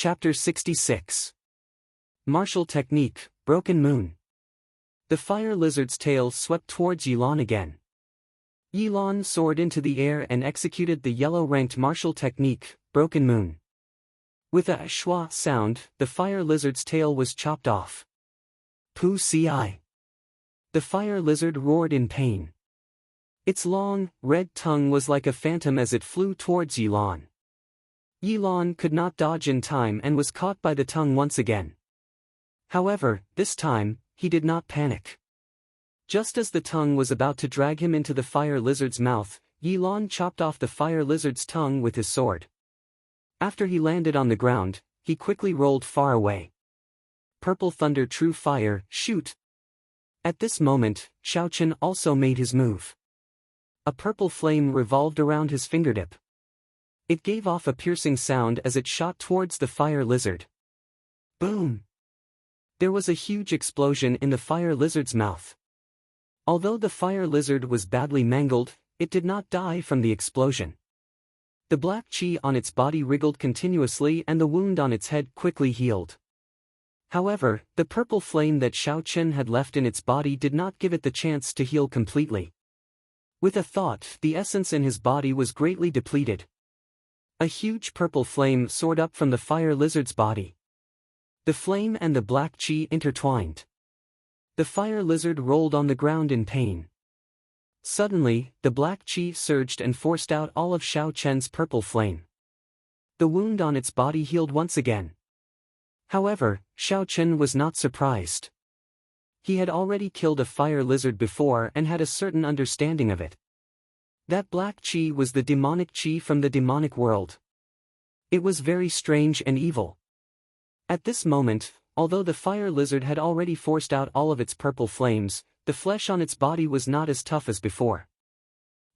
Chapter 66. Martial Technique, Broken Moon. The fire lizard's tail swept towards Yilon again. Yilon soared into the air and executed the yellow-ranked martial technique, Broken Moon. With a schwa sound, the fire lizard's tail was chopped off. Pu ci. The fire lizard roared in pain. Its long, red tongue was like a phantom as it flew towards Yilon. Yilon could not dodge in time and was caught by the tongue once again. However, this time, he did not panic. Just as the tongue was about to drag him into the fire lizard's mouth, Yilon chopped off the fire lizard's tongue with his sword. After he landed on the ground, he quickly rolled far away. Purple Thunder True Fire, shoot! At this moment, Xiaochen also made his move. A purple flame revolved around his fingertip. It gave off a piercing sound as it shot towards the fire lizard. Boom! There was a huge explosion in the fire lizard's mouth. Although the fire lizard was badly mangled, it did not die from the explosion. The black qi on its body wriggled continuously and the wound on its head quickly healed. However, the purple flame that Xiaochen had left in its body did not give it the chance to heal completely. With a thought, the essence in his body was greatly depleted. A huge purple flame soared up from the fire lizard's body. The flame and the black qi intertwined. The fire lizard rolled on the ground in pain. Suddenly, the black qi surged and forced out all of Xiaochen's purple flame. The wound on its body healed once again. However, Xiaochen was not surprised. He had already killed a fire lizard before and had a certain understanding of it. That black qi was the demonic qi from the demonic world. It was very strange and evil. At this moment, although the fire lizard had already forced out all of its purple flames, the flesh on its body was not as tough as before.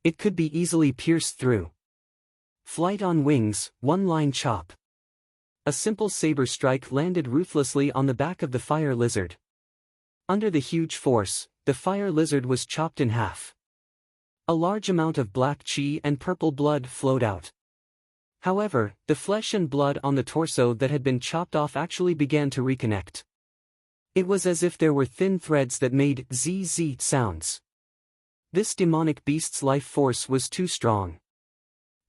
It could be easily pierced through. Flight on wings, one-line chop. A simple saber strike landed ruthlessly on the back of the fire lizard. Under the huge force, the fire lizard was chopped in half. A large amount of black qi and purple blood flowed out. However, the flesh and blood on the torso that had been chopped off actually began to reconnect. It was as if there were thin threads that made zzz sounds. This demonic beast's life force was too strong.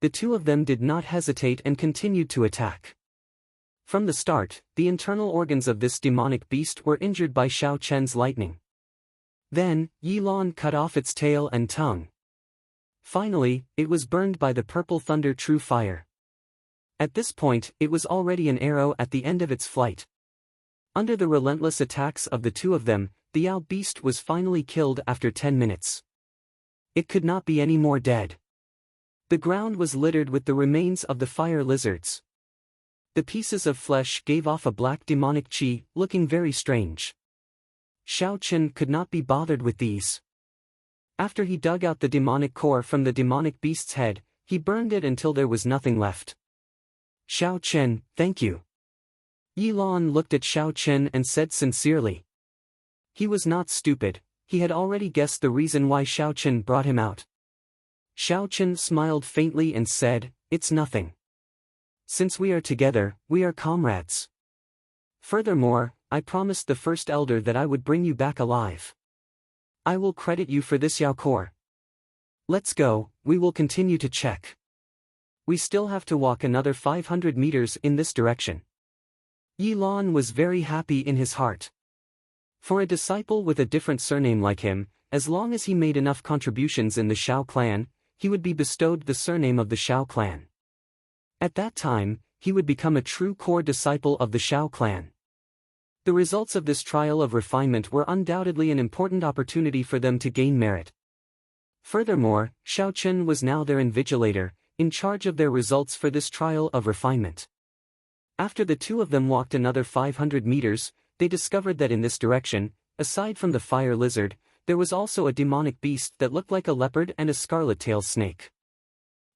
The two of them did not hesitate and continued to attack. From the start, the internal organs of this demonic beast were injured by Xiaochen's lightning. Then, Yilon cut off its tail and tongue. Finally, it was burned by the Purple Thunder True Fire. At this point, it was already an arrow at the end of its flight. Under the relentless attacks of the two of them, the Yao beast was finally killed after 10 minutes. It could not be any more dead. The ground was littered with the remains of the fire lizards. The pieces of flesh gave off a black demonic qi, looking very strange. Xiaochen could not be bothered with these. After he dug out the demonic core from the demonic beast's head, he burned it until there was nothing left. Xiaochen, thank you. Yilon looked at Xiaochen and said sincerely. He was not stupid, he had already guessed the reason why Xiaochen brought him out. Xiaochen smiled faintly and said, "It's nothing. Since we are together, we are comrades. Furthermore, I promised the first elder that I would bring you back alive. I will credit you for this Yao core. Let's go, we will continue to check. We still have to walk another 500 meters in this direction." Yilon was very happy in his heart. For a disciple with a different surname like him, as long as he made enough contributions in the Shao clan, he would be bestowed the surname of the Shao clan. At that time, he would become a true core disciple of the Shao clan. The results of this trial of refinement were undoubtedly an important opportunity for them to gain merit. Furthermore, Xiaochen was now their invigilator, in charge of their results for this trial of refinement. After the two of them walked another 500 meters, they discovered that in this direction, aside from the fire lizard, there was also a demonic beast that looked like a leopard and a scarlet-tailed snake.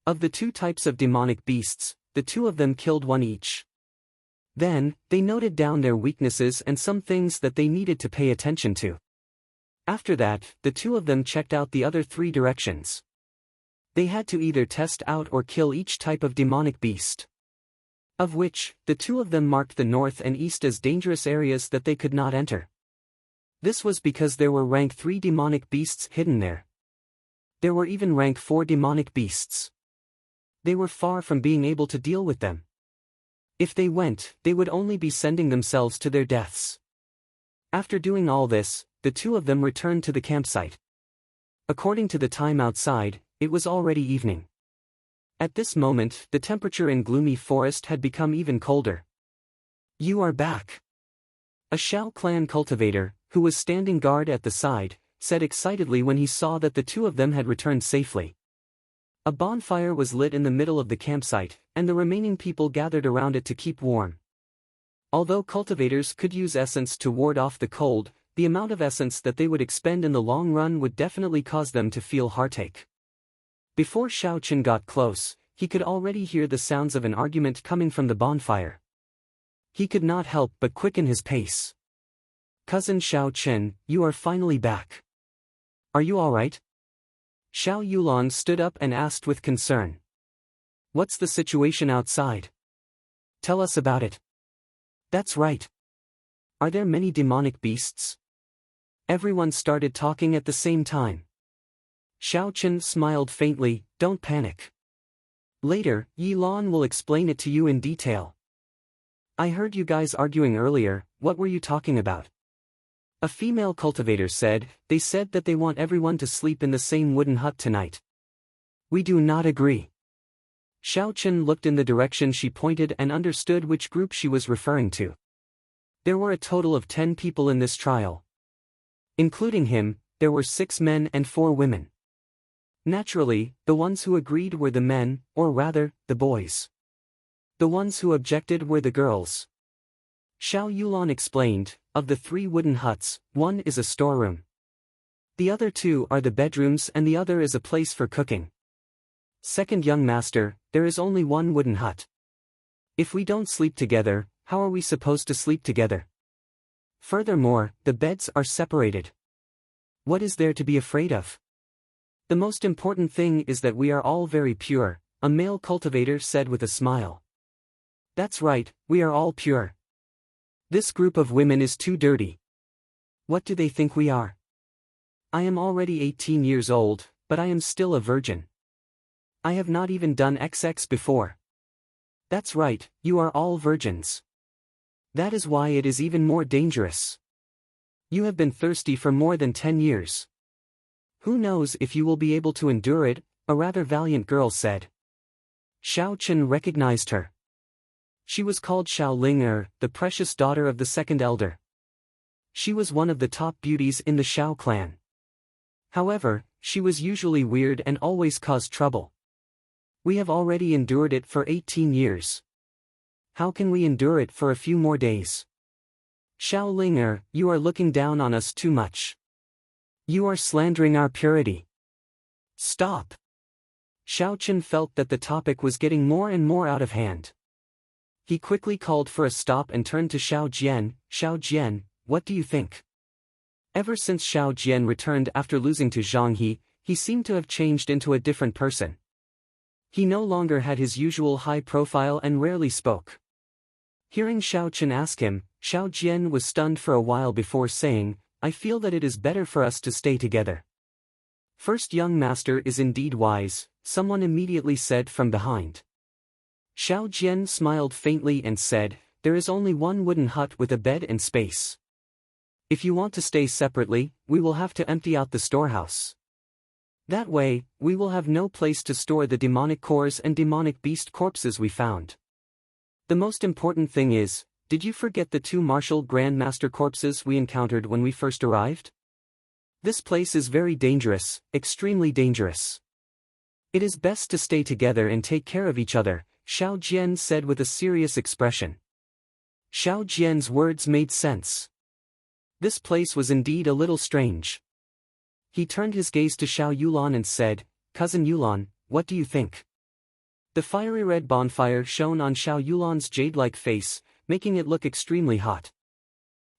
Of the two types of demonic beasts, the two of them killed one each. Then, they noted down their weaknesses and some things that they needed to pay attention to. After that, the two of them checked out the other 3 directions. They had to either test out or kill each type of demonic beast. Of which, the two of them marked the north and east as dangerous areas that they could not enter. This was because there were rank 3 demonic beasts hidden there. There were even rank 4 demonic beasts. They were far from being able to deal with them. If they went, they would only be sending themselves to their deaths. After doing all this, the two of them returned to the campsite. According to the time outside, it was already evening. At this moment, the temperature in gloomy forest had become even colder. "You are back," a Shao clan cultivator, who was standing guard at the side, said excitedly when he saw that the two of them had returned safely. A bonfire was lit in the middle of the campsite, and the remaining people gathered around it to keep warm. Although cultivators could use essence to ward off the cold, the amount of essence that they would expend in the long run would definitely cause them to feel heartache. Before Shao Chen got close, he could already hear the sounds of an argument coming from the bonfire. He could not help but quicken his pace. "Cousin Shao Chen, you are finally back. Are you all right?" Xiao Yulan stood up and asked with concern. "What's the situation outside? Tell us about it." "That's right. Are there many demonic beasts?" Everyone started talking at the same time. Shao Chen smiled faintly. "Don't panic. Later, Yi Lan will explain it to you in detail." "I heard you guys arguing earlier. What were you talking about?" A female cultivator said. "They said that they want everyone to sleep in the same wooden hut tonight." "We do not agree." Shao Chen looked in the direction she pointed and understood which group she was referring to. There were a total of 10 people in this trial. Including him, there were 6 men and 4 women. Naturally, the ones who agreed were the men, or rather, the boys. The ones who objected were the girls. Xiao Yulan explained, "Of the 3 wooden huts, one is a storeroom. The other 2 are the bedrooms and the other is a place for cooking. Second young master, there is only 1 wooden hut. If we don't sleep together, how are we supposed to sleep together? Furthermore, the beds are separated. What is there to be afraid of? The most important thing is that we are all very pure," a male cultivator said with a smile. "That's right, we are all pure. This group of women is too dirty. What do they think we are? I am already 18 years old, but I am still a virgin. I have not even done XX before." "That's right, you are all virgins. That is why it is even more dangerous. You have been thirsty for more than 10 years. Who knows if you will be able to endure it," a rather valiant girl said. Shao Chen recognized her. She was called Xiao Ling, the precious daughter of the second elder. She was one of the top beauties in the Shao clan. However, she was usually weird and always caused trouble. "We have already endured it for 18 years. How can we endure it for a few more days? Xiao Ling, you are looking down on us too much. You are slandering our purity. Stop." Shao Chen felt that the topic was getting more and more out of hand. He quickly called for a stop and turned to Xiao Jian. "Xiao Jian, what do you think?" Ever since Xiao Jian returned after losing to Zhang He, he seemed to have changed into a different person. He no longer had his usual high profile and rarely spoke. Hearing Shao Chen ask him, Xiao Jian was stunned for a while before saying, "I feel that it is better for us to stay together." "First young master is indeed wise," someone immediately said from behind. Xiao Jian smiled faintly and said, "There is only 1 wooden hut with a bed and space. If you want to stay separately, we will have to empty out the storehouse. That way, we will have no place to store the demonic cores and demonic beast corpses we found. The most important thing is, did you forget the 2 martial grandmaster corpses we encountered when we first arrived? This place is very dangerous, extremely dangerous. It is best to stay together and take care of each other," Xiao Jian said with a serious expression. Xiao Jian's words made sense. This place was indeed a little strange. He turned his gaze to Xiao Yulan and said, "Cousin Yulan, what do you think?" The fiery red bonfire shone on Xiao Yulan's jade-like face, making it look extremely hot.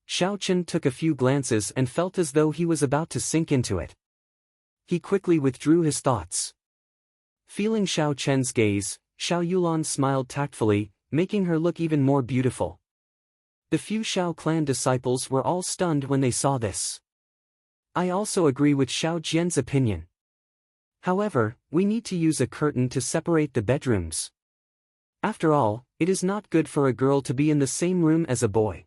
Shao Chen took a few glances and felt as though he was about to sink into it. He quickly withdrew his thoughts. Feeling Shao Chen's gaze, Xiao Yulan smiled tactfully, making her look even more beautiful. The few Shao clan disciples were all stunned when they saw this. I also agree with Xiao Jian's opinion. However, we need to use a curtain to separate the bedrooms. After all, it is not good for a girl to be in the same room as a boy.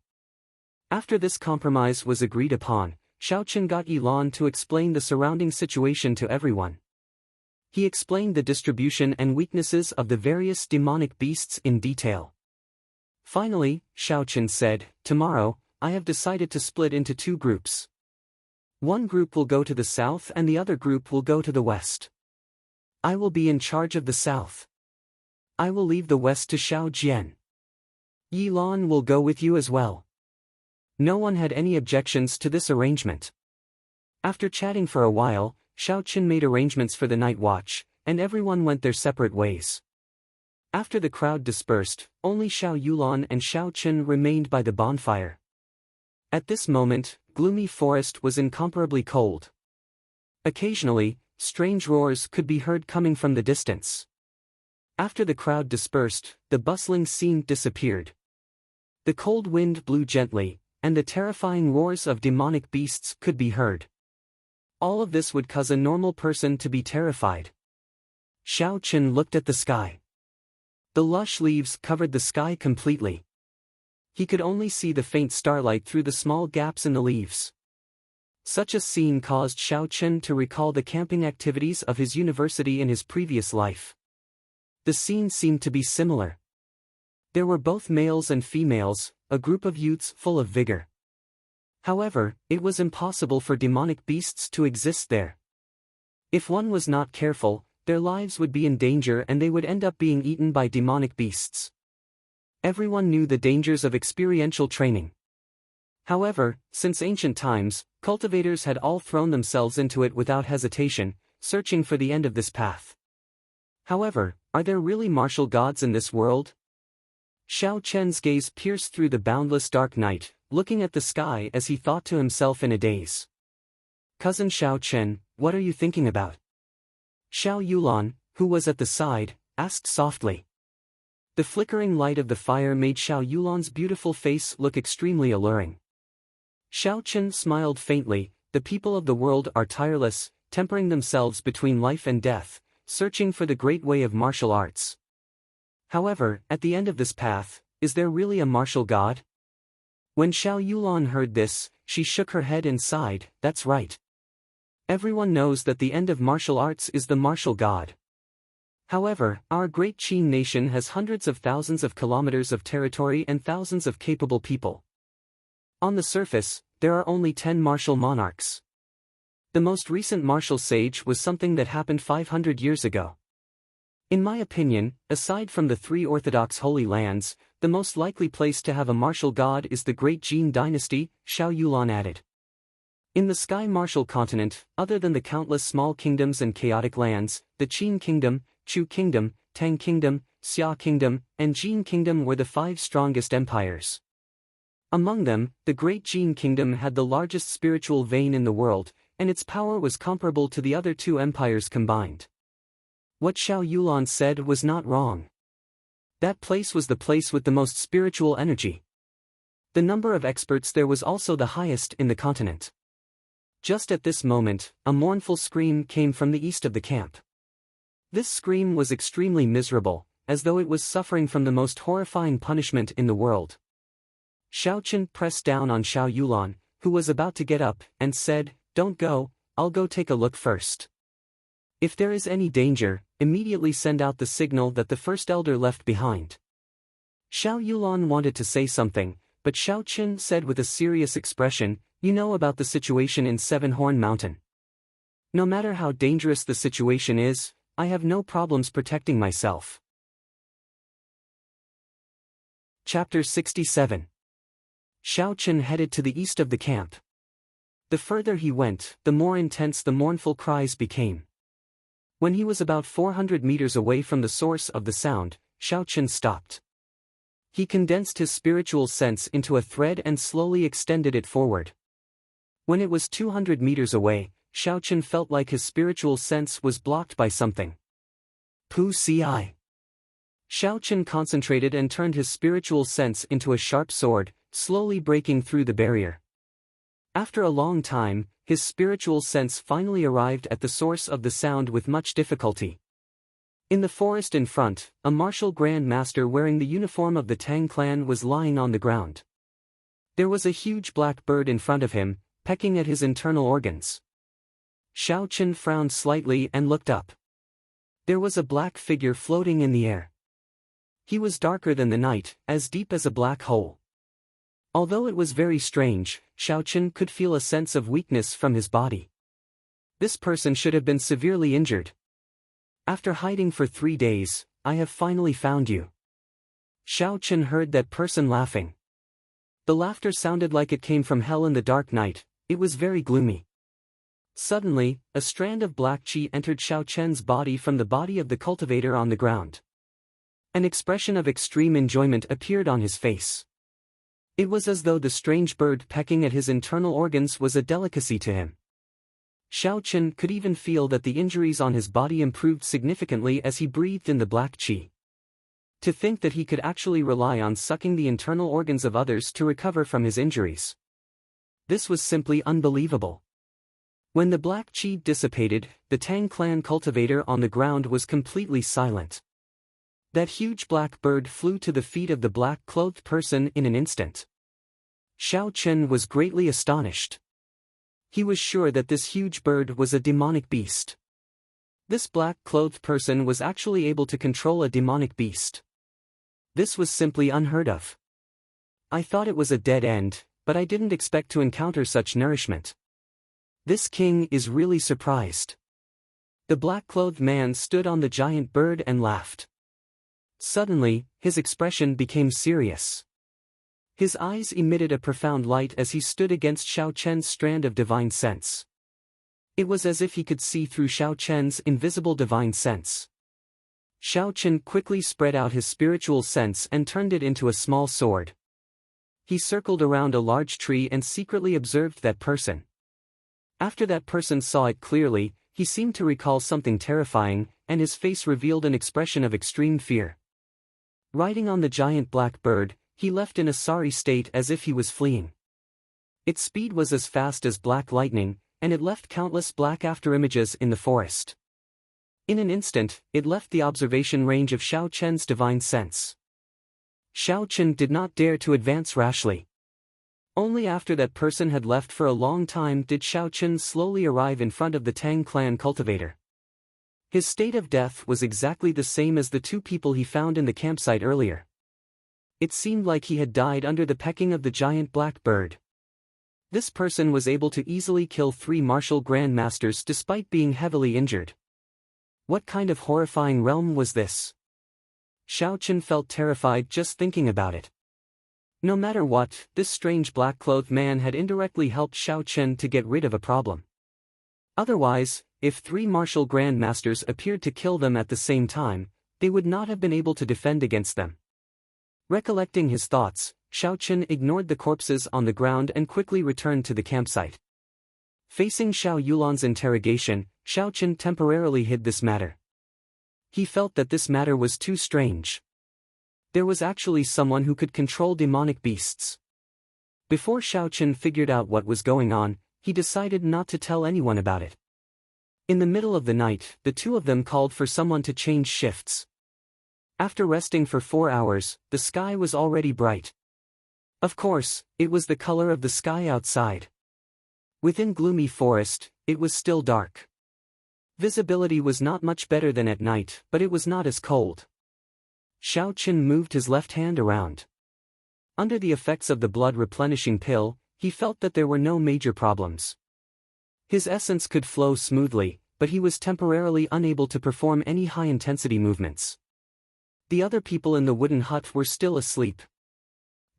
After this compromise was agreed upon, Xiaochen got Yilan to explain the surrounding situation to everyone. He explained the distribution and weaknesses of the various demonic beasts in detail. Finally, Xiaochen said, "Tomorrow, I have decided to split into two groups. One group will go to the south and the other group will go to the west. I will be in charge of the south. I will leave the west to Xiao Jian. Yilan will go with you as well." No one had any objections to this arrangement. After chatting for a while, Xiaochen made arrangements for the night watch, and everyone went their separate ways. After the crowd dispersed, only Xiao Yulan and Xiaochen remained by the bonfire. At this moment, gloomy forest was incomparably cold. Occasionally, strange roars could be heard coming from the distance. After the crowd dispersed, the bustling scene disappeared. The cold wind blew gently, and the terrifying roars of demonic beasts could be heard. All of this would cause a normal person to be terrified. Xiao Chen looked at the sky. The lush leaves covered the sky completely. He could only see the faint starlight through the small gaps in the leaves. Such a scene caused Xiao Chen to recall the camping activities of his university in his previous life. The scene seemed to be similar. There were both males and females, a group of youths full of vigor. However, it was impossible for demonic beasts to exist there. If one was not careful, their lives would be in danger and they would end up being eaten by demonic beasts. Everyone knew the dangers of experiential training. However, since ancient times, cultivators had all thrown themselves into it without hesitation, searching for the end of this path. However, are there really martial gods in this world? Xiao Chen's gaze pierced through the boundless dark night, looking at the sky as he thought to himself in a daze. "Cousin Xiao Chen, what are you thinking about?" Xiao Yulan, who was at the side, asked softly. The flickering light of the fire made Xiao Yulan's beautiful face look extremely alluring. Xiao Chen smiled faintly. The people of the world are tireless, tempering themselves between life and death, searching for the great way of martial arts. However, at the end of this path, is there really a martial god? When Xiao Yulan heard this, she shook her head and sighed. "That's right. Everyone knows that the end of martial arts is the martial god. However, our great Qin nation has hundreds of thousands of kilometers of territory and thousands of capable people. On the surface, there are only 10 martial monarchs. The most recent martial sage was something that happened 500 years ago. In my opinion, aside from the 3 Orthodox Holy Lands, the most likely place to have a martial god is the Great Jin Dynasty," Xiao Yulan added. In the Sky Martial Continent, other than the countless small kingdoms and chaotic lands, the Qin Kingdom, Chu Kingdom, Tang Kingdom, Xia Kingdom, and Jin Kingdom were the 5 strongest empires. Among them, the Great Jin Kingdom had the largest spiritual vein in the world, and its power was comparable to the other 2 empires combined. What Xiao Yulan said was not wrong. That place was the place with the most spiritual energy. The number of experts there was also the highest in the continent. Just at this moment, a mournful scream came from the east of the camp. This scream was extremely miserable, as though it was suffering from the most horrifying punishment in the world. Xiao Chen pressed down on Xiao Yulan, who was about to get up, and said, "Don't go, I'll go take a look first. If there is any danger, immediately send out the signal that the first elder left behind." Xiao Yulan wanted to say something, but Xiao Chen said with a serious expression, "You know about the situation in Seven Horn Mountain. No matter how dangerous the situation is, I have no problems protecting myself." Chapter 67. Xiao Chen headed to the east of the camp. The further he went, the more intense the mournful cries became. When he was about 400 meters away from the source of the sound, Xiao Chen stopped. He condensed his spiritual sense into a thread and slowly extended it forward. When it was 200 meters away, Xiao Chen felt like his spiritual sense was blocked by something. Pu Ci. Xiao Chen concentrated and turned his spiritual sense into a sharp sword, slowly breaking through the barrier. After a long time, his spiritual sense finally arrived at the source of the sound with much difficulty. In the forest in front, a martial Grand Master wearing the uniform of the Tang clan was lying on the ground. There was a huge black bird in front of him, pecking at his internal organs. Xiao Chen frowned slightly and looked up. There was a black figure floating in the air. He was darker than the night, as deep as a black hole. Although it was very strange, Xiao Chen could feel a sense of weakness from his body. This person should have been severely injured. After hiding for 3 days, I have finally found you. Xiao Chen heard that person laughing. The laughter sounded like it came from hell in the dark night. It was very gloomy. Suddenly, a strand of black qi entered Xiao Chen's body from the body of the cultivator on the ground. An expression of extreme enjoyment appeared on his face. It was as though the strange bird pecking at his internal organs was a delicacy to him. Xiao Chen could even feel that the injuries on his body improved significantly as he breathed in the black qi. To think that he could actually rely on sucking the internal organs of others to recover from his injuries. This was simply unbelievable. When the black qi dissipated, the Tang clan cultivator on the ground was completely silent. That huge black bird flew to the feet of the black-clothed person in an instant. Xiao Chen was greatly astonished. He was sure that this huge bird was a demonic beast. This black-clothed person was actually able to control a demonic beast. This was simply unheard of. I thought it was a dead end, but I didn't expect to encounter such nourishment. This king is really surprised. The black-clothed man stood on the giant bird and laughed. Suddenly, his expression became serious. His eyes emitted a profound light as he stood against Xiao Chen's strand of divine sense. It was as if he could see through Xiao Chen's invisible divine sense. Xiao Chen quickly spread out his spiritual sense and turned it into a small sword. He circled around a large tree and secretly observed that person. After that person saw it clearly, he seemed to recall something terrifying, and his face revealed an expression of extreme fear. Riding on the giant black bird, he left in a sorry state as if he was fleeing. Its speed was as fast as black lightning, and it left countless black afterimages in the forest. In an instant, it left the observation range of Xiao Chen's divine sense. Xiao Chen did not dare to advance rashly. Only after that person had left for a long time did Xiao Chen slowly arrive in front of the Tang clan cultivator. His state of death was exactly the same as the 2 people he found in the campsite earlier. It seemed like he had died under the pecking of the giant black bird. This person was able to easily kill 3 martial Grand Masters despite being heavily injured. What kind of horrifying realm was this? Xiao Chen felt terrified just thinking about it. No matter what, this strange black-clothed man had indirectly helped Xiao Chen to get rid of a problem. Otherwise, if 3 martial Grand Masters appeared to kill them at the same time, they would not have been able to defend against them. Recollecting his thoughts, Xiao Chen ignored the corpses on the ground and quickly returned to the campsite. Facing Xiao Yulan's interrogation, Xiao Chen temporarily hid this matter. He felt that this matter was too strange. There was actually someone who could control demonic beasts. Before Xiao Chen figured out what was going on, he decided not to tell anyone about it. In the middle of the night, the 2 of them called for someone to change shifts. After resting for 4 hours, the sky was already bright. Of course, it was the color of the sky outside. Within gloomy forest, it was still dark. Visibility was not much better than at night, but it was not as cold. Xiao Chen moved his left hand around. Under the effects of the blood-replenishing pill, he felt that there were no major problems. His essence could flow smoothly, but he was temporarily unable to perform any high-intensity movements. The other people in the wooden hut were still asleep.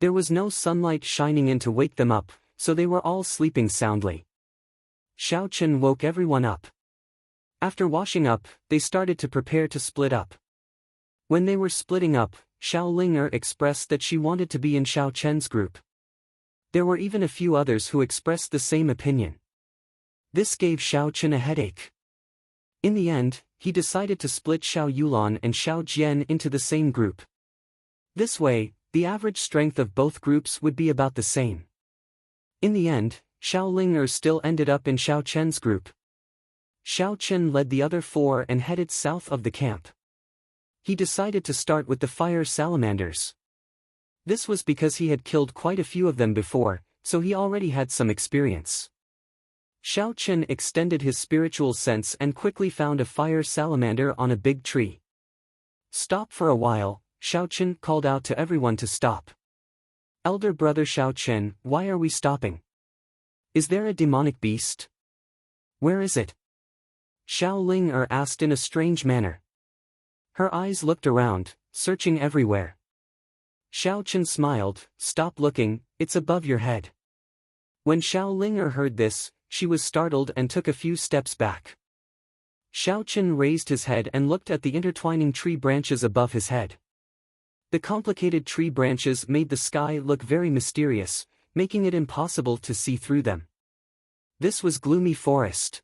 There was no sunlight shining in to wake them up, so they were all sleeping soundly. Xiao Chen woke everyone up. After washing up, they started to prepare to split up. When they were splitting up, Xiao Linger expressed that she wanted to be in Xiao Chen's group. There were even a few others who expressed the same opinion. This gave Xiao Chen a headache. In the end, he decided to split Xiao Yulan and Xiao Jian into the same group. This way, the average strength of both groups would be about the same. In the end, Xiao Ling'er still ended up in Xiao Chen's group. Xiao Chen led the other four and headed south of the camp. He decided to start with the fire salamanders. This was because he had killed quite a few of them before, so he already had some experience. Xiao Chen extended his spiritual sense and quickly found a fire salamander on a big tree. "Stop for a while," Xiao Chen called out to everyone to stop. "Elder brother Xiao Chen, why are we stopping? Is there a demonic beast? Where is it?" Xiao Ling'er asked in a strange manner. Her eyes looked around, searching everywhere. Xiao Chen smiled, "Stop looking, it's above your head." When Xiao Ling'er heard this, she was startled and took a few steps back. Xiao Chen raised his head and looked at the intertwining tree branches above his head. The complicated tree branches made the sky look very mysterious, making it impossible to see through them. This was gloomy forest.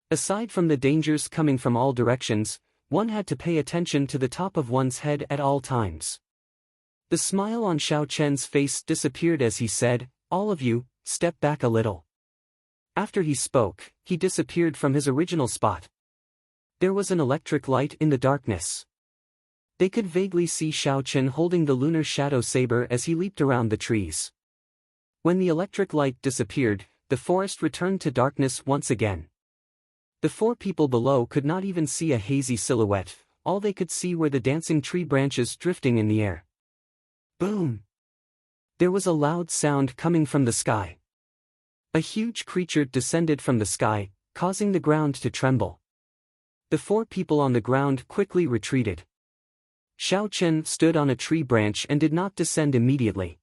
Aside from the dangers coming from all directions, one had to pay attention to the top of one's head at all times. The smile on Xiao Chen's face disappeared as he said, "All of you, step back a little." After he spoke, he disappeared from his original spot. There was an electric light in the darkness. They could vaguely see Xiao Chen holding the lunar shadow saber as he leaped around the trees. When the electric light disappeared, the forest returned to darkness once again. The four people below could not even see a hazy silhouette, all they could see were the dancing tree branches drifting in the air. Boom! There was a loud sound coming from the sky. A huge creature descended from the sky, causing the ground to tremble. The four people on the ground quickly retreated. Xiao Chen stood on a tree branch and did not descend immediately.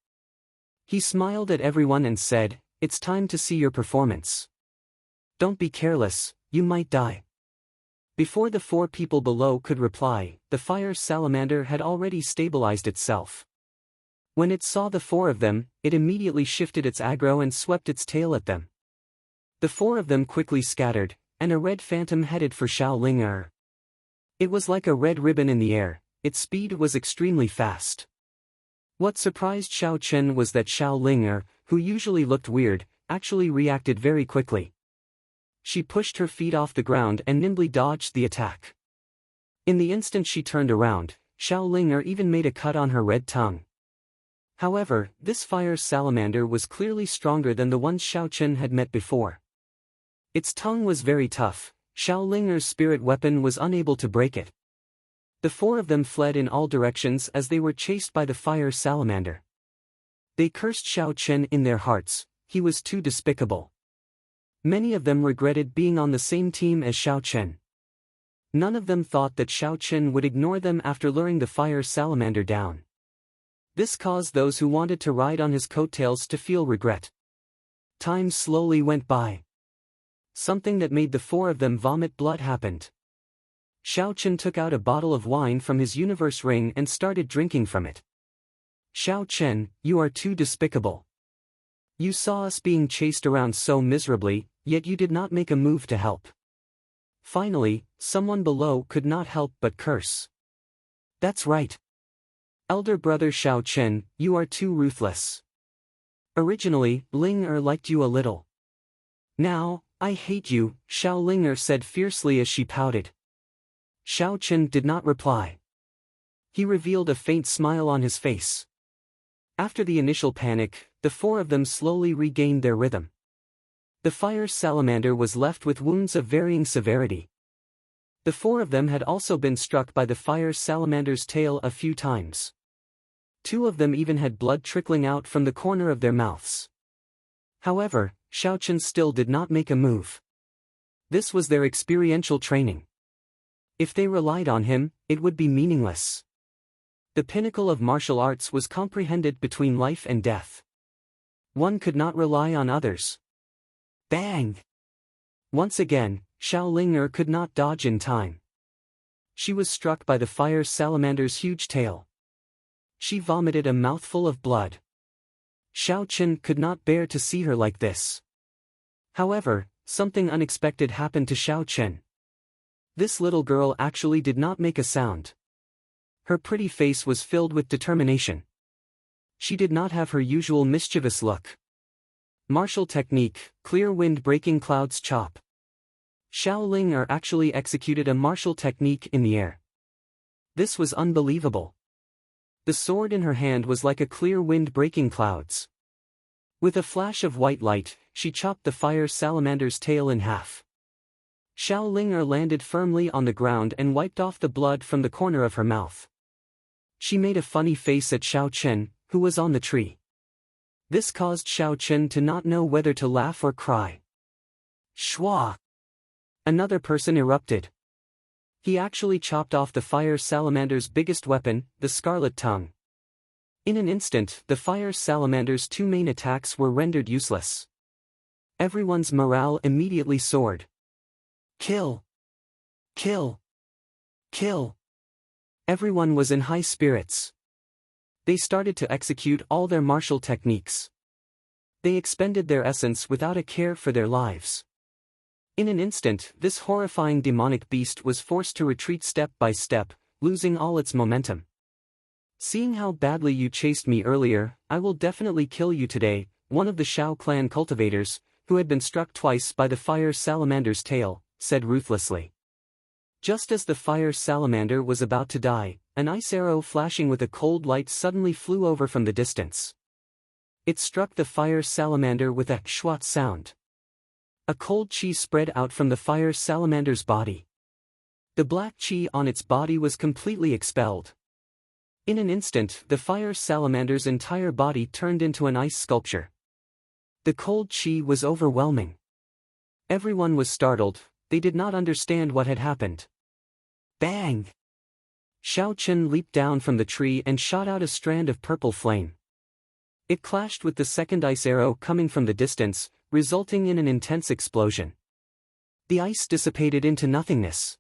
He smiled at everyone and said, "It's time to see your performance. Don't be careless, you might die." Before the four people below could reply, the fire salamander had already stabilized itself. When it saw the four of them, it immediately shifted its aggro and swept its tail at them. The four of them quickly scattered, and a red phantom headed for Xiao Ling'er. It was like a red ribbon in the air, its speed was extremely fast. What surprised Xiao Chen was that Xiao Ling'er, who usually looked weird, actually reacted very quickly. She pushed her feet off the ground and nimbly dodged the attack. In the instant she turned around, Xiao Ling'er even made a cut on her red tongue. However, this fire salamander was clearly stronger than the ones Xiao Chen had met before. Its tongue was very tough, Xiao Ling'er's spirit weapon was unable to break it. The four of them fled in all directions as they were chased by the fire salamander. They cursed Xiao Chen in their hearts, he was too despicable. Many of them regretted being on the same team as Xiao Chen. None of them thought that Xiao Chen would ignore them after luring the fire salamander down. This caused those who wanted to ride on his coattails to feel regret. Time slowly went by. Something that made the four of them vomit blood happened. Xiao Chen took out a bottle of wine from his universe ring and started drinking from it. "Xiao Chen, you are too despicable. You saw us being chased around so miserably, yet you did not make a move to help." Finally, someone below could not help but curse. "That's right. Elder brother Xiao Chen, you are too ruthless. Originally, Ling'er liked you a little. Now, I hate you," Xiao Ling'er said fiercely as she pouted. Xiao Chen did not reply. He revealed a faint smile on his face. After the initial panic, the four of them slowly regained their rhythm. The fire salamander was left with wounds of varying severity. The four of them had also been struck by the fire salamander's tail a few times. Two of them even had blood trickling out from the corner of their mouths. However, Xiao Chen still did not make a move. This was their experiential training. If they relied on him, it would be meaningless. The pinnacle of martial arts was comprehended between life and death. One could not rely on others. Bang! Once again, Xiao Ling'er could not dodge in time. She was struck by the fire salamander's huge tail. She vomited a mouthful of blood. Xiao Chen could not bear to see her like this. However, something unexpected happened to Xiao Chen. This little girl actually did not make a sound. Her pretty face was filled with determination. She did not have her usual mischievous look. Martial technique, clear wind breaking clouds chop. Xiao Ling actually executed a martial technique in the air. This was unbelievable. The sword in her hand was like a clear wind breaking clouds. With a flash of white light, she chopped the fire salamander's tail in half. Xiao Ling landed firmly on the ground and wiped off the blood from the corner of her mouth. She made a funny face at Xiao Chen, who was on the tree. This caused Xiao Chen to not know whether to laugh or cry. Shwa! Another person erupted. He actually chopped off the fire salamander's biggest weapon, the scarlet tongue. In an instant, the fire salamander's two main attacks were rendered useless. Everyone's morale immediately soared. Kill! Kill! Kill! Everyone was in high spirits. They started to execute all their martial techniques. They expended their essence without a care for their lives. In an instant, this horrifying demonic beast was forced to retreat step by step, losing all its momentum. Seeing how badly you chased me earlier, I will definitely kill you today, one of the Shao clan cultivators, who had been struck twice by the fire salamander's tail, said ruthlessly. Just as the fire salamander was about to die, an ice arrow flashing with a cold light suddenly flew over from the distance. It struck the fire salamander with a shwat sound. A cold chi spread out from the fire salamander's body. The black chi on its body was completely expelled. In an instant, the fire salamander's entire body turned into an ice sculpture. The cold chi was overwhelming. Everyone was startled, they did not understand what had happened. Bang! Xiao Chen leaped down from the tree and shot out a strand of purple flame. It clashed with the second ice arrow coming from the distance, resulting in an intense explosion. The ice dissipated into nothingness.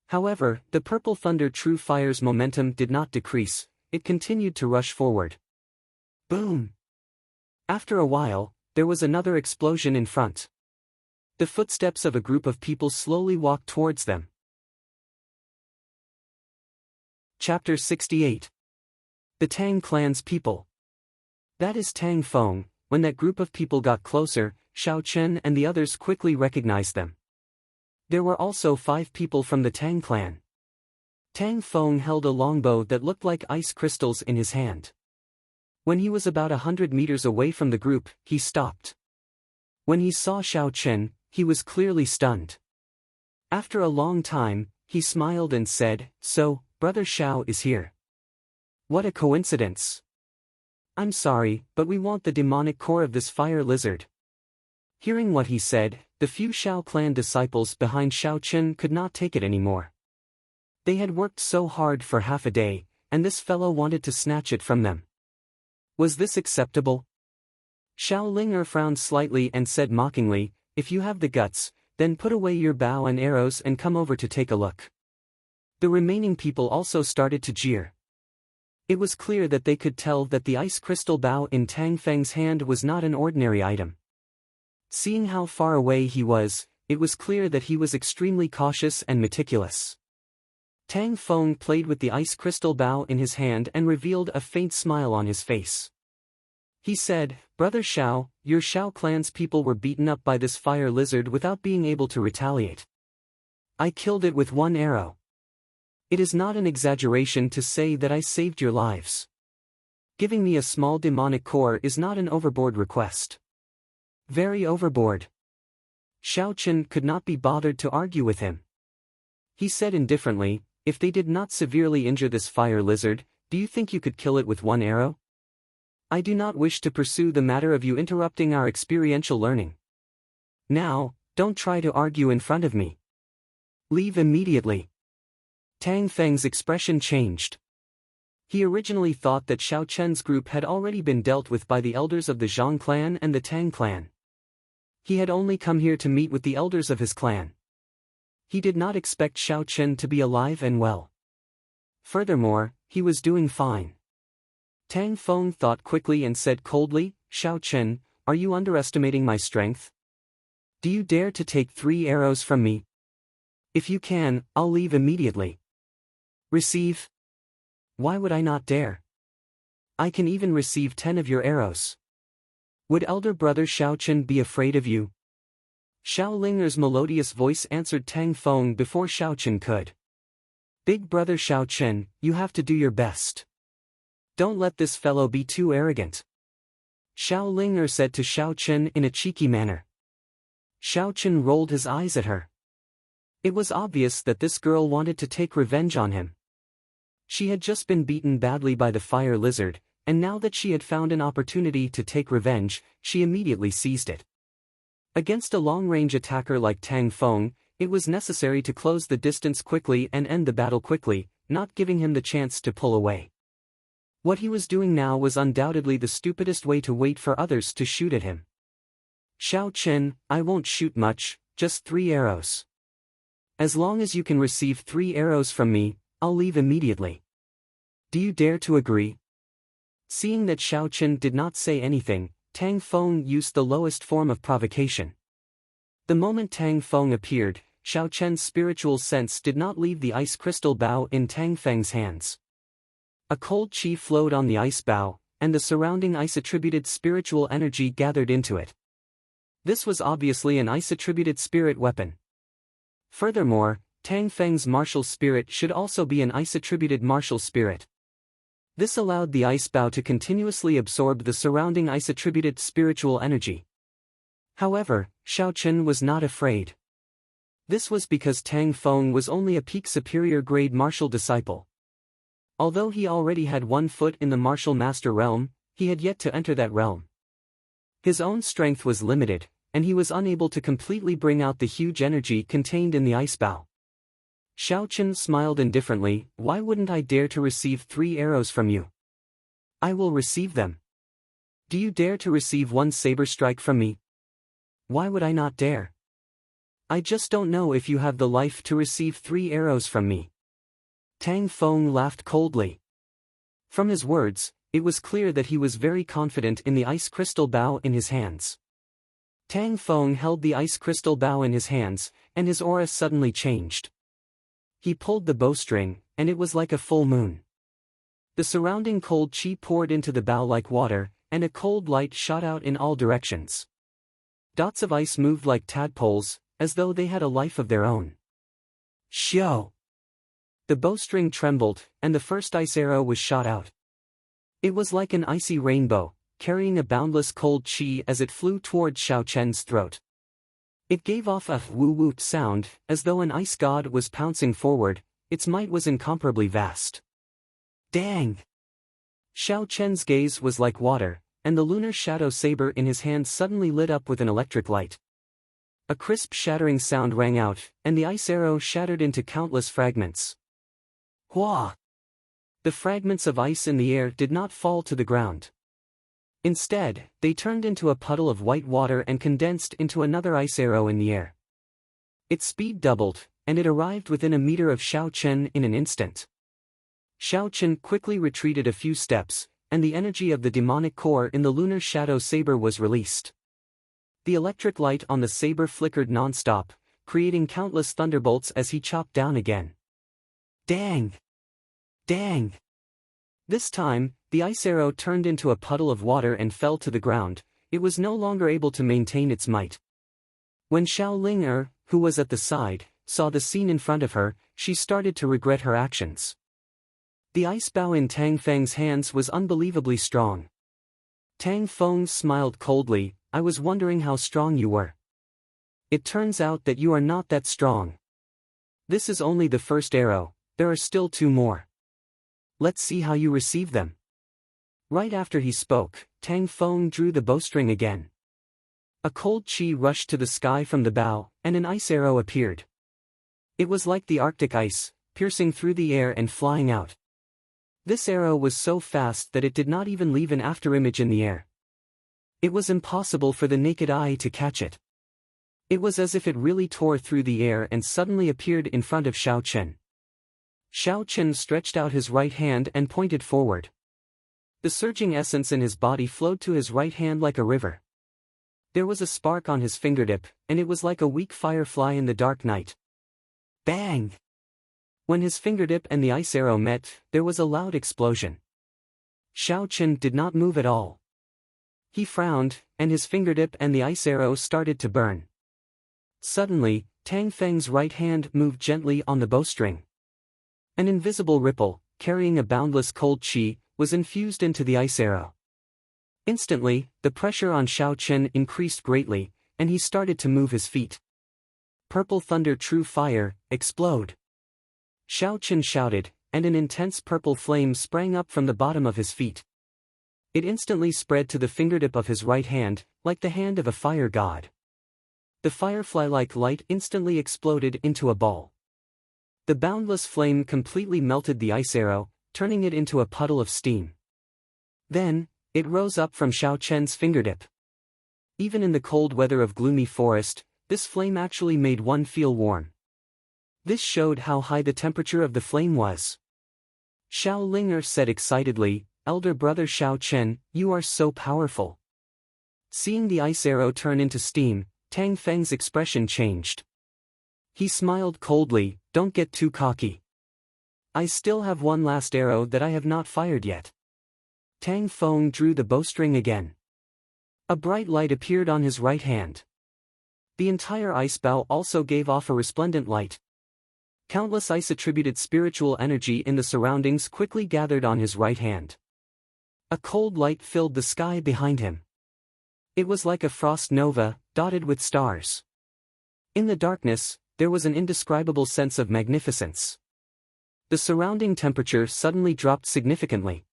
However, the purple thunder true fire's momentum did not decrease, it continued to rush forward. Boom! After a while, there was another explosion in front. The footsteps of a group of people slowly walked towards them. Chapter 68. The Tang clan's people. That is Tang Feng. When that group of people got closer, Xiao Chen and the others quickly recognized them. There were also 5 people from the Tang clan. Tang Feng held a longbow that looked like ice crystals in his hand. When he was about 100 meters away from the group, he stopped. When he saw Xiao Chen, he was clearly stunned. After a long time, he smiled and said, "So, Brother Xiao is here. What a coincidence. I'm sorry, but we want the demonic core of this fire lizard." Hearing what he said, the few Shao clan disciples behind Xiao Chen could not take it anymore. They had worked so hard for half a day, and this fellow wanted to snatch it from them. Was this acceptable? Xiao Ling frowned slightly and said mockingly, "If you have the guts, then put away your bow and arrows and come over to take a look." The remaining people also started to jeer. It was clear that they could tell that the ice crystal bow in Tang Feng's hand was not an ordinary item. Seeing how far away he was, it was clear that he was extremely cautious and meticulous. Tang Feng played with the ice crystal bow in his hand and revealed a faint smile on his face. He said, "Brother Xiao, your Shao clan's people were beaten up by this fire lizard without being able to retaliate. I killed it with one arrow. It is not an exaggeration to say that I saved your lives. Giving me a small demonic core is not an overboard request. Very overboard." Xiao Chen could not be bothered to argue with him. He said indifferently, "If they did not severely injure this fire lizard, do you think you could kill it with one arrow? I do not wish to pursue the matter of you interrupting our experiential learning. Now, don't try to argue in front of me. Leave immediately." Tang Feng's expression changed. He originally thought that Xiao Chen's group had already been dealt with by the elders of the Zhang clan and the Tang clan. He had only come here to meet with the elders of his clan. He did not expect Xiao Chen to be alive and well. Furthermore, he was doing fine. Tang Feng thought quickly and said coldly, "Xiao Chen, are you underestimating my strength? Do you dare to take 3 arrows from me?" If you can, I'll leave immediately. Receive? Why would I not dare? I can even receive 10 of your arrows. Would elder brother Xiaochen be afraid of you? Xiao Linger's melodious voice answered Tang Feng before Xiaochen could. Big brother Xiaochen, you have to do your best. Don't let this fellow be too arrogant. Xiao Linger said to Xiaochen in a cheeky manner. Xiaochen rolled his eyes at her. It was obvious that this girl wanted to take revenge on him. She had just been beaten badly by the fire lizard, and now that she had found an opportunity to take revenge, she immediately seized it. Against a long-range attacker like Tang Feng, it was necessary to close the distance quickly and end the battle quickly, not giving him the chance to pull away. What he was doing now was undoubtedly the stupidest way to wait for others to shoot at him. Xiaochen, I won't shoot much, just 3 arrows. As long as you can receive 3 arrows from me, I'll leave immediately. Do you dare to agree? Seeing that Xiaochen did not say anything, Tang Feng used the lowest form of provocation. The moment Tang Feng appeared, Xiaochen's spiritual sense did not leave the ice crystal bow in Tang Feng's hands. A cold chi flowed on the ice bow, and the surrounding ice-attributed spiritual energy gathered into it. This was obviously an ice-attributed spirit weapon. Furthermore, Tang Feng's martial spirit should also be an ice-attributed martial spirit. This allowed the ice bow to continuously absorb the surrounding ice-attributed spiritual energy. However, Xiaochen was not afraid. This was because Tang Feng was only a peak superior grade martial disciple. Although he already had 1 foot in the martial master realm, he had yet to enter that realm. His own strength was limited, and he was unable to completely bring out the huge energy contained in the ice bow. Xiaochen smiled indifferently. Why wouldn't I dare to receive 3 arrows from you? I will receive them. Do you dare to receive 1 saber strike from me? Why would I not dare? I just don't know if you have the life to receive 3 arrows from me. Tang Feng laughed coldly. From his words, it was clear that he was very confident in the ice crystal bow in his hands. Tang Feng held the ice crystal bow in his hands, and his aura suddenly changed. He pulled the bowstring, and it was like a full moon. The surrounding cold chi poured into the bow like water, and a cold light shot out in all directions. Dots of ice moved like tadpoles, as though they had a life of their own. Xiao! The bowstring trembled, and the first ice arrow was shot out. It was like an icy rainbow, carrying a boundless cold chi as it flew toward Xiaochen's throat. It gave off a woo-woo sound, as though an ice god was pouncing forward. Its might was incomparably vast. Dang! Xiaochen's gaze was like water, and the lunar shadow saber in his hand suddenly lit up with an electric light. A crisp shattering sound rang out, and the ice arrow shattered into countless fragments. Hua! The fragments of ice in the air did not fall to the ground. Instead, they turned into a puddle of white water and condensed into another ice arrow in the air. Its speed doubled, and it arrived within a meter of Xiaochen in an instant. Xiaochen quickly retreated a few steps, and the energy of the demonic core in the lunar shadow saber was released. The electric light on the saber flickered non-stop, creating countless thunderbolts as he chopped down again. Dang! Dang! This time, the ice arrow turned into a puddle of water and fell to the ground. It was no longer able to maintain its might. When Xiao Linger, who was at the side, saw the scene in front of her, she started to regret her actions. The ice bow in Tang Feng's hands was unbelievably strong. Tang Feng smiled coldly. I was wondering how strong you were. It turns out that you are not that strong. This is only the first arrow, there are still 2 more. Let's see how you receive them. Right after he spoke, Tang Feng drew the bowstring again. A cold chi rushed to the sky from the bow, and an ice arrow appeared. It was like the Arctic ice, piercing through the air and flying out. This arrow was so fast that it did not even leave an afterimage in the air. It was impossible for the naked eye to catch it. It was as if it really tore through the air and suddenly appeared in front of Xiaochen. Xiaochen stretched out his right hand and pointed forward. The surging essence in his body flowed to his right hand like a river. There was a spark on his fingertip, and it was like a weak firefly in the dark night. Bang! When his fingertip and the ice arrow met, there was a loud explosion. Xiao Chen did not move at all. He frowned, and his fingertip and the ice arrow started to burn. Suddenly, Tang Feng's right hand moved gently on the bowstring. An invisible ripple, carrying a boundless cold qi, was infused into the ice arrow. Instantly, the pressure on Xiao Chen increased greatly, and he started to move his feet. Purple thunder, true fire, explode! Xiao Chen shouted, and an intense purple flame sprang up from the bottom of his feet. It instantly spread to the fingertip of his right hand, like the hand of a fire god. The firefly-like light instantly exploded into a ball. The boundless flame completely melted the ice arrow, turning it into a puddle of steam. Then, it rose up from Xiao Chen's fingertip. Even in the cold weather of gloomy forest, this flame actually made one feel warm. This showed how high the temperature of the flame was. Xiao Linger said excitedly, "Elder brother Xiao Chen, you are so powerful." Seeing the ice arrow turn into steam, Tang Feng's expression changed. He smiled coldly, "Don't get too cocky. I still have one last arrow that I have not fired yet." Tang Feng drew the bowstring again. A bright light appeared on his right hand. The entire ice bow also gave off a resplendent light. Countless ice-attributed spiritual energy in the surroundings quickly gathered on his right hand. A cold light filled the sky behind him. It was like a frost nova, dotted with stars. In the darkness, there was an indescribable sense of magnificence. The surrounding temperature suddenly dropped significantly.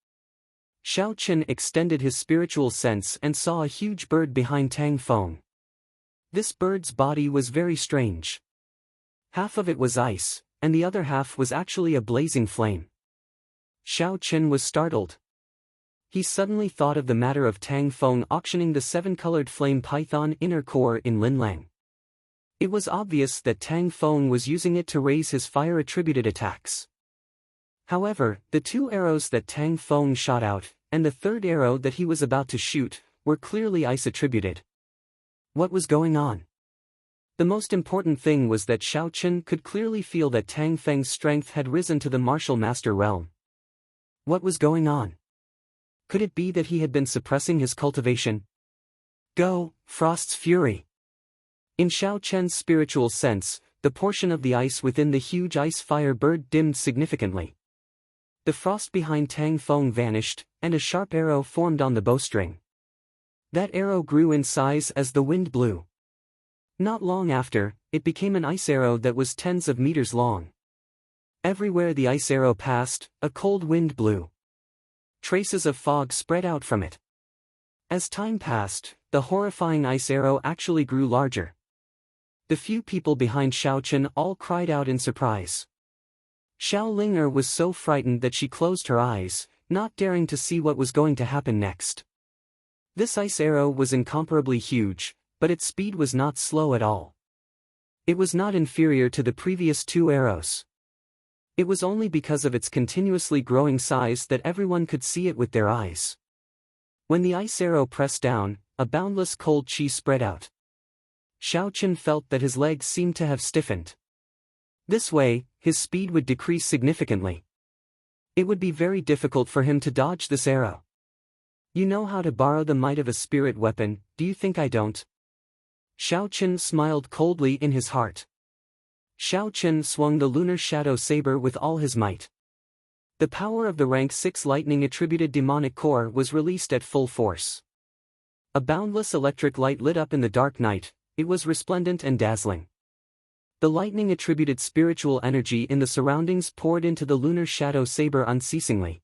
Xiao Chen extended his spiritual sense and saw a huge bird behind Tang Feng. This bird's body was very strange. Half of it was ice, and the other half was actually a blazing flame. Xiao Chen was startled. He suddenly thought of the matter of Tang Feng auctioning the 7-colored flame python inner core in Linlang. It was obvious that Tang Feng was using it to raise his fire-attributed attacks. However, the 2 arrows that Tang Feng shot out, and the 3rd arrow that he was about to shoot, were clearly ice-attributed. What was going on? The most important thing was that Xiao Chen could clearly feel that Tang Feng's strength had risen to the martial master realm. What was going on? Could it be that he had been suppressing his cultivation? Go, Frost's Fury! In Xiao Chen's spiritual sense, the portion of the ice within the huge ice fire bird dimmed significantly. The frost behind Tang Feng vanished, and a sharp arrow formed on the bowstring. That arrow grew in size as the wind blew. Not long after, it became an ice arrow that was tens of meters long. Everywhere the ice arrow passed, a cold wind blew. Traces of fog spread out from it. As time passed, the horrifying ice arrow actually grew larger. The few people behind Xiao Chen all cried out in surprise. Xiao Linger was so frightened that she closed her eyes, not daring to see what was going to happen next. This ice arrow was incomparably huge, but its speed was not slow at all. It was not inferior to the previous 2 arrows. It was only because of its continuously growing size that everyone could see it with their eyes. When the ice arrow pressed down, a boundless cold qi spread out. Xiao Chen felt that his legs seemed to have stiffened. This way, his speed would decrease significantly. It would be very difficult for him to dodge this arrow. You know how to borrow the might of a spirit weapon, do you think I don't? Xiao Chen smiled coldly in his heart. Xiao Chen swung the lunar shadow saber with all his might. The power of the rank 6 lightning-attributed demonic core was released at full force. A boundless electric light lit up in the dark night. It was resplendent and dazzling. The lightning-attributed spiritual energy in the surroundings poured into the lunar shadow saber unceasingly.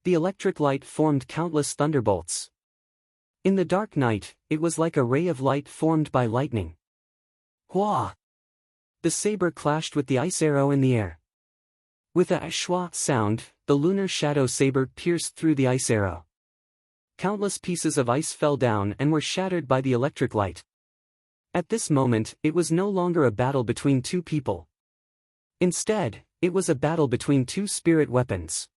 The electric light formed countless thunderbolts. In the dark night, it was like a ray of light formed by lightning. Hua! The saber clashed with the ice arrow in the air. With a shwa sound, the lunar shadow saber pierced through the ice arrow. Countless pieces of ice fell down and were shattered by the electric light. At this moment, it was no longer a battle between 2 people. Instead, it was a battle between 2 spirit weapons.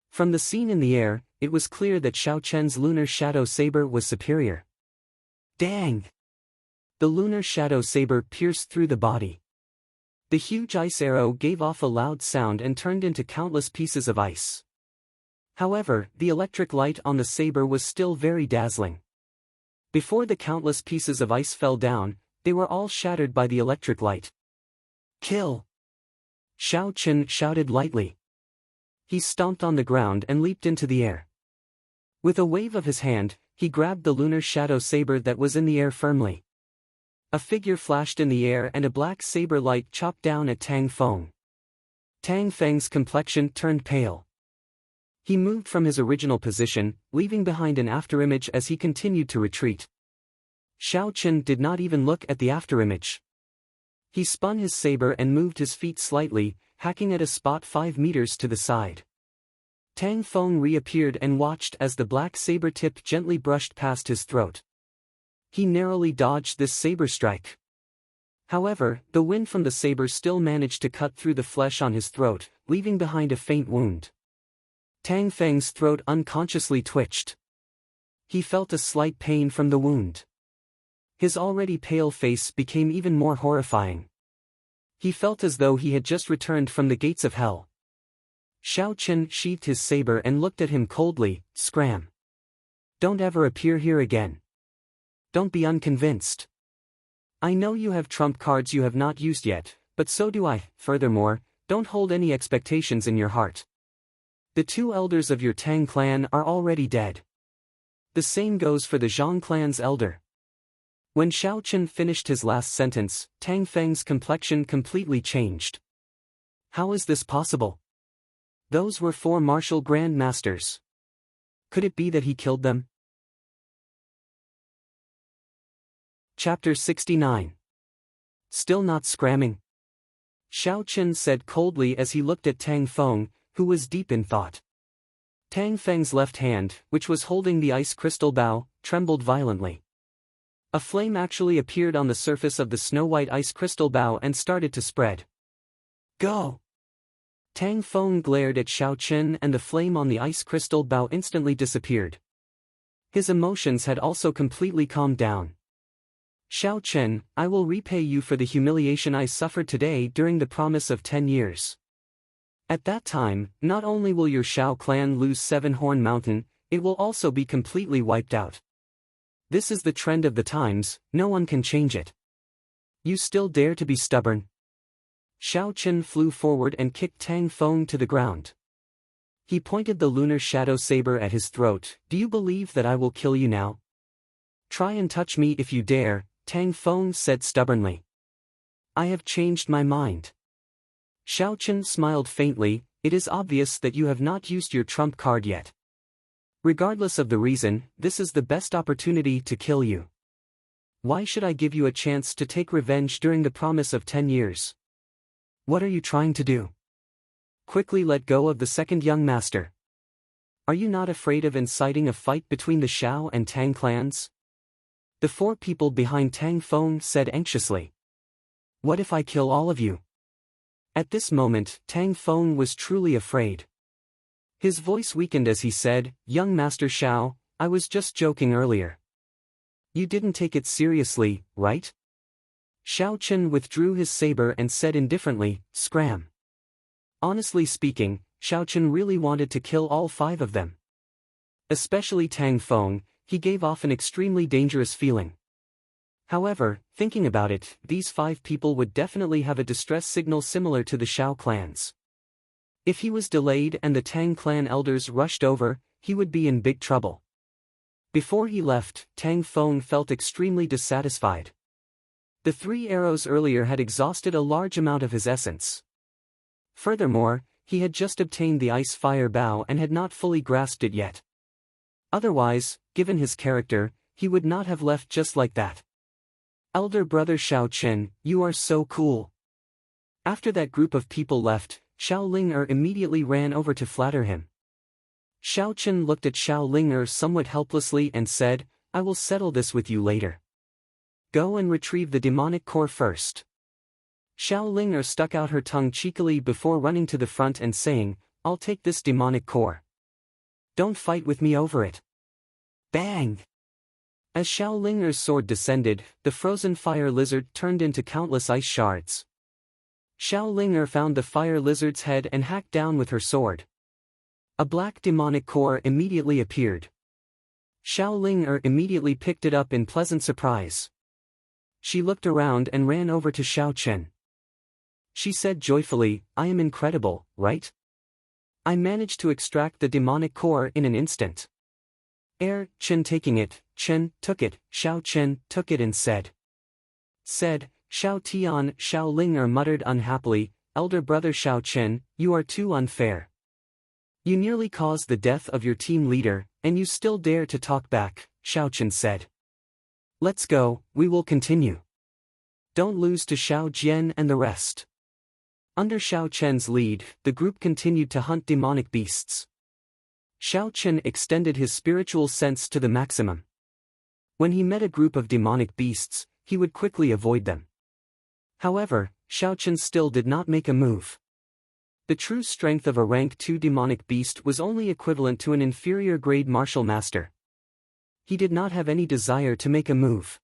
From the scene in the air, it was clear that Xiao Chen's lunar shadow saber was superior. Dang! The lunar shadow saber pierced through the body. The huge ice arrow gave off a loud sound and turned into countless pieces of ice. However, the electric light on the saber was still very dazzling. Before the countless pieces of ice fell down, they were all shattered by the electric light. Kill! Xiao Chen shouted lightly. He stomped on the ground and leaped into the air. With a wave of his hand, he grabbed the lunar shadow saber that was in the air firmly. A figure flashed in the air and a black saber light chopped down at Tang Feng. Tang Feng's complexion turned pale. He moved from his original position, leaving behind an afterimage as he continued to retreat. Xiao Chen did not even look at the afterimage. He spun his saber and moved his feet slightly, hacking at a spot 5 meters to the side. Tang Feng reappeared and watched as the black saber tip gently brushed past his throat. He narrowly dodged this saber strike. However, the wind from the saber still managed to cut through the flesh on his throat, leaving behind a faint wound. Tang Feng's throat unconsciously twitched. He felt a slight pain from the wound. His already pale face became even more horrifying. He felt as though he had just returned from the gates of hell. Xiao Chen sheathed his saber and looked at him coldly. Scram! Don't ever appear here again. Don't be unconvinced. I know you have trump cards you have not used yet, but so do I. Furthermore, don't hold any expectations in your heart. The 2 elders of your Tang clan are already dead. The same goes for the Zhang clan's elder. When Xiao Chen finished his last sentence, Tang Feng's complexion completely changed. How is this possible? Those were 4 martial grandmasters. Could it be that he killed them? Chapter 69. Still not scramming? Xiao Chen said coldly as he looked at Tang Feng, who was deep in thought. Tang Feng's left hand, which was holding the ice crystal bow, trembled violently. A flame actually appeared on the surface of the snow-white ice crystal bow and started to spread. Go! Tang Feng glared at Xiao Chen and the flame on the ice crystal bow instantly disappeared. His emotions had also completely calmed down. Xiao Chen, I will repay you for the humiliation I suffered today during the promise of 10 years. At that time, not only will your Xiao clan lose 7-Horn Mountain, it will also be completely wiped out. This is the trend of the times, no one can change it. You still dare to be stubborn? Xiao Chen flew forward and kicked Tang Feng to the ground. He pointed the lunar shadow saber at his throat. Do you believe that I will kill you now? Try and touch me if you dare, Tang Feng said stubbornly. I have changed my mind. Xiao Chen smiled faintly. It is obvious that you have not used your trump card yet. Regardless of the reason, this is the best opportunity to kill you. Why should I give you a chance to take revenge during the promise of 10 years? What are you trying to do? Quickly let go of the second young master. Are you not afraid of inciting a fight between the Xiao and Tang clans? The 4 people behind Tang Feng said anxiously. What if I kill all of you? At this moment, Tang Feng was truly afraid. His voice weakened as he said, Young Master Xiao, I was just joking earlier. You didn't take it seriously, right? Xiao Chen withdrew his saber and said indifferently, Scram. Honestly speaking, Xiao Chen really wanted to kill all 5 of them. Especially Tang Feng, he gave off an extremely dangerous feeling. However, thinking about it, these 5 people would definitely have a distress signal similar to the Xiao clans. If he was delayed and the Tang clan elders rushed over, he would be in big trouble. Before he left, Tang Feng felt extremely dissatisfied. The 3 arrows earlier had exhausted a large amount of his essence. Furthermore, he had just obtained the ice fire bow and had not fully grasped it yet. Otherwise, given his character, he would not have left just like that. Elder brother Xiao Chen, you are so cool. After that group of people left, Xiao Ling'er immediately ran over to flatter him. Xiao Chen looked at Xiao Ling'er somewhat helplessly and said, I will settle this with you later. Go and retrieve the demonic core first. Xiao Ling'er stuck out her tongue cheekily before running to the front and saying, I'll take this demonic core. Don't fight with me over it. Bang! As Xiao Ling'er's sword descended, the frozen fire lizard turned into countless ice shards. Xiao Ling'er found the fire lizard's head and hacked down with her sword. A black demonic core immediately appeared. Xiao Ling'er immediately picked it up in pleasant surprise. She looked around and ran over to Xiao Chen. She said joyfully, "I am incredible, right? I managed to extract the demonic core in an instant." Chen taking it, Chen took it, Xiao Chen took it and said, Xiao Tian. Xiao Ling'er muttered unhappily, "Elder brother Xiao Chen, you are too unfair. You nearly caused the death of your team leader, and you still dare to talk back," Xiao Chen said. "Let's go, we will continue. Don't lose to Xiao Jian and the rest." Under Xiao Chen's lead, the group continued to hunt demonic beasts. Xiao Chen extended his spiritual sense to the maximum. When he met a group of demonic beasts, he would quickly avoid them. However, Xiao Chen still did not make a move. The true strength of a rank 2 demonic beast was only equivalent to an inferior grade martial master. He did not have any desire to make a move.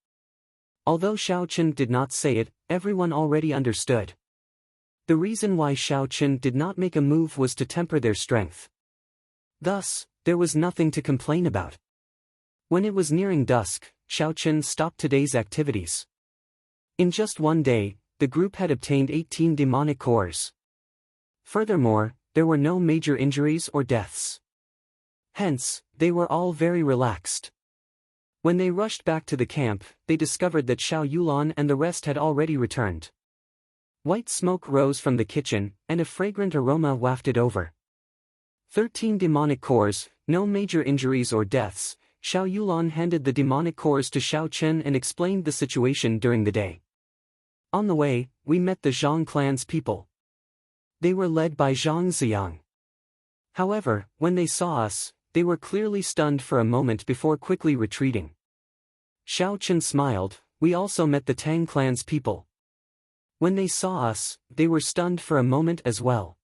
Although Xiao Chen did not say it, everyone already understood. The reason why Xiao Chen did not make a move was to temper their strength. Thus, there was nothing to complain about. When it was nearing dusk, Xiao Chen stopped today's activities. In just one day, the group had obtained 18 demonic cores. Furthermore, there were no major injuries or deaths. Hence, they were all very relaxed. When they rushed back to the camp, they discovered that Xiao Yulan and the rest had already returned. White smoke rose from the kitchen, and a fragrant aroma wafted over. 13 demonic cores, no major injuries or deaths. Xiao Yulan handed the demonic cores to Xiao Chen and explained the situation during the day. On the way, we met the Zhang clan's people. They were led by Zhang Ziyang. However, when they saw us, they were clearly stunned for a moment before quickly retreating. Xiao Chen smiled. We also met the Tang clan's people. When they saw us, they were stunned for a moment as well.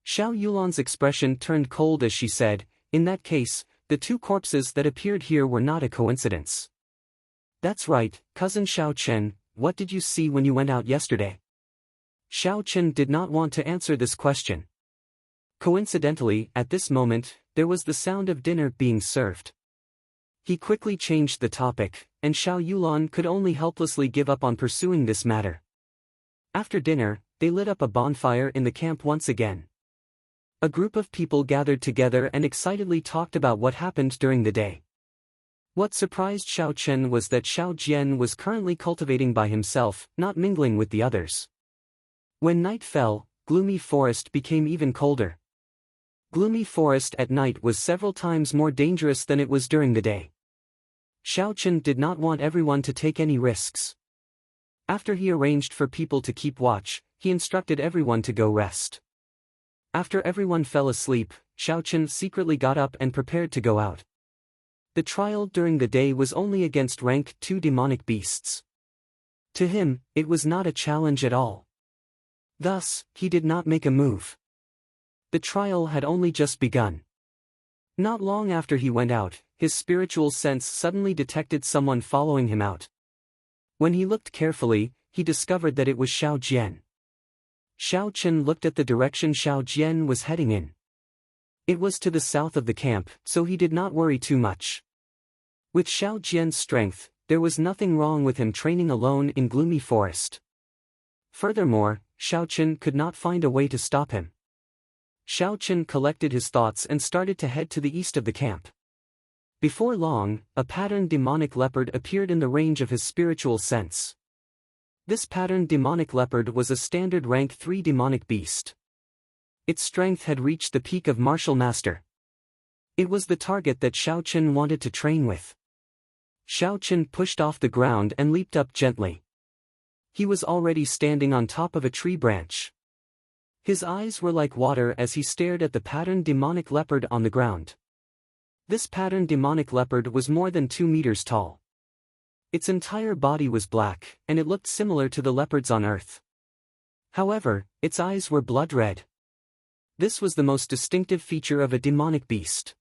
Xiao Yulan's expression turned cold as she said, "In that case, the 2 corpses that appeared here were not a coincidence." "That's right, cousin Xiao Chen, what did you see when you went out yesterday?" Xiao Chen did not want to answer this question. Coincidentally, at this moment, there was the sound of dinner being served. He quickly changed the topic, and Xiao Yulan could only helplessly give up on pursuing this matter. After dinner, they lit up a bonfire in the camp once again. A group of people gathered together and excitedly talked about what happened during the day. What surprised Xiao Chen was that Xiao Jian was currently cultivating by himself, not mingling with the others. When night fell, gloomy forest became even colder. Gloomy forest at night was several times more dangerous than it was during the day. Xiao Chen did not want everyone to take any risks. After he arranged for people to keep watch, he instructed everyone to go rest. After everyone fell asleep, Xiao Chen secretly got up and prepared to go out. The trial during the day was only against rank 2 demonic beasts. To him, it was not a challenge at all. Thus, he did not make a move. The trial had only just begun. Not long after he went out, his spiritual sense suddenly detected someone following him out. When he looked carefully, he discovered that it was Xiao Jian. Xiao Chen looked at the direction Xiao Jian was heading in. It was to the south of the camp, so he did not worry too much. With Xiao Jian's strength, there was nothing wrong with him training alone in gloomy forest. Furthermore, Xiao Chen could not find a way to stop him. Xiao Chen collected his thoughts and started to head to the east of the camp. Before long, a patterned demonic leopard appeared in the range of his spiritual sense. This patterned demonic leopard was a standard rank 3 demonic beast. Its strength had reached the peak of martial master. It was the target that Xiao Chen wanted to train with. Xiao Chen pushed off the ground and leaped up gently. He was already standing on top of a tree branch. His eyes were like water as he stared at the patterned demonic leopard on the ground. This patterned demonic leopard was more than 2 meters tall. Its entire body was black, and it looked similar to the leopards on Earth. However, its eyes were blood red. This was the most distinctive feature of a demonic beast.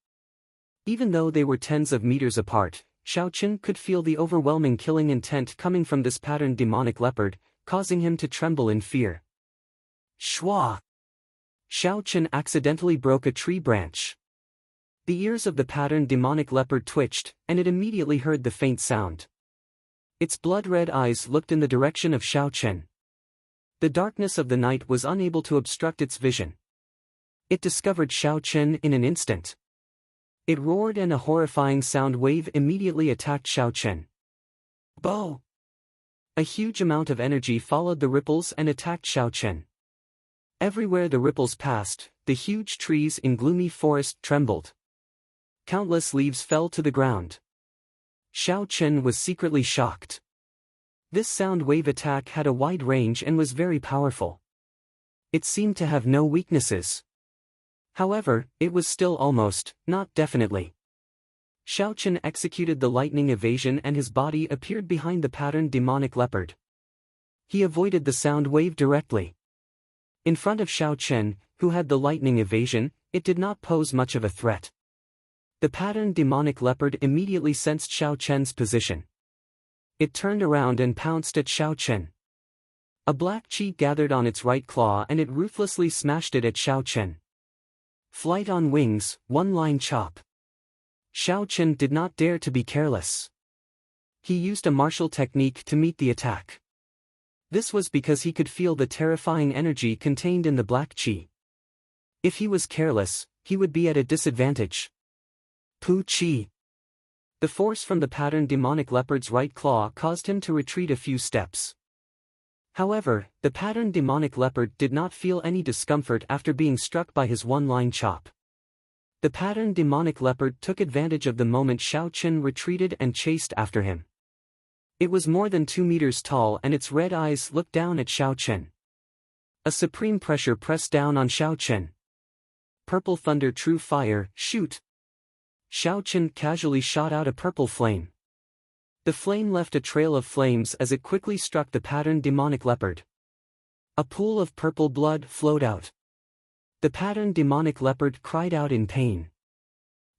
Even though they were tens of meters apart, Xiao Chen could feel the overwhelming killing intent coming from this patterned demonic leopard, causing him to tremble in fear. Shwa! Xiao Chen accidentally broke a tree branch. The ears of the patterned demonic leopard twitched, and it immediately heard the faint sound. Its blood-red eyes looked in the direction of Xiao Chen. The darkness of the night was unable to obstruct its vision. It discovered Xiao Chen in an instant. It roared and a horrifying sound wave immediately attacked Xiao Chen. Bo! A huge amount of energy followed the ripples and attacked Xiao Chen. Everywhere the ripples passed, the huge trees in gloomy forest trembled. Countless leaves fell to the ground. Xiao Chen was secretly shocked. This sound wave attack had a wide range and was very powerful. It seemed to have no weaknesses. However, it was still almost, not definitely. Xiao Chen executed the lightning evasion and his body appeared behind the patterned demonic leopard. He avoided the sound wave directly. In front of Xiao Chen, who had the lightning evasion, it did not pose much of a threat. The patterned demonic leopard immediately sensed Xiao Chen's position. It turned around and pounced at Xiao Chen. A black chi gathered on its right claw and it ruthlessly smashed it at Xiao Chen. Flight on wings, one-line chop. Xiao Chen did not dare to be careless. He used a martial technique to meet the attack. This was because he could feel the terrifying energy contained in the black chi. If he was careless, he would be at a disadvantage. Pu Chi. The force from the patterned demonic leopard's right claw caused him to retreat a few steps. However, the patterned demonic leopard did not feel any discomfort after being struck by his one-line chop. The patterned demonic leopard took advantage of the moment Xiao Chen retreated and chased after him. It was more than 2 meters tall and its red eyes looked down at Xiao Chen. A supreme pressure pressed down on Xiao Chen. Purple thunder, true fire, shoot! Xiao Chen casually shot out a purple flame. The flame left a trail of flames as it quickly struck the patterned demonic leopard. A pool of purple blood flowed out. The patterned demonic leopard cried out in pain.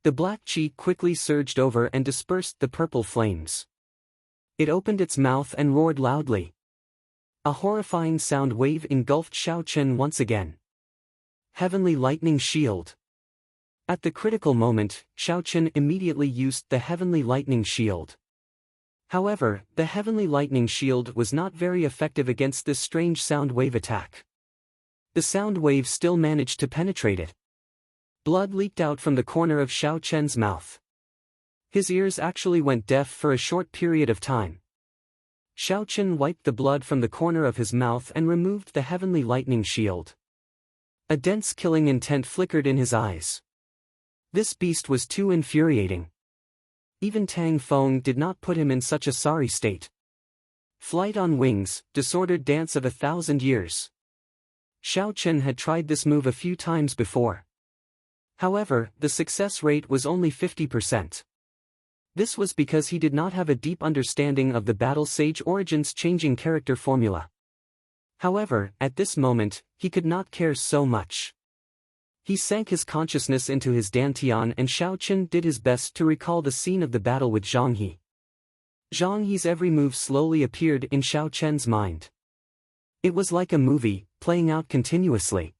The black chi quickly surged over and dispersed the purple flames. It opened its mouth and roared loudly. A horrifying sound wave engulfed Xiao Chen once again. Heavenly Lightning Shield. At the critical moment, Xiao Chen immediately used the Heavenly Lightning Shield. However, the Heavenly Lightning Shield was not very effective against this strange sound wave attack. The sound wave still managed to penetrate it. Blood leaked out from the corner of Xiao Chen's mouth. His ears actually went deaf for a short period of time. Xiao Chen wiped the blood from the corner of his mouth and removed the Heavenly Lightning Shield. A dense killing intent flickered in his eyes. This beast was too infuriating. Even Tang Feng did not put him in such a sorry state. Flight on wings, disordered dance of 1,000 years. Xiao Chen had tried this move a few times before. However, the success rate was only 50%. This was because he did not have a deep understanding of the Battle Sage Origins changing character formula. However, at this moment, he could not care so much. He sank his consciousness into his dantian and Xiao Chen did his best to recall the scene of the battle with Zhang He. Zhang He's every move slowly appeared in Xiao Chen's mind. It was like a movie, playing out continuously.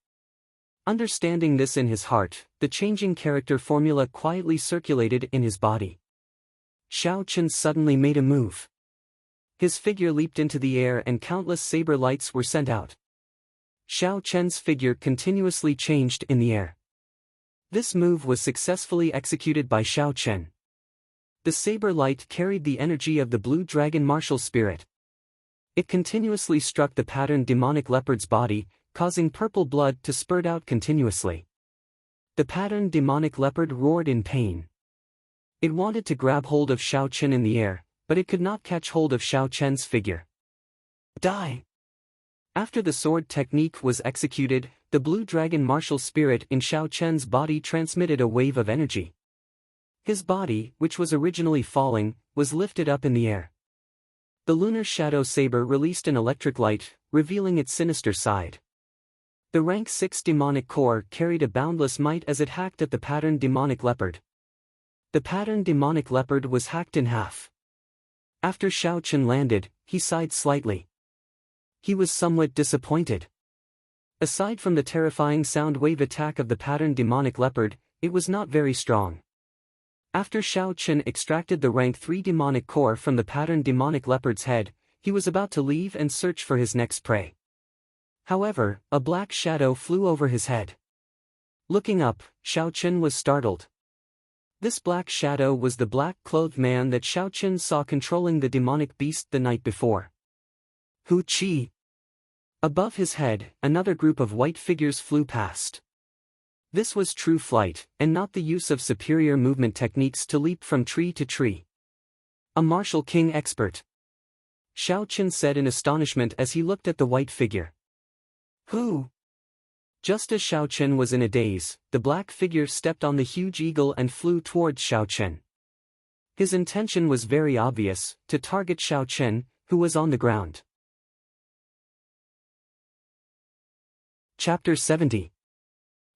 Understanding this in his heart, the changing character formula quietly circulated in his body. Xiao Chen suddenly made a move. His figure leaped into the air and countless saber lights were sent out. Xiao Chen's figure continuously changed in the air. This move was successfully executed by Xiao Chen. The saber light carried the energy of the blue dragon martial spirit. It continuously struck the patterned demonic leopard's body, causing purple blood to spurt out continuously. The patterned demonic leopard roared in pain. It wanted to grab hold of Xiao Chen in the air, but it could not catch hold of Xiao Chen's figure. Die! After the sword technique was executed, the blue dragon martial spirit in Xiao Chen's body transmitted a wave of energy. His body, which was originally falling, was lifted up in the air. The lunar shadow saber released an electric light, revealing its sinister side. The rank 6 demonic core carried a boundless might as it hacked at the patterned demonic leopard. The patterned demonic leopard was hacked in half. After Xiao Chen landed, he sighed slightly. He was somewhat disappointed. Aside from the terrifying sound wave attack of the patterned demonic leopard, it was not very strong. After Xiao Chen extracted the rank 3 demonic core from the patterned demonic leopard's head, he was about to leave and search for his next prey. However, a black shadow flew over his head. Looking up, Xiao Chen was startled. This black shadow was the black-clothed man that Xiao Chen saw controlling the demonic beast the night before. Hu Qi. Above his head, another group of white figures flew past. This was true flight, and not the use of superior movement techniques to leap from tree to tree. A martial king expert. Xiao Chen said in astonishment as he looked at the white figure. Who? Just as Xiao Chen was in a daze, the black figure stepped on the huge eagle and flew towards Xiao Chen. His intention was very obvious, to target Xiao Chen, who was on the ground. Chapter 70.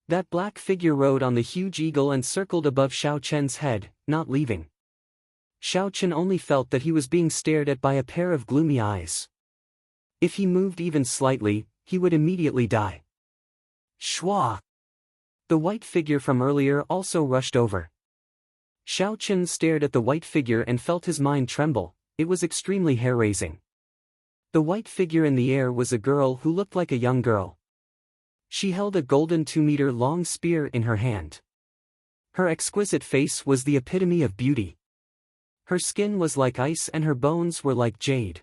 That black figure rode on the huge eagle and circled above Xiao Chen's head, not leaving. Xiao Chen only felt that he was being stared at by a pair of gloomy eyes. If he moved even slightly, he would immediately die. Shua! The white figure from earlier also rushed over. Xiao Chen stared at the white figure and felt his mind tremble. It was extremely hair-raising. The white figure in the air was a girl who looked like a young girl. She held a golden 2-meter-long spear in her hand. Her exquisite face was the epitome of beauty. Her skin was like ice and her bones were like jade.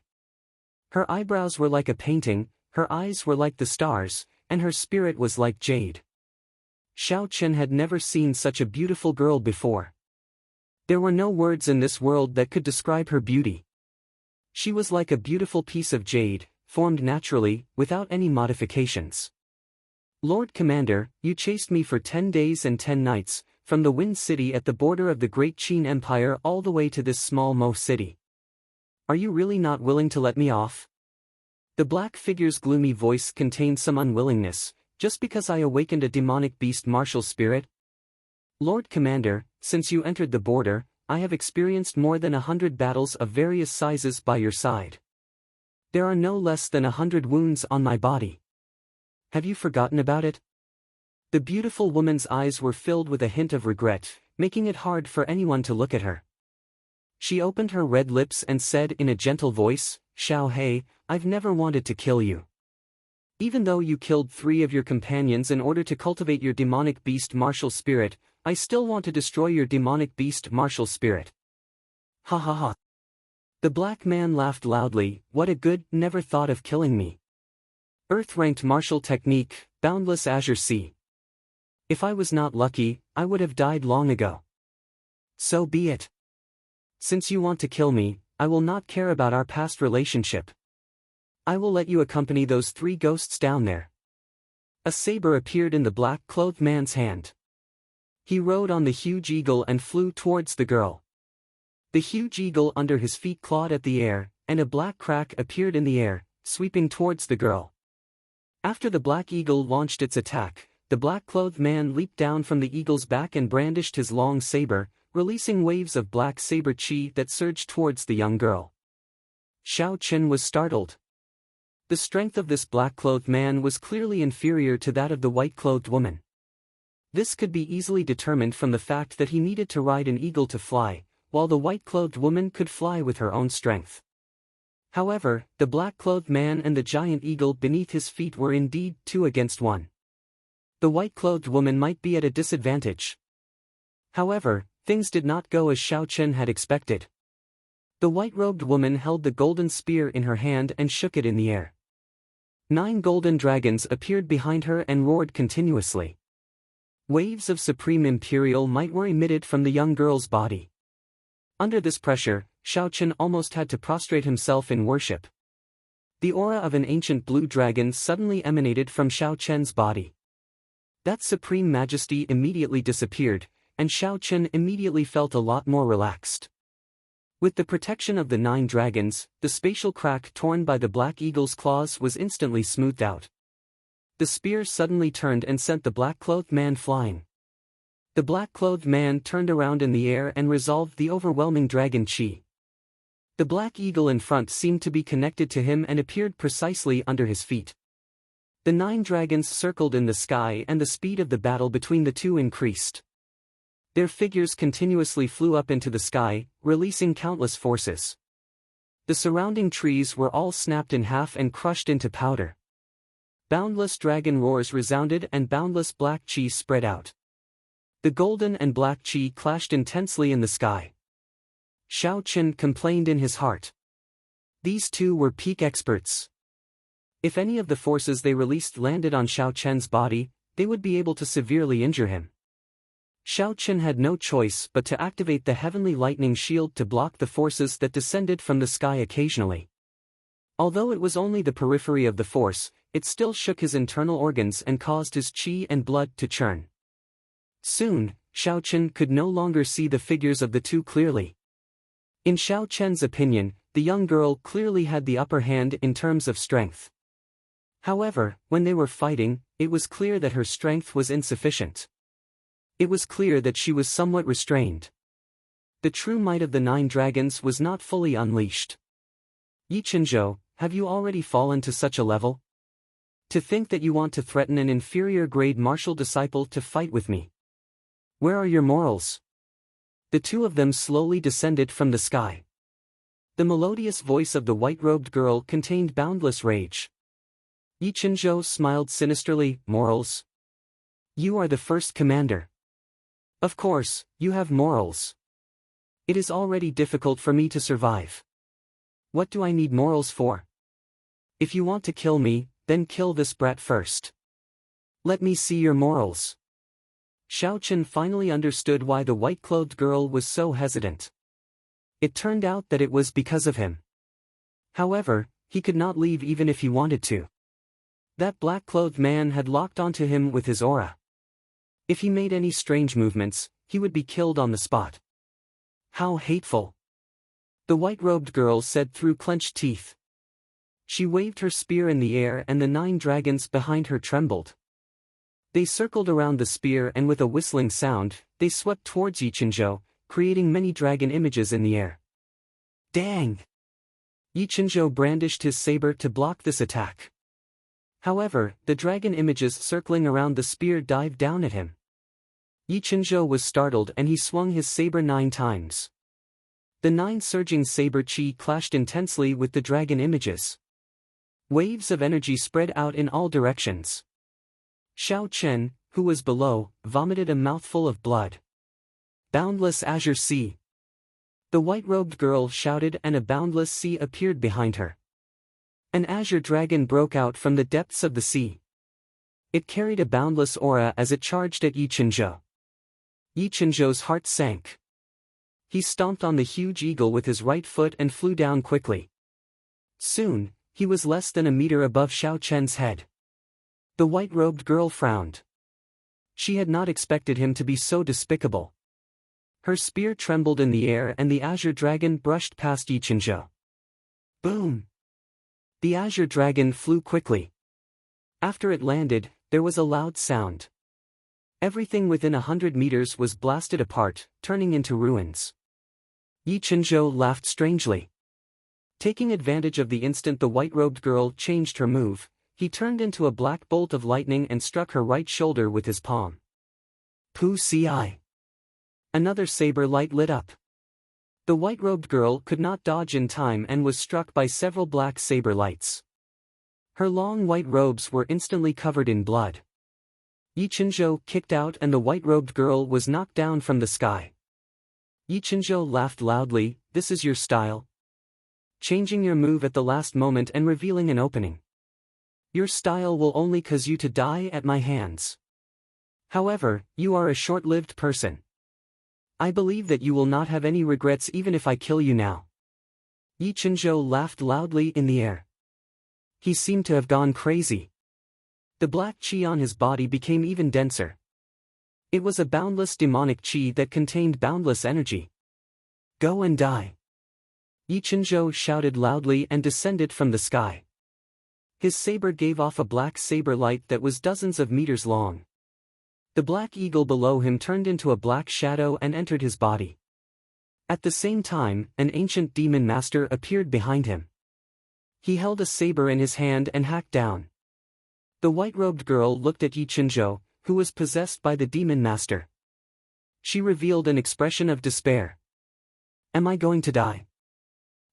Her eyebrows were like a painting, her eyes were like the stars, and her spirit was like jade. Xiao Chen had never seen such a beautiful girl before. There were no words in this world that could describe her beauty. She was like a beautiful piece of jade, formed naturally, without any modifications. Lord Commander, you chased me for 10 days and 10 nights, from the Wind City at the border of the Great Qin Empire all the way to this small Mo city. Are you really not willing to let me off? The black figure's gloomy voice contained some unwillingness. Just because I awakened a demonic beast martial spirit? Lord Commander, since you entered the border, I have experienced more than 100 battles of various sizes by your side. There are no less than 100 wounds on my body. Have you forgotten about it? The beautiful woman's eyes were filled with a hint of regret, making it hard for anyone to look at her. She opened her red lips and said in a gentle voice, Xiao He, I've never wanted to kill you. Even though you killed 3 of your companions in order to cultivate your demonic beast martial spirit, I still want to destroy your demonic beast martial spirit. Ha ha ha. The black man laughed loudly. What a good, never thought of killing me. Earth-ranked martial technique, boundless azure sea. If I was not lucky, I would have died long ago. So be it. Since you want to kill me, I will not care about our past relationship. I will let you accompany those 3 ghosts down there. A saber appeared in the black-clothed man's hand. He rode on the huge eagle and flew towards the girl. The huge eagle under his feet clawed at the air, and a black crack appeared in the air, sweeping towards the girl. After the black eagle launched its attack, the black-clothed man leaped down from the eagle's back and brandished his long saber, releasing waves of black saber chi that surged towards the young girl. Xiao Chen was startled. The strength of this black-clothed man was clearly inferior to that of the white-clothed woman. This could be easily determined from the fact that he needed to ride an eagle to fly, while the white-clothed woman could fly with her own strength. However, the black-clothed man and the giant eagle beneath his feet were indeed 2 against 1. The white-clothed woman might be at a disadvantage. However, things did not go as Xiao Chen had expected. The white-robed woman held the golden spear in her hand and shook it in the air. 9 golden dragons appeared behind her and roared continuously. Waves of supreme imperial might were emitted from the young girl's body. Under this pressure, Xiao Chen almost had to prostrate himself in worship. The aura of an ancient blue dragon suddenly emanated from Xiao Chen's body. That supreme majesty immediately disappeared, and Xiao Chen immediately felt a lot more relaxed. With the protection of the 9 dragons, the spatial crack torn by the black eagle's claws was instantly smoothed out. The spear suddenly turned and sent the black-clothed man flying. The black-clothed man turned around in the air and resolved the overwhelming dragon chi. The black eagle in front seemed to be connected to him and appeared precisely under his feet. The 9 dragons circled in the sky and the speed of the battle between the two increased. Their figures continuously flew up into the sky, releasing countless forces. The surrounding trees were all snapped in half and crushed into powder. Boundless dragon roars resounded and boundless black chi spread out. The golden and black chi clashed intensely in the sky. Xiao Qin complained in his heart. These two were peak experts. If any of the forces they released landed on Xiao Qian's body, they would be able to severely injure him. Xiao Qin had no choice but to activate the heavenly lightning shield to block the forces that descended from the sky occasionally. Although it was only the periphery of the force, it still shook his internal organs and caused his qi and blood to churn. Soon, Xiao Qin could no longer see the figures of the two clearly. In Xiao Qian's opinion, the young girl clearly had the upper hand in terms of strength. However, when they were fighting, it was clear that her strength was insufficient. It was clear that she was somewhat restrained. The true might of the 9 dragons was not fully unleashed. Yi Qinzhou, have you already fallen to such a level? To think that you want to threaten an inferior grade martial disciple to fight with me. Where are your morals? The two of them slowly descended from the sky. The melodious voice of the white-robed girl contained boundless rage. Yi Qinzhou smiled sinisterly. Morals? You are the first commander. Of course, you have morals. It is already difficult for me to survive. What do I need morals for? If you want to kill me, then kill this brat first. Let me see your morals. Xiao Qin finally understood why the white-clothed girl was so hesitant. It turned out that it was because of him. However, he could not leave even if he wanted to. That black-clothed man had locked onto him with his aura. If he made any strange movements, he would be killed on the spot. How hateful! The white-robed girl said through clenched teeth. She waved her spear in the air and the 9 dragons behind her trembled. They circled around the spear and with a whistling sound, they swept towards Yi Qinzhou, creating many dragon images in the air. Dang! Yi Qinzhou brandished his saber to block this attack. However, the dragon images circling around the spear dived down at him. Yi Qinzhou was startled and he swung his saber 9 times. The 9 surging saber chi clashed intensely with the dragon images. Waves of energy spread out in all directions. Xiao Qian, who was below, vomited a mouthful of blood. Boundless azure sea. The white-robed girl shouted and a boundless sea appeared behind her. An azure dragon broke out from the depths of the sea. It carried a boundless aura as it charged at Yi Qinzhou. Yi Qinzhou's heart sank. He stomped on the huge eagle with his right foot and flew down quickly. Soon, he was less than a meter above Xiao Qian's head. The white-robed girl frowned. She had not expected him to be so despicable. Her spear trembled in the air and the azure dragon brushed past Yi Qinzhou. Boom! The azure dragon flew quickly. After it landed, there was a loud sound. Everything within 100 meters was blasted apart, turning into ruins. Yi Qinzhou laughed strangely. Taking advantage of the instant the white-robed girl changed her move, he turned into a black bolt of lightning and struck her right shoulder with his palm. Pu Ci. Another saber light lit up. The white-robed girl could not dodge in time and was struck by several black saber lights. Her long white robes were instantly covered in blood. Yi Qinzhou kicked out and the white-robed girl was knocked down from the sky. Yi Qinzhou laughed loudly. This is your style? Changing your move at the last moment and revealing an opening. Your style will only cause you to die at my hands. However, you are a short-lived person. I believe that you will not have any regrets even if I kill you now. Yi Qinzhou laughed loudly in the air. He seemed to have gone crazy. The black qi on his body became even denser. It was a boundless demonic qi that contained boundless energy. Go and die. Yi Qinzhou shouted loudly and descended from the sky. His saber gave off a black saber light that was dozens of meters long. The black eagle below him turned into a black shadow and entered his body. At the same time, an ancient demon master appeared behind him. He held a saber in his hand and hacked down. The white-robed girl looked at Yi Chenzhou, who was possessed by the demon master. She revealed an expression of despair. Am I going to die?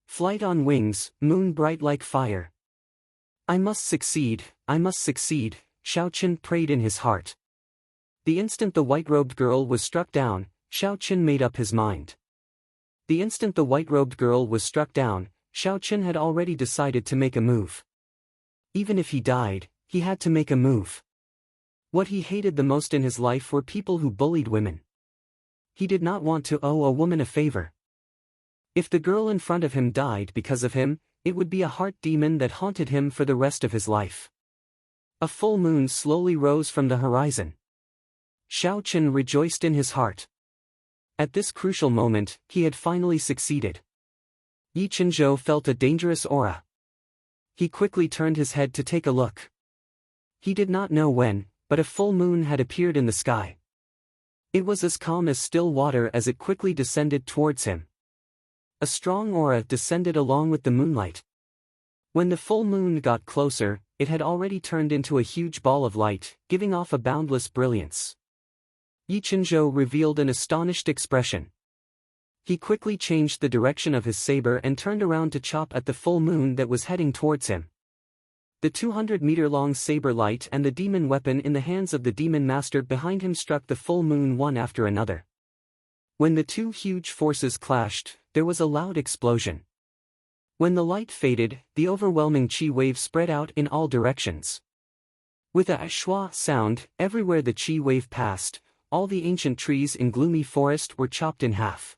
Flight on wings, moon bright like fire. I must succeed, Xiao Qin prayed in his heart. The instant the white-robed girl was struck down, Xiao Qin made up his mind. The instant the white-robed girl was struck down, Xiao Qin had already decided to make a move. Even if he died, he had to make a move. What he hated the most in his life were people who bullied women. He did not want to owe a woman a favor. If the girl in front of him died because of him, it would be a heart demon that haunted him for the rest of his life. A full moon slowly rose from the horizon. Xiao Qin rejoiced in his heart. At this crucial moment, he had finally succeeded. Yi Chenzhou felt a dangerous aura. He quickly turned his head to take a look. He did not know when, but a full moon had appeared in the sky. It was as calm as still water as it quickly descended towards him. A strong aura descended along with the moonlight. When the full moon got closer, it had already turned into a huge ball of light, giving off a boundless brilliance. Yi Chenzhou revealed an astonished expression. He quickly changed the direction of his saber and turned around to chop at the full moon that was heading towards him. The 200-meter-long saber light and the demon weapon in the hands of the demon master behind him struck the full moon one after another. When the two huge forces clashed, there was a loud explosion. When the light faded, the overwhelming chi wave spread out in all directions. With a shua sound, everywhere the chi wave passed, all the ancient trees in gloomy forest were chopped in half.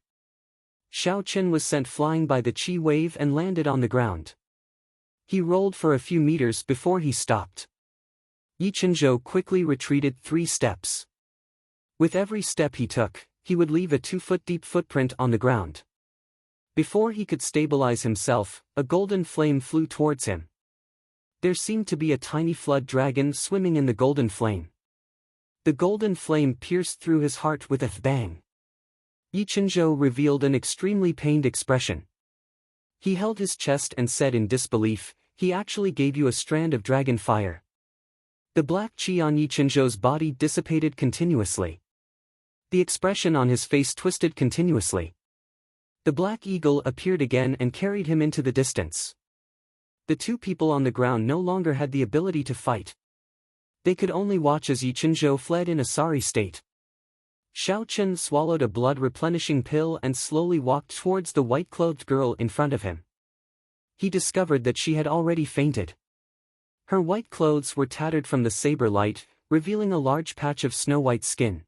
Xiao Qin was sent flying by the chi wave and landed on the ground. He rolled for a few meters before he stopped. Yi Chenzhou quickly retreated 3 steps. With every step he took, he would leave a 2-foot-deep footprint on the ground. Before he could stabilize himself, a golden flame flew towards him. There seemed to be a tiny flood dragon swimming in the golden flame. The golden flame pierced through his heart with a bang. Yi Chenzhou revealed an extremely pained expression. He held his chest and said in disbelief, "He actually gave you a strand of dragon fire." The black chi on Yi Chenzhou's body dissipated continuously. The expression on his face twisted continuously. The black eagle appeared again and carried him into the distance. The two people on the ground no longer had the ability to fight. They could only watch as Yi Chenzhou fled in a sorry state. Xiao Qin swallowed a blood-replenishing pill and slowly walked towards the white-clothed girl in front of him. He discovered that she had already fainted. Her white clothes were tattered from the saber light, revealing a large patch of snow-white skin.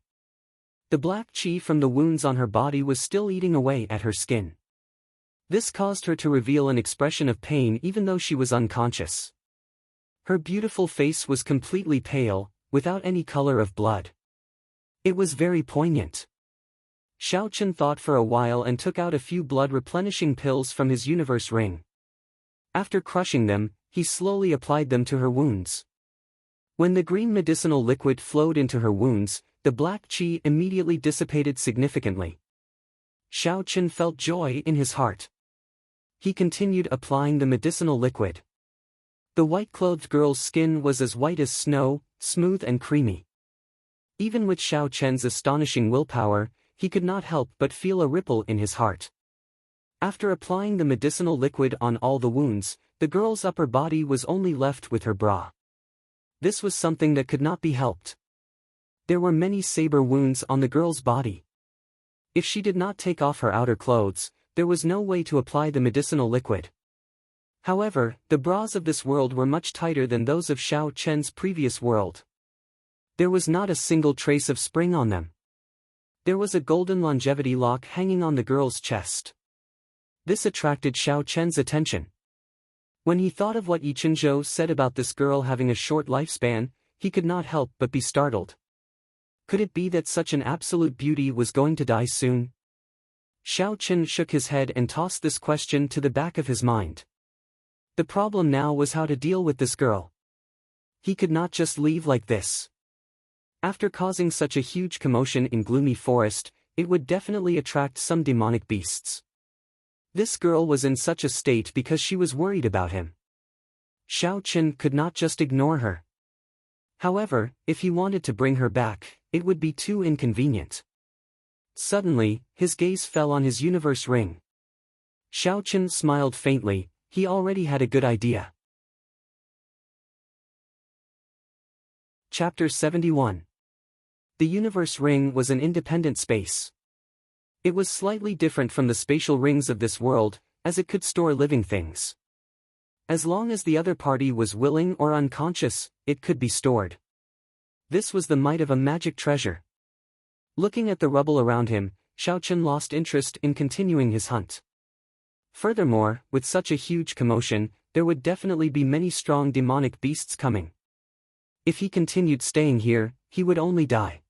The black chi from the wounds on her body was still eating away at her skin. This caused her to reveal an expression of pain even though she was unconscious. Her beautiful face was completely pale, without any color of blood. It was very poignant. Xiao Qin thought for a while and took out a few blood-replenishing pills from his universe ring. After crushing them, he slowly applied them to her wounds. When the green medicinal liquid flowed into her wounds, the black chi immediately dissipated significantly. Xiao Qin felt joy in his heart. He continued applying the medicinal liquid. The white-clothed girl's skin was as white as snow, smooth and creamy. Even with Xiao Qin's astonishing willpower, he could not help but feel a ripple in his heart. After applying the medicinal liquid on all the wounds, the girl's upper body was only left with her bra. This was something that could not be helped. There were many saber wounds on the girl's body. If she did not take off her outer clothes, there was no way to apply the medicinal liquid. However, the bras of this world were much tighter than those of Xiao Qin's previous world. There was not a single trace of spring on them. There was a golden longevity lock hanging on the girl's chest. This attracted Xiao Qin's attention. When he thought of what Yi Chenzhou said about this girl having a short lifespan, he could not help but be startled. Could it be that such an absolute beauty was going to die soon? Xiao Qin shook his head and tossed this question to the back of his mind. The problem now was how to deal with this girl. He could not just leave like this. After causing such a huge commotion in gloomy forest, it would definitely attract some demonic beasts. This girl was in such a state because she was worried about him. Xiao Qin could not just ignore her. However, if he wanted to bring her back, it would be too inconvenient. Suddenly, his gaze fell on his universe ring. Xiao Chen smiled faintly, he already had a good idea. Chapter 71. The universe ring was an independent space. It was slightly different from the spatial rings of this world, as it could store living things. As long as the other party was willing or unconscious, it could be stored. This was the might of a magic treasure. Looking at the rubble around him, Xiao Chen lost interest in continuing his hunt. Furthermore, with such a huge commotion, there would definitely be many strong demonic beasts coming. If he continued staying here, he would only die.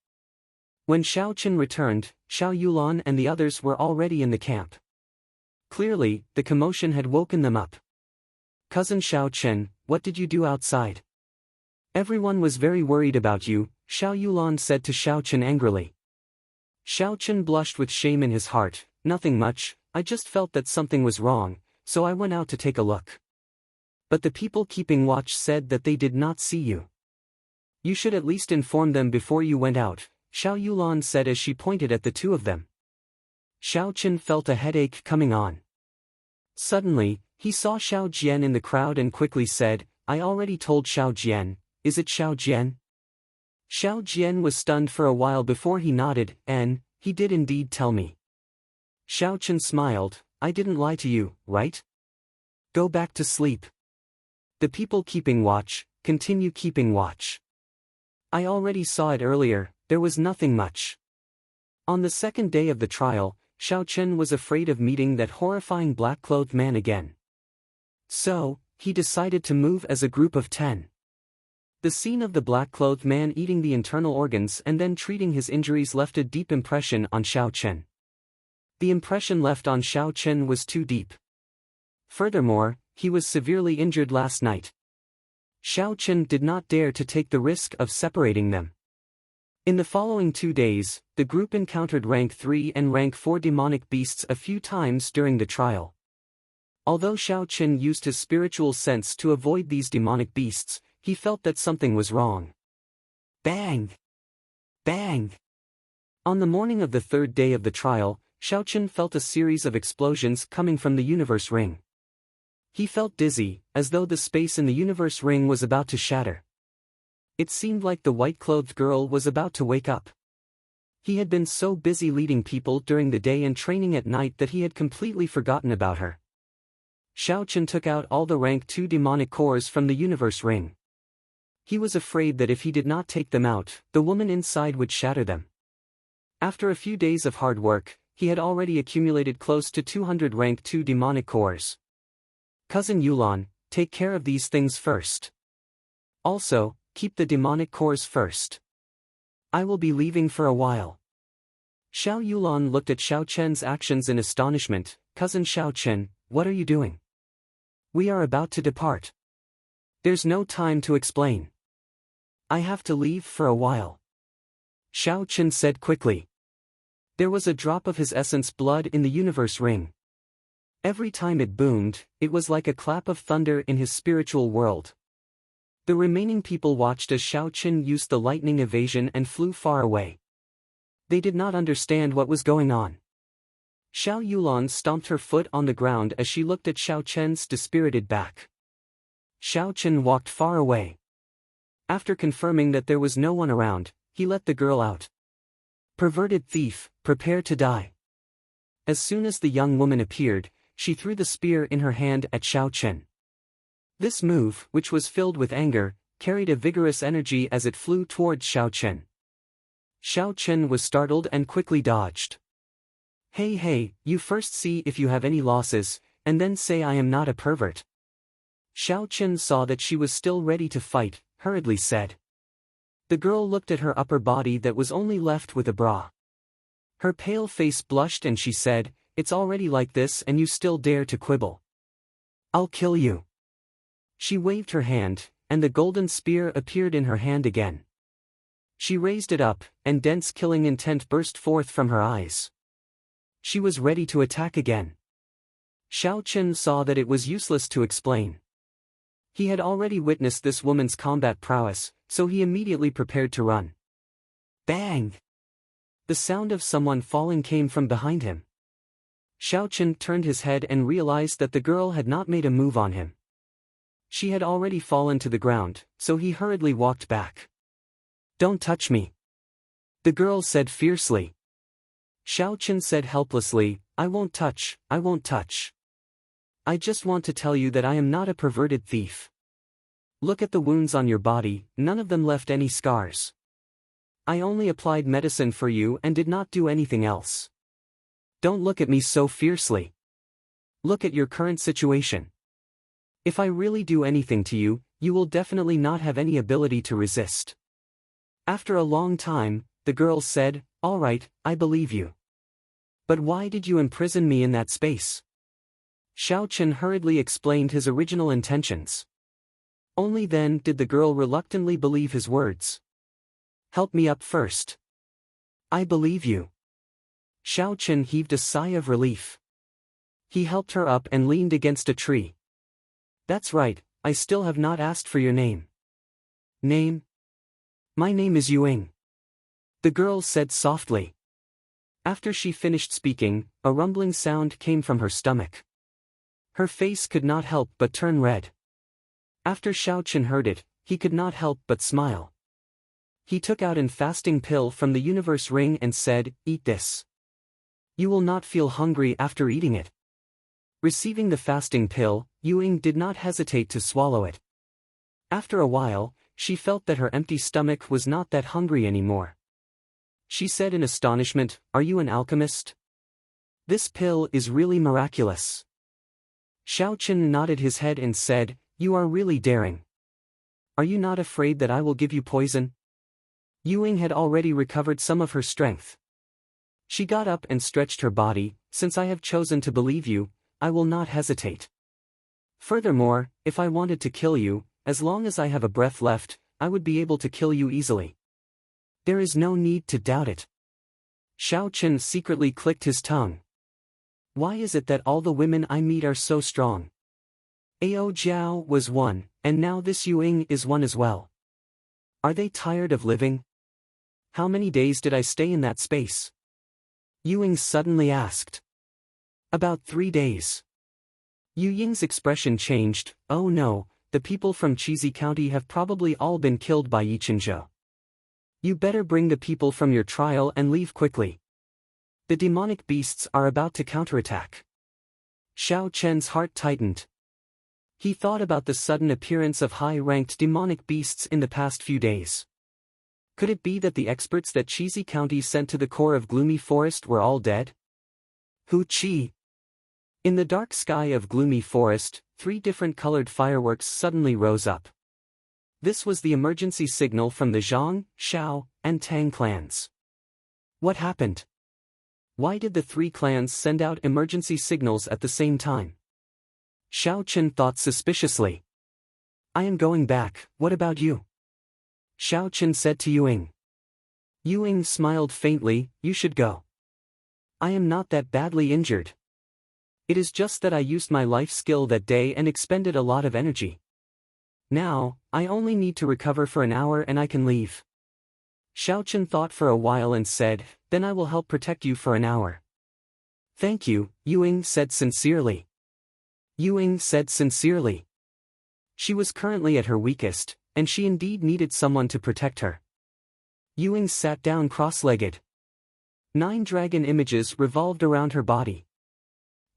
When Xiao Chen returned, Xiao Yulan and the others were already in the camp. Clearly, the commotion had woken them up. "Cousin Xiao Chen, what did you do outside? Everyone was very worried about you," Xiao Yulan said to Xiao Chen angrily. Xiao Chen blushed with shame in his heart. "Nothing much, I just felt that something was wrong, so I went out to take a look. But the people keeping watch said that they did not see you. You should at least inform them before you went out," Xiao Yulan said as she pointed at the two of them. Xiao Chen felt a headache coming on. Suddenly, he saw Xiao Jian in the crowd and quickly said, "I already told Xiao Jian, is it Xiao Jian?" Xiao Jian was stunned for a while before he nodded, and, "He did indeed tell me." Xiao Chen smiled, "I didn't lie to you, right? Go back to sleep. The people keeping watch, continue keeping watch. I already saw it earlier, there was nothing much." On the second day of the trial, Xiao Chen was afraid of meeting that horrifying black-clothed man again. So, he decided to move as a group of 10. The scene of the black-clothed man eating the internal organs and then treating his injuries left a deep impression on Xiao Chen. The impression left on Xiao Chen was too deep. Furthermore, he was severely injured last night. Xiao Chen did not dare to take the risk of separating them. In the following 2 days, the group encountered rank 3 and rank 4 demonic beasts a few times during the trial. Although Xiao Chen used his spiritual sense to avoid these demonic beasts, he felt that something was wrong. Bang! Bang! On the morning of the third day of the trial, Xiao Chen felt a series of explosions coming from the universe ring. He felt dizzy, as though the space in the universe ring was about to shatter. It seemed like the white-clothed girl was about to wake up. He had been so busy leading people during the day and training at night that he had completely forgotten about her. Xiao Chen took out all the rank 2 demonic cores from the universe ring. He was afraid that if he did not take them out, the woman inside would shatter them. After a few days of hard work, he had already accumulated close to 200 rank 2 demonic cores. "Cousin Yulan, take care of these things first. Also, keep the demonic cores first. I will be leaving for a while." Xiao Yulan looked at Xiao Chen's actions in astonishment. "Cousin Xiao Chen, what are you doing? We are about to depart. There's no time to explain. I have to leave for a while," Xiao Chen said quickly. There was a drop of his essence blood in the universe ring. Every time it boomed, it was like a clap of thunder in his spiritual world. The remaining people watched as Xiao Chen used the lightning evasion and flew far away. They did not understand what was going on. Xiao Yulan stomped her foot on the ground as she looked at Xiao Chen's dispirited back. Xiao Chen walked far away. After confirming that there was no one around, he let the girl out. "Perverted thief, prepare to die." As soon as the young woman appeared, she threw the spear in her hand at Xiao Chen. This move, which was filled with anger, carried a vigorous energy as it flew towards Xiao Chen. Xiao Chen was startled and quickly dodged. Hey, you first see if you have any losses, and then say I am not a pervert." Xiao Chen saw that she was still ready to fight, hurriedly said. The girl looked at her upper body that was only left with a bra. Her pale face blushed and she said, "It's already like this and you still dare to quibble. I'll kill you." She waved her hand, and the golden spear appeared in her hand again. She raised it up, and dense killing intent burst forth from her eyes. She was ready to attack again. Xiao Chen saw that it was useless to explain. He had already witnessed this woman's combat prowess, so he immediately prepared to run. Bang! The sound of someone falling came from behind him. Xiao Chen turned his head and realized that the girl had not made a move on him. She had already fallen to the ground, so he hurriedly walked back. "Don't touch me," the girl said fiercely. Xiao Chen said helplessly, I won't touch. I just want to tell you that I am not a perverted thief. Look at the wounds on your body, none of them left any scars. I only applied medicine for you and did not do anything else. Don't look at me so fiercely. Look at your current situation. If I really do anything to you, you will definitely not have any ability to resist. After a long time, the girl said, All right, I believe you. But why did you imprison me in that space? Xiao Chen hurriedly explained his original intentions. Only then did the girl reluctantly believe his words. Help me up first. I believe you. Xiao Chen heaved a sigh of relief. He helped her up and leaned against a tree. That's right, I still have not asked for your name. Name? My name is Yuing. The girl said softly. After she finished speaking, a rumbling sound came from her stomach. Her face could not help but turn red. After Xiao Chen heard it, he could not help but smile. He took out an fasting pill from the universe ring and said, Eat this. You will not feel hungry after eating it. Receiving the fasting pill, Yuing did not hesitate to swallow it. After a while, she felt that her empty stomach was not that hungry anymore. She said in astonishment, Are you an alchemist? This pill is really miraculous. Xiao Chen nodded his head and said, You are really daring. Are you not afraid that I will give you poison? Yuing had already recovered some of her strength. She got up and stretched her body. Since I have chosen to believe you, I will not hesitate. Furthermore, if I wanted to kill you, as long as I have a breath left, I would be able to kill you easily. There is no need to doubt it. Xiao Chen secretly clicked his tongue. Why is it that all the women I meet are so strong? Ao Jiao was one, and now this Yuing is one as well. Are they tired of living? How many days did I stay in that space? Yuing suddenly asked. About 3 days. Yu Ying's expression changed. Oh no, the people from Chizi County have probably all been killed by Yi Chenzhou. You better bring the people from your trial and leave quickly. The demonic beasts are about to counterattack. Xiao Chen's heart tightened. He thought about the sudden appearance of high-ranked demonic beasts in the past few days. Could it be that the experts that Chizi County sent to the core of Gloomy Forest were all dead? Hu Qi. In the dark sky of Gloomy Forest, 3 different colored fireworks suddenly rose up. This was the emergency signal from the Zhang, Shao, and Tang clans. What happened? Why did the 3 clans send out emergency signals at the same time? Xiao Chen thought suspiciously. I am going back, what about you? Xiao Chen said to Yuing. Yuing smiled faintly, You should go. I am not that badly injured. It is just that I used my life skill that day and expended a lot of energy. Now, I only need to recover for an hour and I can leave. Xiao Chen thought for a while and said, Then I will help protect you for an hour. Thank you, Yuing said sincerely. Yuing said sincerely. She was currently at her weakest, and she indeed needed someone to protect her. Yuing sat down cross-legged. 9 dragon images revolved around her body.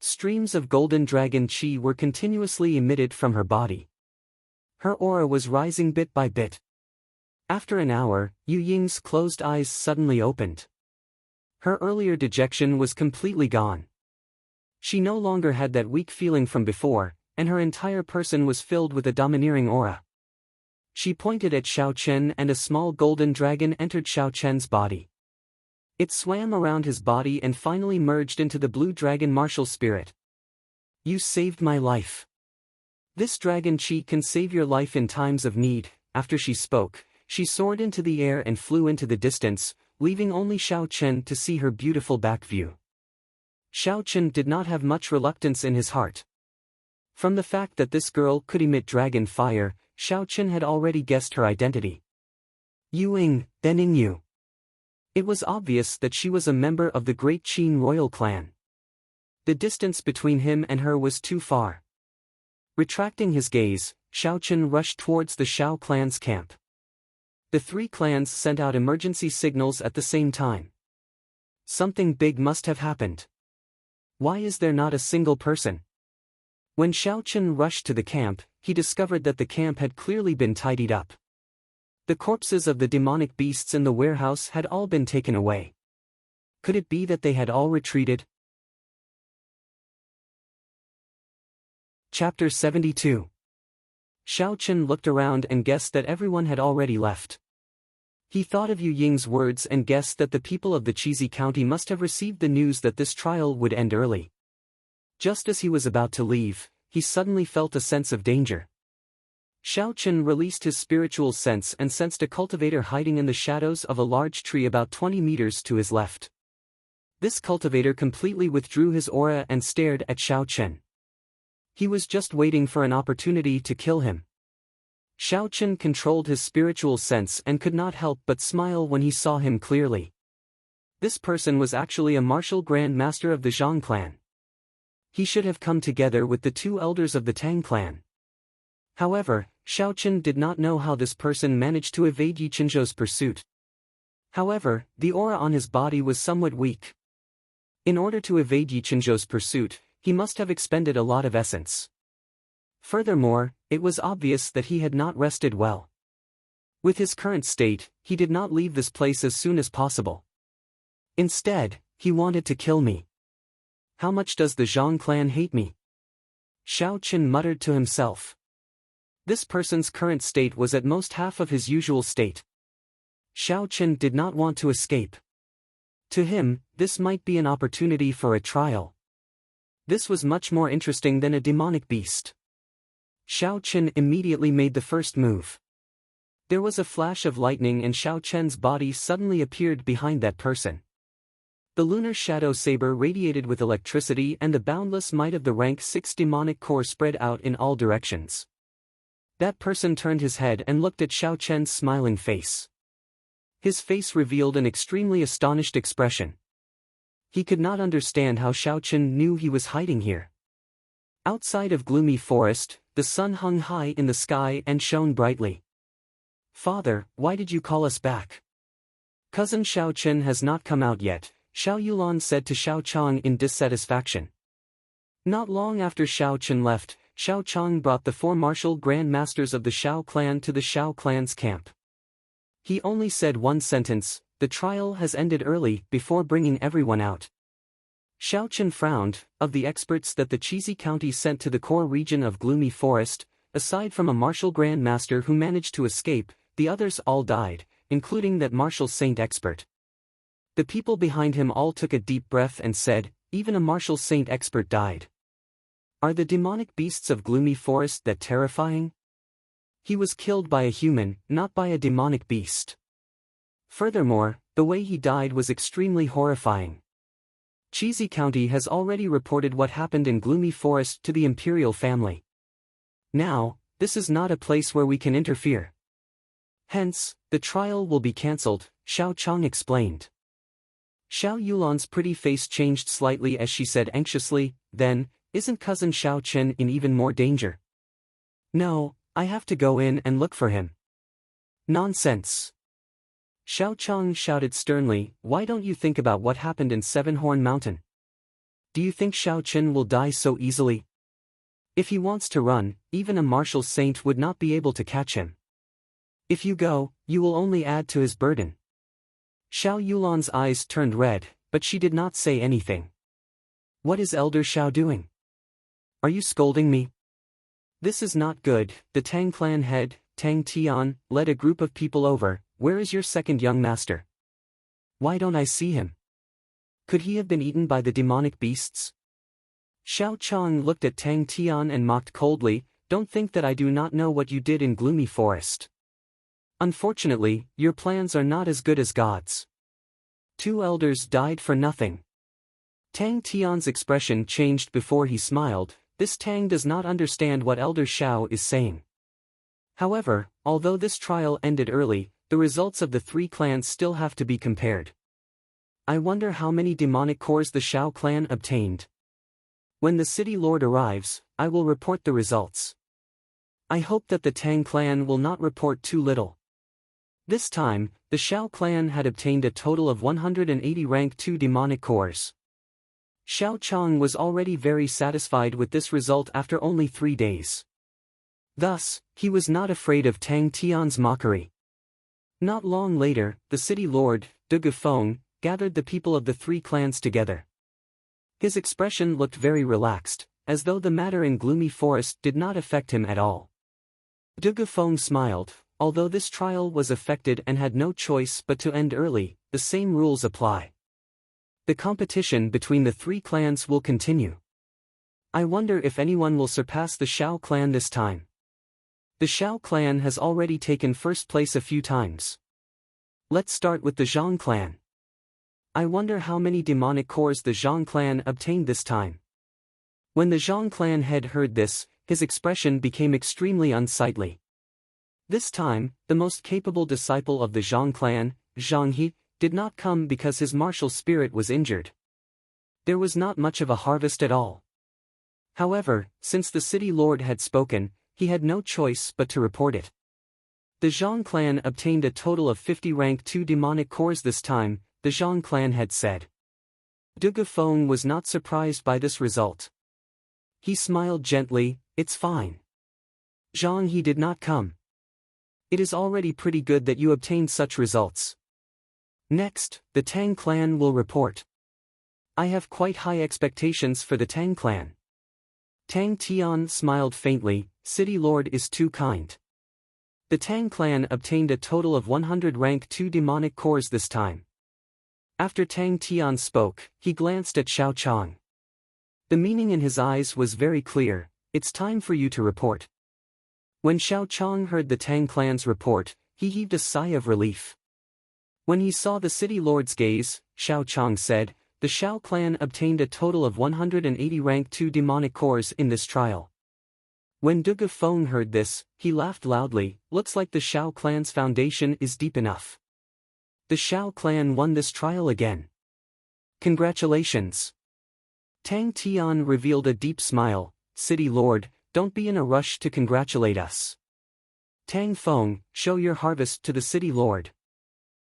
Streams of golden dragon chi were continuously emitted from her body. Her aura was rising bit by bit. After an hour, Yu Ying's closed eyes suddenly opened. Her earlier dejection was completely gone. She no longer had that weak feeling from before, and her entire person was filled with a domineering aura. She pointed at Xiao Chen and a small golden dragon entered Xiao Chen's body. It swam around his body and finally merged into the blue dragon martial spirit. You saved my life. This dragon chi can save your life in times of need. After she spoke, she soared into the air and flew into the distance, leaving only Xiao Chen to see her beautiful back view. Xiao Chen did not have much reluctance in his heart. From the fact that this girl could emit dragon fire, Xiao Chen had already guessed her identity. Ying, then Yu. It was obvious that she was a member of the great Qin royal clan. The distance between him and her was too far. Retracting his gaze, Xiaochen rushed towards the Shao clan's camp. The three clans sent out emergency signals at the same time. Something big must have happened. Why is there not a single person? When Xiaochen rushed to the camp, he discovered that the camp had clearly been tidied up. The corpses of the demonic beasts in the warehouse had all been taken away. Could it be that they had all retreated? Chapter 72. Xiaochen looked around and guessed that everyone had already left. He thought of Yu Ying's words and guessed that the people of the Cheesy County must have received the news that this trial would end early. Just as he was about to leave, he suddenly felt a sense of danger. Xiaochen released his spiritual sense and sensed a cultivator hiding in the shadows of a large tree about 20 meters to his left. This cultivator completely withdrew his aura and stared at Xiaochen. He was just waiting for an opportunity to kill him. Xiaochen controlled his spiritual sense and could not help but smile when he saw him clearly. This person was actually a martial grand master of the Zhang clan. He should have come together with the two elders of the Tang clan. However, Xiaochen did not know how this person managed to evade Yichenzhou's pursuit. However, the aura on his body was somewhat weak. In order to evade Yichenzhou's pursuit, he must have expended a lot of essence. Furthermore, it was obvious that he had not rested well. With his current state, he did not leave this place as soon as possible. Instead, he wanted to kill me. How much does the Zhang clan hate me? Xiaochen muttered to himself. This person's current state was at most half of his usual state. Xiaochen did not want to escape. To him, this might be an opportunity for a trial. This was much more interesting than a demonic beast. Xiaochen immediately made the first move. There was a flash of lightning and Xiaochen's body suddenly appeared behind that person. The lunar shadow saber radiated with electricity and the boundless might of the rank 6 demonic core spread out in all directions. That person turned his head and looked at Xiaochen's smiling face. His face revealed an extremely astonished expression. He could not understand how Xiaochen knew he was hiding here. Outside of gloomy forest, the sun hung high in the sky and shone brightly. "Father, why did you call us back?" "Cousin Xiaochen has not come out yet," Xiao Yulan said to Xiaochang in dissatisfaction. Not long after Xiaochen left, Xiaochang brought the 4 martial grand masters of the Shao clan to the Shao clan's camp. He only said one sentence, "The trial has ended early," before bringing everyone out. Xiaochen frowned. Of the experts that the Cheesy County sent to the core region of Gloomy Forest, aside from a martial grand master who managed to escape, the others all died, including that martial saint expert. The people behind him all took a deep breath and said, "Even a martial saint expert died. Are the demonic beasts of Gloomy Forest that terrifying?" He was killed by a human, not by a demonic beast. Furthermore, the way he died was extremely horrifying. Cheesy County has already reported what happened in Gloomy Forest to the imperial family. Now, this is not a place where we can interfere. Hence, the trial will be cancelled, Xiao Chang explained. Xiao Yulan's pretty face changed slightly as she said anxiously, "Then, isn't cousin Xiaochen in even more danger?" "No, I have to go in and look for him." "Nonsense." Xiao Chang shouted sternly, "Why don't you think about what happened in Seven Horn Mountain? Do you think Xiaochen will die so easily? If he wants to run, even a martial saint would not be able to catch him. If you go, you will only add to his burden." Xiao Yulan's eyes turned red, but she did not say anything. "What is Elder Xiao doing? Are you scolding me?" "This is not good." The Tang clan head, Tang Tian, led a group of people over. "Where is your second young master? Why don't I see him? Could he have been eaten by the demonic beasts?" Xiao Chang looked at Tang Tian and mocked coldly, "Don't think that I do not know what you did in Gloomy Forest. Unfortunately, your plans are not as good as God's. 2 elders died for nothing." Tang Tian's expression changed before he smiled. This Tang does not understand what Elder Xiao is saying. However, although this trial ended early, the results of the three clans still have to be compared. I wonder how many demonic cores the Shao clan obtained. When the city lord arrives, I will report the results. I hope that the Tang clan will not report too little. This time, the Shao clan had obtained a total of 180 rank 2 demonic cores. Xiao Chang was already very satisfied with this result after only 3 days. Thus, he was not afraid of Tang Tian's mockery. Not long later, the city lord, De Gufeng, gathered the people of the three clans together. His expression looked very relaxed, as though the matter in Gloomy Forest did not affect him at all. De Gufeng smiled. Although this trial was affected and had no choice but to end early, the same rules apply. The competition between the three clans will continue. I wonder if anyone will surpass the Shao clan this time. The Shao clan has already taken first place a few times. Let's start with the Zhang clan. I wonder how many demonic cores the Zhang clan obtained this time. When the Zhang clan head heard this, his expression became extremely unsightly. This time, the most capable disciple of the Zhang clan, Zhang He, did not come because his martial spirit was injured. There was not much of a harvest at all. However, since the city lord had spoken, he had no choice but to report it. The Zhang clan obtained a total of 50 rank 2 demonic cores this time, the Zhang clan had said. De Gufeng was not surprised by this result. He smiled gently. It's fine. Zhang He did not come. It is already pretty good that you obtained such results. Next, the Tang clan will report. I have quite high expectations for the Tang clan. Tang Tian smiled faintly. City lord is too kind. The Tang clan obtained a total of 100 rank 2 demonic cores this time. After Tang Tian spoke, he glanced at Xiao Chang. The meaning in his eyes was very clear. It's time for you to report. When Xiao Chang heard the Tang clan's report, he heaved a sigh of relief. When he saw the city lord's gaze, Xiao Chang said, the Shao clan obtained a total of 180 rank 2 demonic cores in this trial. When De Gufeng heard this, he laughed loudly. Looks like the Shao clan's foundation is deep enough. The Shao clan won this trial again. Congratulations. Tang Tian revealed a deep smile. City lord, don't be in a rush to congratulate us. Tang Feng, show your harvest to the city lord.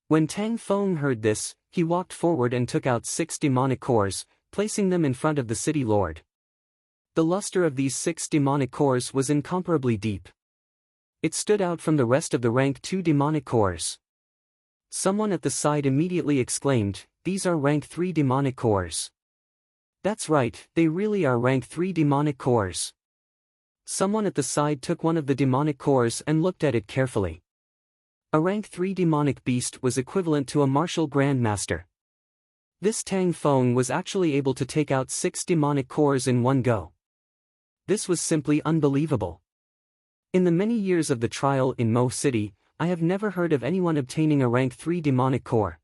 When Tang Feng heard this, he walked forward and took out 6 demonic cores, placing them in front of the city lord. The luster of these 6 demonic cores was incomparably deep. It stood out from the rest of the rank 2 demonic cores. Someone at the side immediately exclaimed, these are rank 3 demonic cores. That's right, they really are rank 3 demonic cores. Someone at the side took one of the demonic cores and looked at it carefully. A rank 3 demonic beast was equivalent to a martial grandmaster. This Tang Feng was actually able to take out 6 demonic cores in one go. This was simply unbelievable. In the many years of the trial in Mo City, I have never heard of anyone obtaining a rank 3 demonic core.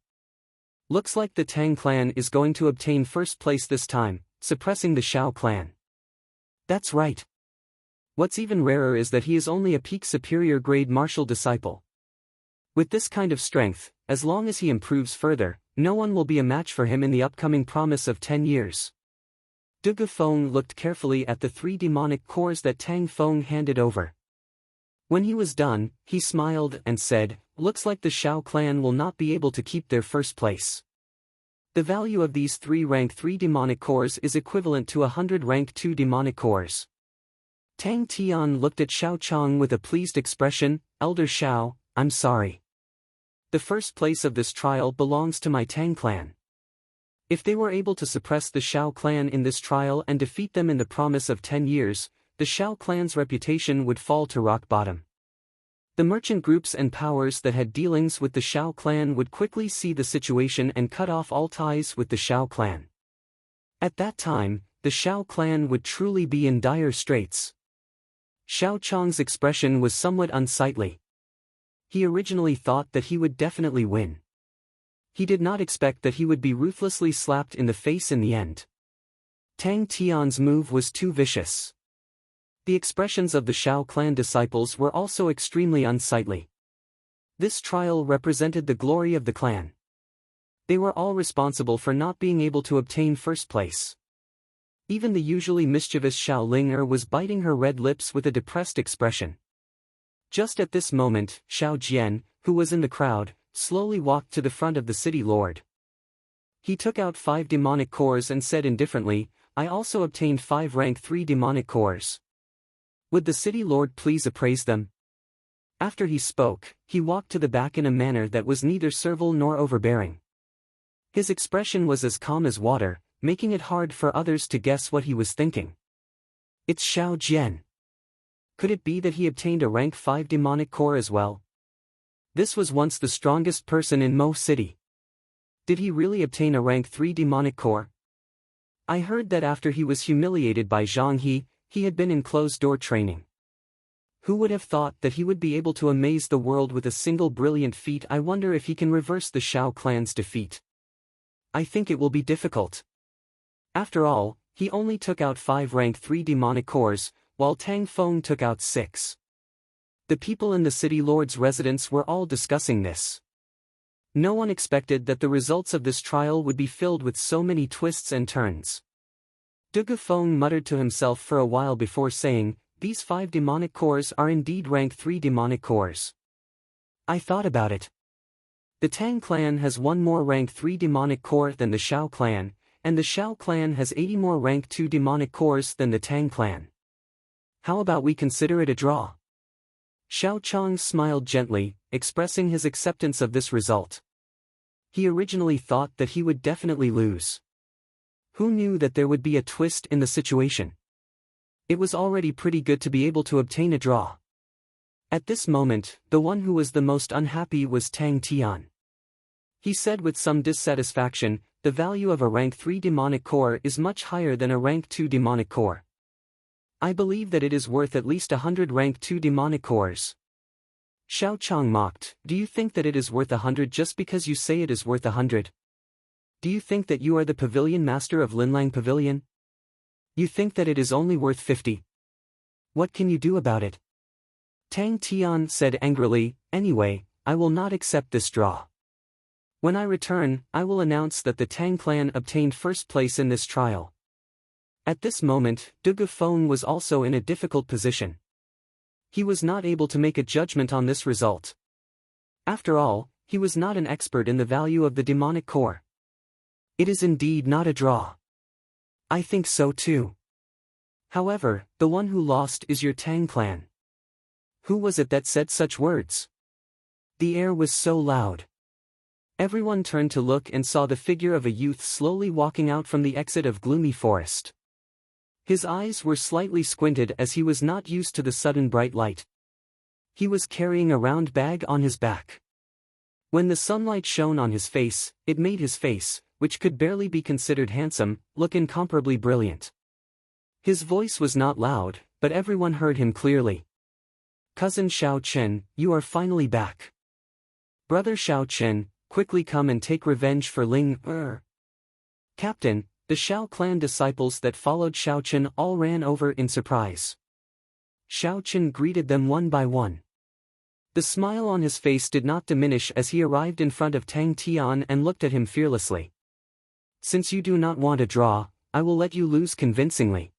Looks like the Tang clan is going to obtain first place this time, suppressing the Shao clan. That's right. What's even rarer is that he is only a peak superior grade martial disciple. With this kind of strength, as long as he improves further, no one will be a match for him in the upcoming promise of 10 years. De Gufeng looked carefully at the 3 demonic cores that Tang Feng handed over. When he was done, he smiled and said, looks like the Shao clan will not be able to keep their first place. The value of these 3 rank 3 demonic cores is equivalent to 100 rank 2 demonic cores. Tang Tian looked at Xiao Chang with a pleased expression. Elder Xiao, I'm sorry. The first place of this trial belongs to my Tang clan. If they were able to suppress the Shao clan in this trial and defeat them in the promise of 10 years, the Shao clan's reputation would fall to rock bottom. The merchant groups and powers that had dealings with the Shao clan would quickly see the situation and cut off all ties with the Shao clan. At that time, the Shao clan would truly be in dire straits. Xiao Chang's expression was somewhat unsightly. He originally thought that he would definitely win. He did not expect that he would be ruthlessly slapped in the face in the end. Tang Tian's move was too vicious. The expressions of the Shao clan disciples were also extremely unsightly. This trial represented the glory of the clan. They were all responsible for not being able to obtain first place. Even the usually mischievous Xiao Ling was biting her red lips with a depressed expression. Just at this moment, Xiao Jian, who was in the crowd, slowly walked to the front of the city lord. He took out 5 demonic cores and said indifferently, "I also obtained 5 rank 3 demonic cores. Would the city lord please appraise them?" After he spoke, he walked to the back in a manner that was neither servile nor overbearing. His expression was as calm as water, making it hard for others to guess what he was thinking. It's Xiao Jian. Could it be that he obtained a rank 5 demonic core as well? This was once the strongest person in Mo City. Did he really obtain a rank 3 demonic core? I heard that after he was humiliated by Zhang He, he had been in closed-door training. Who would have thought that he would be able to amaze the world with a single brilliant feat? I wonder if he can reverse the Shao clan's defeat. I think it will be difficult. After all, he only took out 5 rank 3 demonic cores, while Tang Feng took out 6. The people in the city lord's residence were all discussing this. No one expected that the results of this trial would be filled with so many twists and turns. Dugu Feng muttered to himself for a while before saying, "These 5 demonic cores are indeed rank 3 demonic cores. I thought about it. The Tang clan has 1 more rank 3 demonic core than the Shao clan, and the Shao clan has 80 more rank 2 demonic cores than the Tang clan. How about we consider it a draw?" Xiao Chang smiled gently, expressing his acceptance of this result. He originally thought that he would definitely lose. Who knew that there would be a twist in the situation? It was already pretty good to be able to obtain a draw. At this moment, the one who was the most unhappy was Tang Tian. He said with some dissatisfaction, "The value of a rank 3 demonic core is much higher than a rank 2 demonic core. I believe that it is worth at least 100 rank 2 demonic cores." Xiao Chang mocked, "Do you think that it is worth 100 just because you say it is worth 100? Do you think that you are the pavilion master of Linlang Pavilion? You think that it is only worth 50? What can you do about it?" Tang Tian said angrily, "Anyway, I will not accept this draw. When I return, I will announce that the Tang clan obtained first place in this trial." At this moment, Dugu Feng was also in a difficult position. He was not able to make a judgment on this result. After all, he was not an expert in the value of the demonic core. It is indeed not a draw. I think so too. However, the one who lost is your Tang clan. Who was it that said such words? The air was so loud. Everyone turned to look and saw the figure of a youth slowly walking out from the exit of Gloomy Forest. His eyes were slightly squinted as he was not used to the sudden bright light. He was carrying a round bag on his back. When the sunlight shone on his face, it made his face, which could barely be considered handsome, look incomparably brilliant. His voice was not loud, but everyone heard him clearly. "Cousin Xiao Chen, you are finally back. Brother Xiao Chen, quickly come and take revenge for Ling Er." "Captain," the Xiao clan disciples that followed Xiao Chen all ran over in surprise. Xiao Chen greeted them one by one. The smile on his face did not diminish as he arrived in front of Tang Tian and looked at him fearlessly. "Since you do not want a draw, I will let you lose convincingly."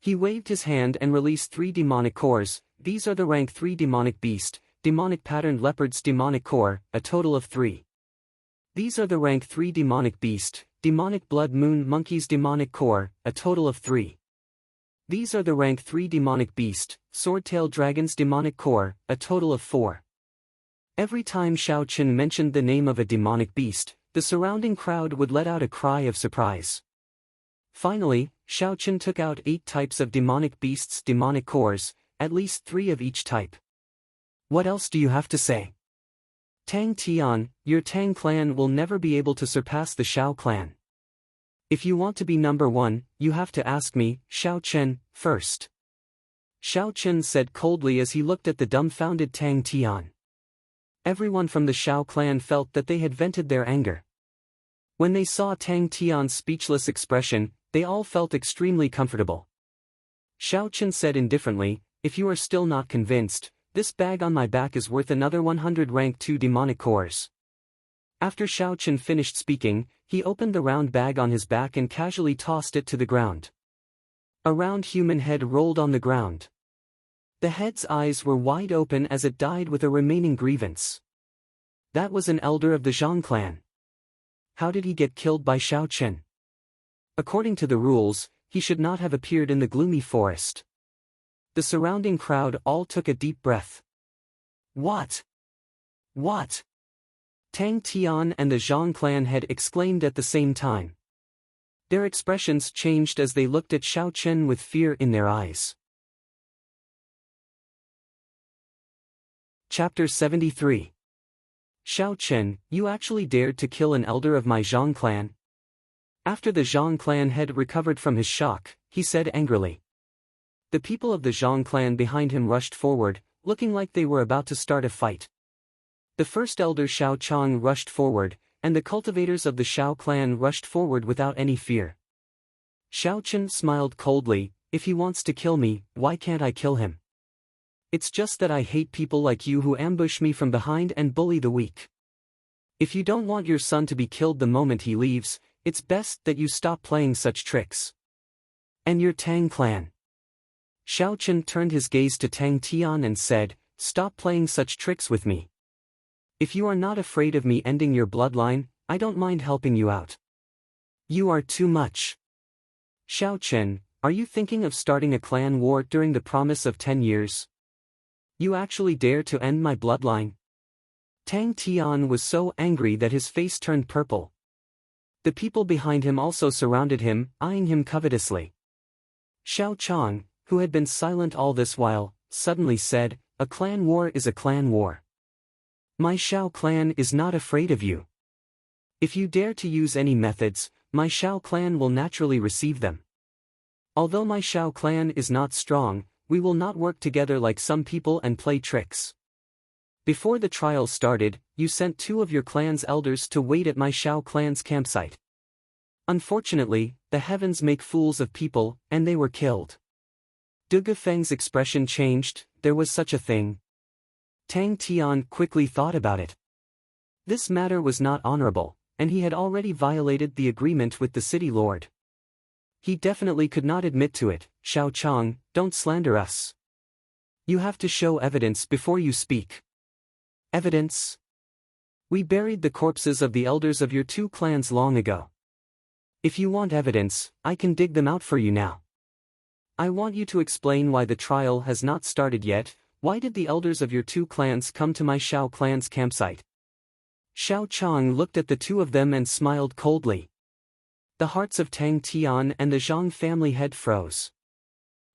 He waved his hand and released 3 demonic cores. These are the rank 3 demonic beast, demonic patterned leopard's demonic core, a total of 3. These are the rank 3 demonic beast, demonic blood moon monkey's demonic core, a total of 3. These are the rank 3 demonic beast, sword-tailed dragon's demonic core, a total of 4. Every time Xiao Chen mentioned the name of a demonic beast, the surrounding crowd would let out a cry of surprise. Finally, Xiao Chen took out 8 types of demonic beasts' demonic cores, at least 3 of each type. What else do you have to say? Tang Tian, your Tang clan will never be able to surpass the Xiao clan. If you want to be number 1, you have to ask me, Xiao Chen, first. Xiao Chen said coldly as he looked at the dumbfounded Tang Tian. Everyone from the Xiao clan felt that they had vented their anger. When they saw Tang Tian's speechless expression, they all felt extremely comfortable. Xiao Chen said indifferently, "If you are still not convinced, This bag on my back is worth another 100 rank 2 demonic cores. After Xiao Chen finished speaking, he opened the round bag on his back and casually tossed it to the ground. A round human head rolled on the ground. The head's eyes were wide open as it died with a remaining grievance. That was an elder of the Zhang clan. How did he get killed by Xiao Chen? According to the rules, he should not have appeared in the gloomy forest. The surrounding crowd all took a deep breath. What? What? Tang Tian and the Zhang clan had exclaimed at the same time. Their expressions changed as they looked at Xiao Chen with fear in their eyes. Chapter 73. Xiao Chen, you actually dared to kill an elder of my Zhang clan? After the Zhang clan had recovered from his shock, he said angrily. The people of the Zhang clan behind him rushed forward, looking like they were about to start a fight. The first elder Xiao Chang rushed forward, and the cultivators of the Xiao clan rushed forward without any fear. Xiao Chen smiled coldly, if he wants to kill me, why can't I kill him? It's just that I hate people like you who ambush me from behind and bully the weak. If you don't want your son to be killed the moment he leaves, it's best that you stop playing such tricks. And your Tang clan. Xiao Chen turned his gaze to Tang Tian and said, stop playing such tricks with me. If you are not afraid of me ending your bloodline, I don't mind helping you out. You are too much. Xiao Chen, are you thinking of starting a clan war during the promise of 10 years? You actually dare to end my bloodline? Tang Tian was so angry that his face turned purple. The people behind him also surrounded him, eyeing him covetously. Xiao Chang, who had been silent all this while, suddenly said, a clan war is a clan war. My Xiao clan is not afraid of you. If you dare to use any methods, my Xiao clan will naturally receive them. Although my Xiao clan is not strong, we will not work together like some people and play tricks. Before the trial started, you sent 2 of your clan's elders to wait at my Xiao clan's campsite. Unfortunately, the heavens make fools of people, and they were killed. Du Gufeng's expression changed, there was such a thing. Tang Tian quickly thought about it. This matter was not honorable, and he had already violated the agreement with the city lord. He definitely could not admit to it. Xiao Chang, don't slander us. You have to show evidence before you speak. Evidence? We buried the corpses of the elders of your 2 clans long ago. If you want evidence, I can dig them out for you now. I want you to explain why the trial has not started yet. Why did the elders of your 2 clans come to my Xiao clan's campsite? Xiao Chang looked at the 2 of them and smiled coldly. The hearts of Tang Tian and the Zhang family head froze.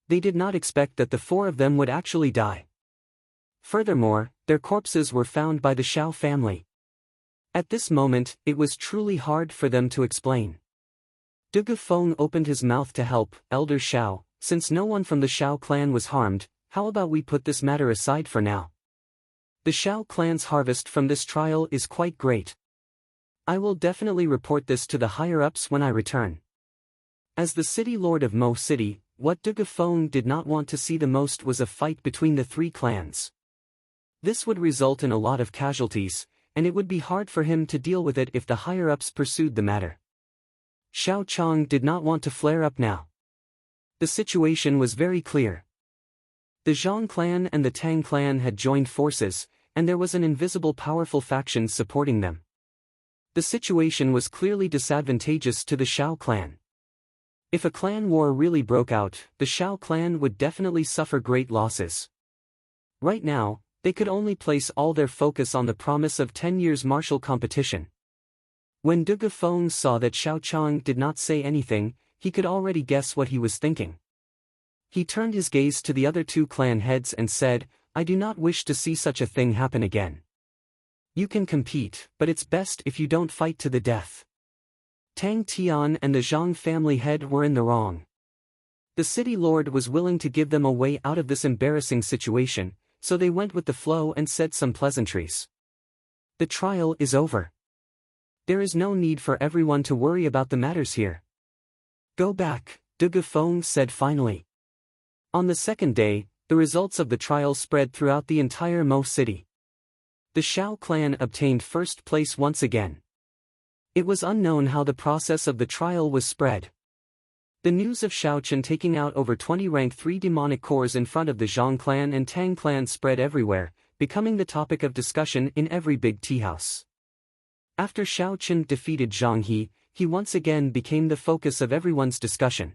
They did not expect that the 4 of them would actually die. Furthermore, their corpses were found by the Xiao family. At this moment, it was truly hard for them to explain. Du Gufeng opened his mouth to help, Elder Xiao, since no one from the Xiao clan was harmed, how about we put this matter aside for now? The Xiao clan's harvest from this trial is quite great. I will definitely report this to the higher-ups when I return. As the city lord of Mo City, what Du Gufeng did not want to see the most was a fight between the 3 clans. This would result in a lot of casualties, and it would be hard for him to deal with it if the higher-ups pursued the matter. Xiao Chang did not want to flare up now. The situation was very clear. The Zhang clan and the Tang clan had joined forces, and there was an invisible powerful faction supporting them. The situation was clearly disadvantageous to the Xiao clan. If a clan war really broke out, the Xiao clan would definitely suffer great losses. Right now, they could only place all their focus on the promise of 10 years martial competition. When Du Gufeng saw that Xiao Chang did not say anything, he could already guess what he was thinking. He turned his gaze to the other 2 clan heads and said, I do not wish to see such a thing happen again. You can compete, but it's best if you don't fight to the death. Tang Tian and the Zhang family head were in the wrong. The city lord was willing to give them a way out of this embarrassing situation, so they went with the flow and said some pleasantries. The trial is over. There is no need for everyone to worry about the matters here. Go back, Du Gufeng said finally. On the second day, the results of the trial spread throughout the entire Mo city. The Shao clan obtained first place once again. It was unknown how the process of the trial was spread. The news of Shao Chen taking out over 20 rank 3 demonic cores in front of the Zhang clan and Tang clan spread everywhere, becoming the topic of discussion in every big tea house. After Shao Chen defeated Zhang He, he once again became the focus of everyone's discussion.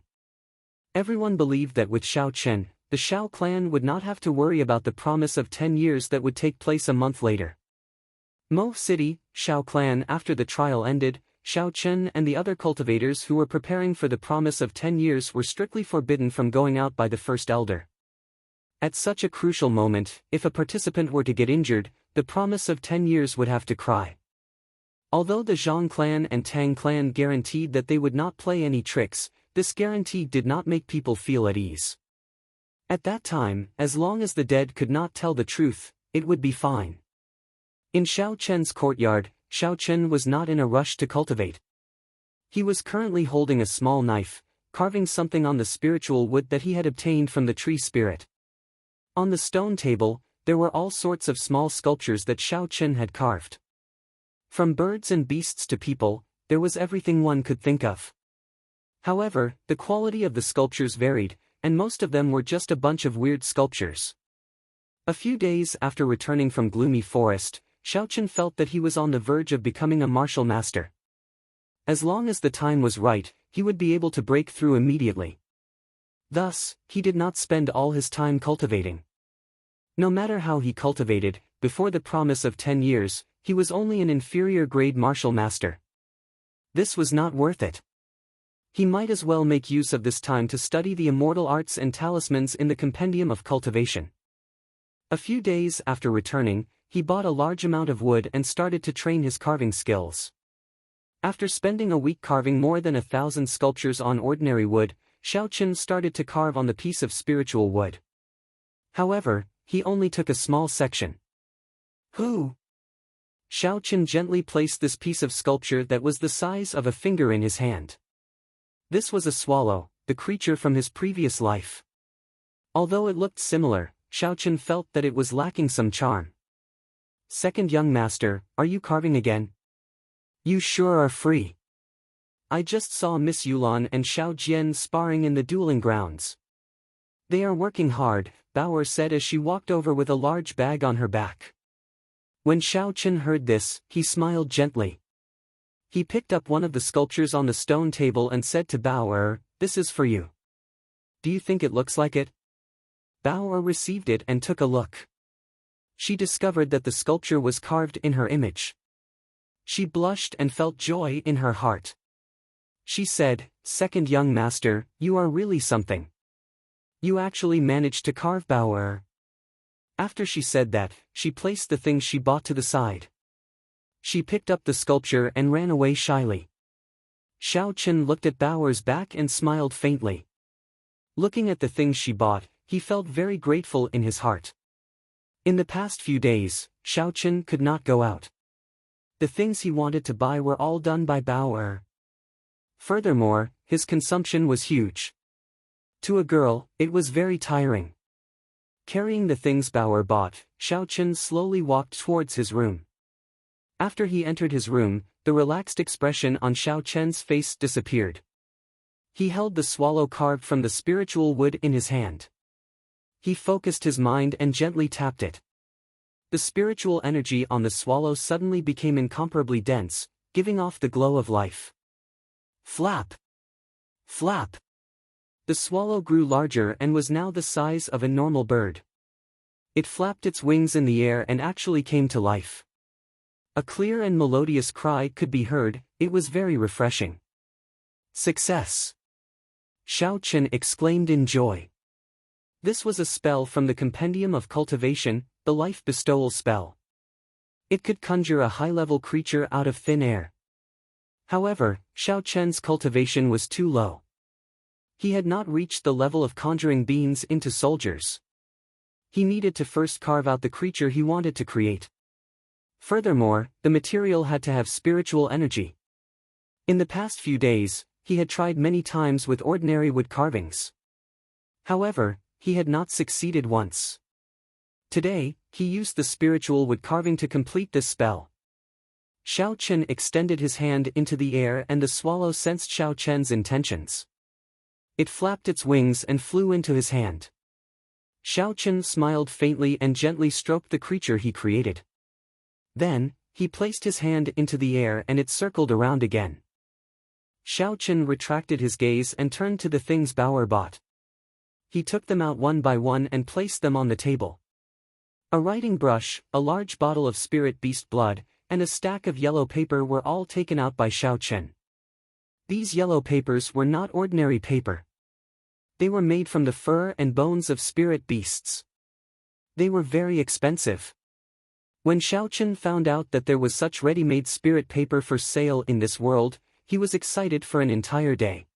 Everyone believed that with Shao Chen, the Shao clan would not have to worry about the promise of 10 years that would take place a month later. Mo City, Shao clan. After the trial ended, Shao Chen and the other cultivators who were preparing for the promise of 10 years were strictly forbidden from going out by the first elder. At such a crucial moment, if a participant were to get injured, the promise of 10 years would have to cry. Although the Zhang clan and Tang clan guaranteed that they would not play any tricks, this guarantee did not make people feel at ease. At that time, as long as the dead could not tell the truth, it would be fine. In Shao Chen's courtyard, Shao Chen was not in a rush to cultivate. He was currently holding a small knife, carving something on the spiritual wood that he had obtained from the tree spirit. On the stone table, there were all sorts of small sculptures that Shao Chen had carved. From birds and beasts to people, there was everything one could think of. However, the quality of the sculptures varied, and most of them were just a bunch of weird sculptures. A few days after returning from Gloomy Forest, Shao Chen felt that he was on the verge of becoming a martial master. As long as the time was right, he would be able to break through immediately. Thus, he did not spend all his time cultivating. No matter how he cultivated, before the promise of 10 years, he was only an inferior grade martial master. This was not worth it. He might as well make use of this time to study the immortal arts and talismans in the Compendium of Cultivation. A few days after returning, he bought a large amount of wood and started to train his carving skills. After spending a week carving more than 1,000 sculptures on ordinary wood, Shao Chen started to carve on the piece of spiritual wood. However, he only took a small section. Who? Shao Chen gently placed this piece of sculpture that was the size of a finger in his hand. This was a swallow, the creature from his previous life. Although it looked similar, Shao Chen felt that it was lacking some charm. Second young master, are you carving again? You sure are free. I just saw Miss Yulan and Xiao Jian sparring in the dueling grounds. They are working hard, Bauer said as she walked over with a large bag on her back. When Shao Chen heard this, he smiled gently. He picked up one of the sculptures on the stone table and said to Bauer, "This is for you. Do you think it looks like it?" Bauer received it and took a look. She discovered that the sculpture was carved in her image. She blushed and felt joy in her heart. She said, "Second young master, you are really something. You actually managed to carve Bauer." After she said that, she placed the things she bought to the side. She picked up the sculpture and ran away shyly. Shao Chen looked at Bauer's back and smiled faintly. Looking at the things she bought, he felt very grateful in his heart. In the past few days, Shao Chen could not go out. The things he wanted to buy were all done by Bauer. Furthermore, his consumption was huge. To a girl, it was very tiring. Carrying the things Bauer bought, Shao Chen slowly walked towards his room. After he entered his room, the relaxed expression on Shao Chen's face disappeared. He held the swallow carved from the spiritual wood in his hand. He focused his mind and gently tapped it. The spiritual energy on the swallow suddenly became incomparably dense, giving off the glow of life. Flap! Flap! The swallow grew larger and was now the size of a normal bird. It flapped its wings in the air and actually came to life. A clear and melodious cry could be heard, it was very refreshing. Success! Shao Chen exclaimed in joy. This was a spell from the Compendium of Cultivation, the Life Bestowal spell. It could conjure a high-level creature out of thin air. However, Shao Chen's cultivation was too low. He had not reached the level of conjuring beings into soldiers. He needed to first carve out the creature he wanted to create. Furthermore, the material had to have spiritual energy. In the past few days, he had tried many times with ordinary wood carvings. However, he had not succeeded once. Today, he used the spiritual wood carving to complete this spell. Xiao Chen extended his hand into the air and the swallow sensed Xiao Chen's intentions. It flapped its wings and flew into his hand. Xiao Chen smiled faintly and gently stroked the creature he created. Then, he placed his hand into the air and it circled around again. Xiao Chen retracted his gaze and turned to the things Bauer bought. He took them out one by one and placed them on the table. A writing brush, a large bottle of spirit beast blood, and a stack of yellow paper were all taken out by Xiao Chen. These yellow papers were not ordinary paper. They were made from the fur and bones of spirit beasts. They were very expensive. When Xiao Chen found out that there was such ready-made spirit paper for sale in this world, he was excited for an entire day.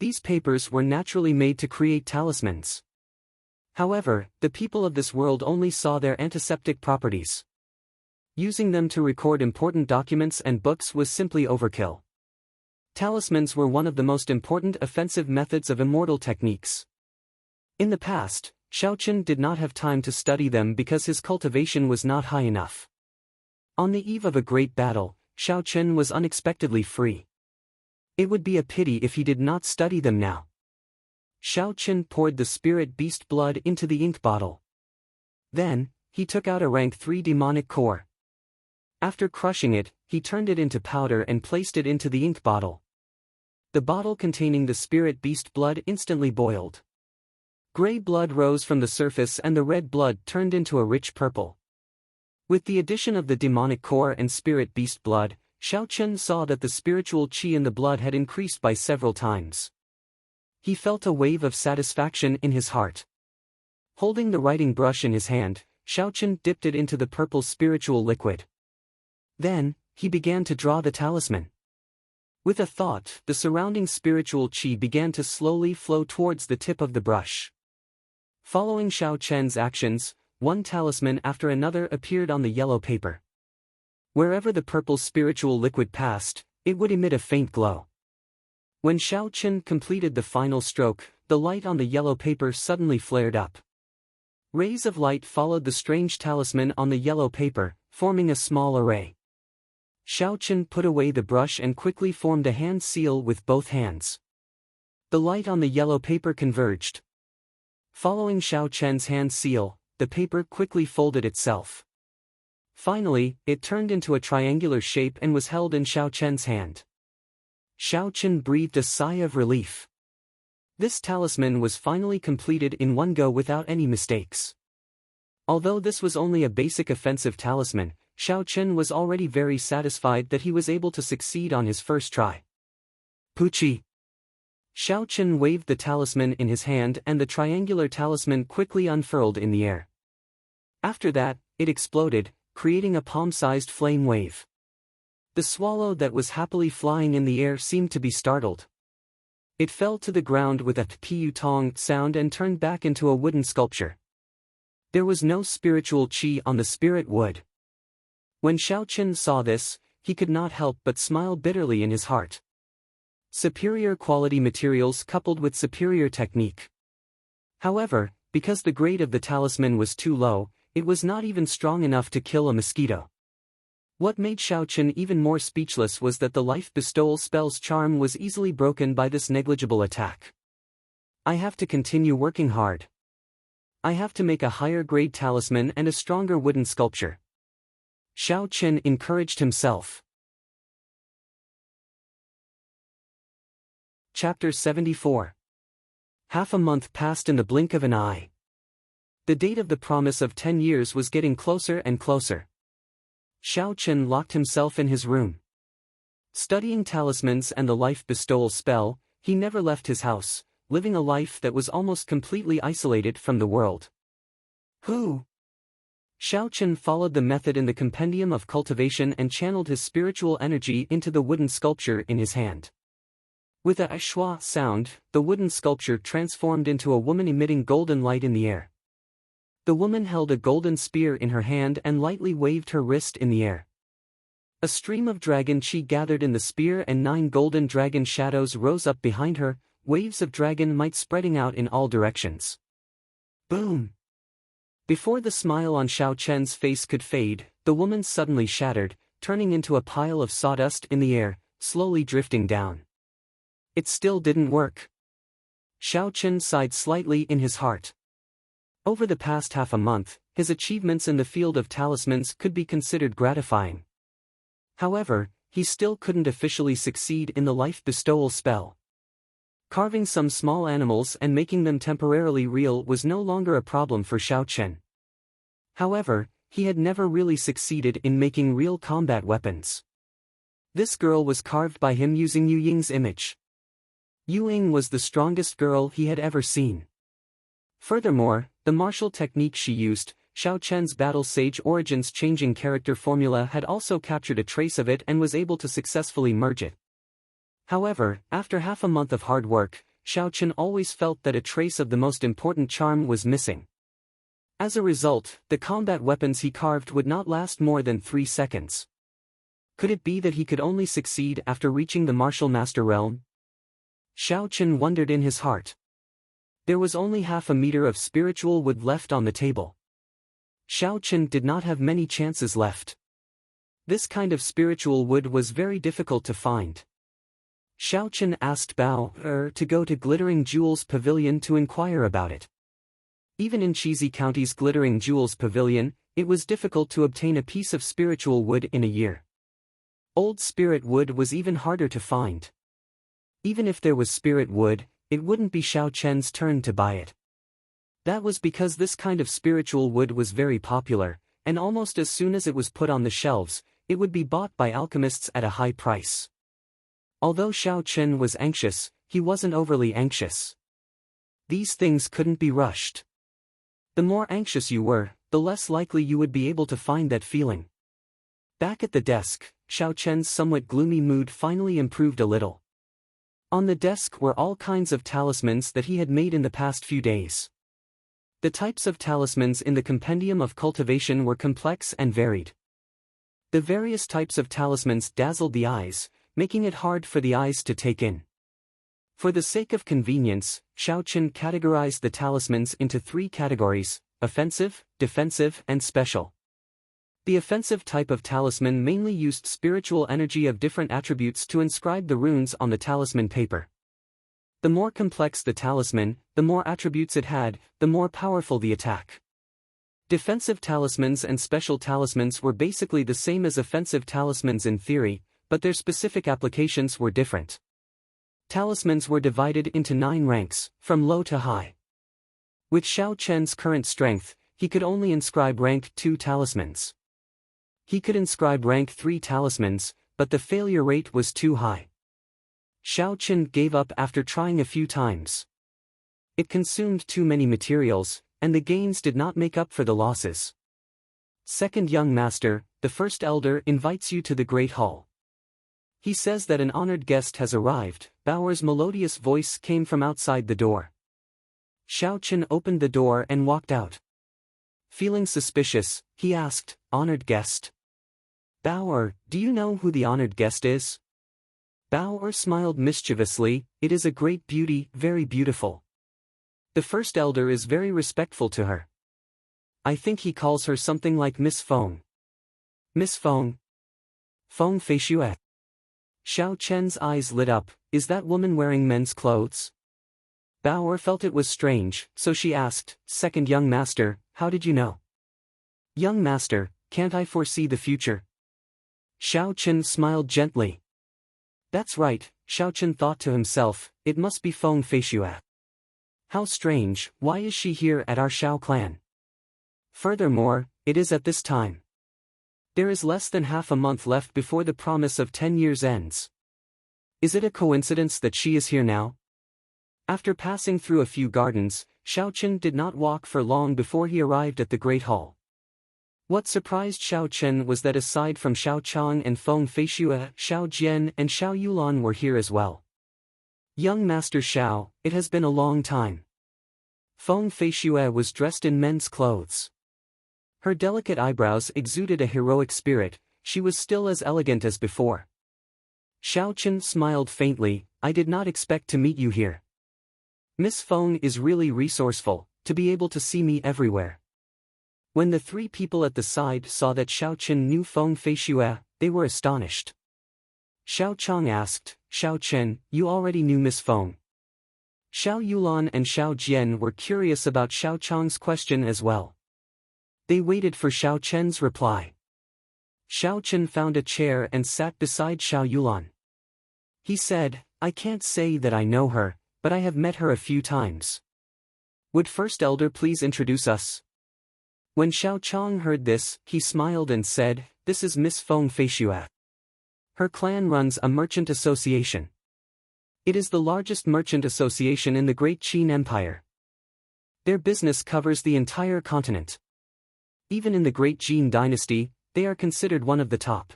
These papers were naturally made to create talismans. However, the people of this world only saw their antiseptic properties. Using them to record important documents and books was simply overkill. Talismans were one of the most important offensive methods of immortal techniques. In the past, Xiao Chen did not have time to study them because his cultivation was not high enough. On the eve of a great battle, Xiao Chen was unexpectedly free. It would be a pity if he did not study them now. Xiao Chen poured the spirit beast blood into the ink bottle. Then, he took out a rank 3 demonic core. After crushing it, he turned it into powder and placed it into the ink bottle. The bottle containing the spirit beast blood instantly boiled. Gray blood rose from the surface and the red blood turned into a rich purple. With the addition of the demonic core and spirit beast blood, Xiao Chen saw that the spiritual qi in the blood had increased by several times. He felt a wave of satisfaction in his heart. Holding the writing brush in his hand, Xiao Chen dipped it into the purple spiritual liquid. Then, he began to draw the talisman. With a thought, the surrounding spiritual qi began to slowly flow towards the tip of the brush. Following Xiao Chen's actions, one talisman after another appeared on the yellow paper. Wherever the purple spiritual liquid passed, it would emit a faint glow. When Xiao Chen completed the final stroke, the light on the yellow paper suddenly flared up. Rays of light followed the strange talisman on the yellow paper, forming a small array. Xiao Chen put away the brush and quickly formed a hand seal with both hands. The light on the yellow paper converged. Following Xiao Chen's hand seal, the paper quickly folded itself. Finally, it turned into a triangular shape and was held in Xiao Chen's hand. Xiao Chen breathed a sigh of relief. This talisman was finally completed in one go without any mistakes. Although this was only a basic offensive talisman, Xiao Chen was already very satisfied that he was able to succeed on his first try. Puchi! Xiao Chen waved the talisman in his hand and the triangular talisman quickly unfurled in the air. After that, it exploded, creating a palm-sized flame wave. The swallow that was happily flying in the air seemed to be startled. It fell to the ground with a piu-tong sound and turned back into a wooden sculpture. There was no spiritual qi on the spirit wood. When Xiao Chen saw this, he could not help but smile bitterly in his heart. Superior quality materials coupled with superior technique. However, because the grade of the talisman was too low, it was not even strong enough to kill a mosquito. What made Xiao Chen even more speechless was that the life bestowal spell's charm was easily broken by this negligible attack. I have to continue working hard. I have to make a higher grade talisman and a stronger wooden sculpture. Xiao Chen encouraged himself. Chapter 74. Half a month passed in the blink of an eye. The date of the promise of 10 years was getting closer and closer. Xiao Chen locked himself in his room. Studying talismans and the life bestowal spell, he never left his house, living a life that was almost completely isolated from the world. Xiao Chen followed the method in the compendium of cultivation and channeled his spiritual energy into the wooden sculpture in his hand. With a schwa sound, the wooden sculpture transformed into a woman emitting golden light in the air. The woman held a golden spear in her hand and lightly waved her wrist in the air. A stream of dragon chi gathered in the spear and 9 golden dragon shadows rose up behind her, waves of dragon might spreading out in all directions. Boom! Before the smile on Xiao Chen's face could fade, the woman suddenly shattered, turning into a pile of sawdust in the air, slowly drifting down. It still didn't work. Xiao Chen sighed slightly in his heart. Over the past half a month, his achievements in the field of talismans could be considered gratifying. However, he still couldn't officially succeed in the life bestowal spell. Carving some small animals and making them temporarily real was no longer a problem for Xiao Chen. However, he had never really succeeded in making real combat weapons. This girl was carved by him using Yu Ying's image. Yu Ying was the strongest girl he had ever seen. Furthermore, the martial technique she used, Xiao Chen's Battle Sage Origins changing character formula, had also captured a trace of it and was able to successfully merge it. However, after half a month of hard work, Xiao Chen always felt that a trace of the most important charm was missing. As a result, the combat weapons he carved would not last more than 3 seconds. Could it be that he could only succeed after reaching the martial master realm? Xiao Chen wondered in his heart. There was only half a meter of spiritual wood left on the table. Xiao Chen did not have many chances left. This kind of spiritual wood was very difficult to find. Xiao Chen asked Bao to go to Glittering Jewels Pavilion to inquire about it. Even in Cheesy County's Glittering Jewels Pavilion, it was difficult to obtain a piece of spiritual wood in a year. Old spirit wood was even harder to find. Even if there was spirit wood, it wouldn't be Xiao Chen's turn to buy it. That was because this kind of spiritual wood was very popular, and almost as soon as it was put on the shelves, it would be bought by alchemists at a high price. Although Xiao Chen was anxious, he wasn't overly anxious. These things couldn't be rushed. The more anxious you were, the less likely you would be able to find that feeling. Back at the desk, Xiao Chen's somewhat gloomy mood finally improved a little. On the desk were all kinds of talismans that he had made in the past few days. The types of talismans in the Compendium of Cultivation were complex and varied. The various types of talismans dazzled the eyes, making it hard for the eyes to take in. For the sake of convenience, Xiao Chen categorized the talismans into 3 categories: offensive, defensive, and special. The offensive type of talisman mainly used spiritual energy of different attributes to inscribe the runes on the talisman paper. The more complex the talisman, the more attributes it had, the more powerful the attack. Defensive talismans and special talismans were basically the same as offensive talismans in theory, but their specific applications were different. Talismans were divided into 9 ranks, from low to high. With Xiao Chen's current strength, he could only inscribe rank 2 talismans. He could inscribe rank 3 talismans, but the failure rate was too high. Xiao Chen gave up after trying a few times. It consumed too many materials, and the gains did not make up for the losses. Second young master, the first elder invites you to the Great Hall. He says that an honored guest has arrived. Bao's melodious voice came from outside the door. Xiao Chen opened the door and walked out. Feeling suspicious, he asked, "Honored guest? Bao, do you know who the honored guest is?" Bao smiled mischievously. "It is a great beauty, very beautiful. The first elder is very respectful to her. I think he calls her something like Miss Feng." Miss Feng? Feng Feixue? Xiao Chen's eyes lit up. Is that woman wearing men's clothes? Bao felt it was strange, so she asked, "Second young master, how did you know?" "Young master, can't I foresee the future?" Xiao Chen smiled gently. That's right, Xiao Chen thought to himself, it must be Feng Feixue. How strange, why is she here at our Xiao clan? Furthermore, it is at this time. There is less than half a month left before the promise of 10 years ends. Is it a coincidence that she is here now? After passing through a few gardens, Xiao Chen did not walk for long before he arrived at the Great Hall. What surprised Xiao Chen was that aside from Xiao Chang and Feng Feixue, Xiao Jian and Xiao Yulan were here as well. Young Master Xiao, it has been a long time. Feng Feixue was dressed in men's clothes. Her delicate eyebrows exuded a heroic spirit. She was still as elegant as before. Xiao Chen smiled faintly. I did not expect to meet you here. Miss Feng is really resourceful, to be able to see me everywhere. When the three people at the side saw that Xiao Chen knew Feng Feishue, they were astonished. Xiao Chang asked, "Xiao Chen, you already knew Miss Feng?" Xiao Yulan and Xiao Jian were curious about Xiao Chang's question as well. They waited for Xiao Chen's reply. Xiao Chen found a chair and sat beside Xiao Yulan. He said, "I can't say that I know her, but I have met her a few times. Would First Elder please introduce us?" When Xiao Chang heard this, he smiled and said, "This is Miss Feng Feishue. Her clan runs a merchant association. It is the largest merchant association in the Great Qin Empire. Their business covers the entire continent. Even in the Great Jin dynasty, they are considered one of the top.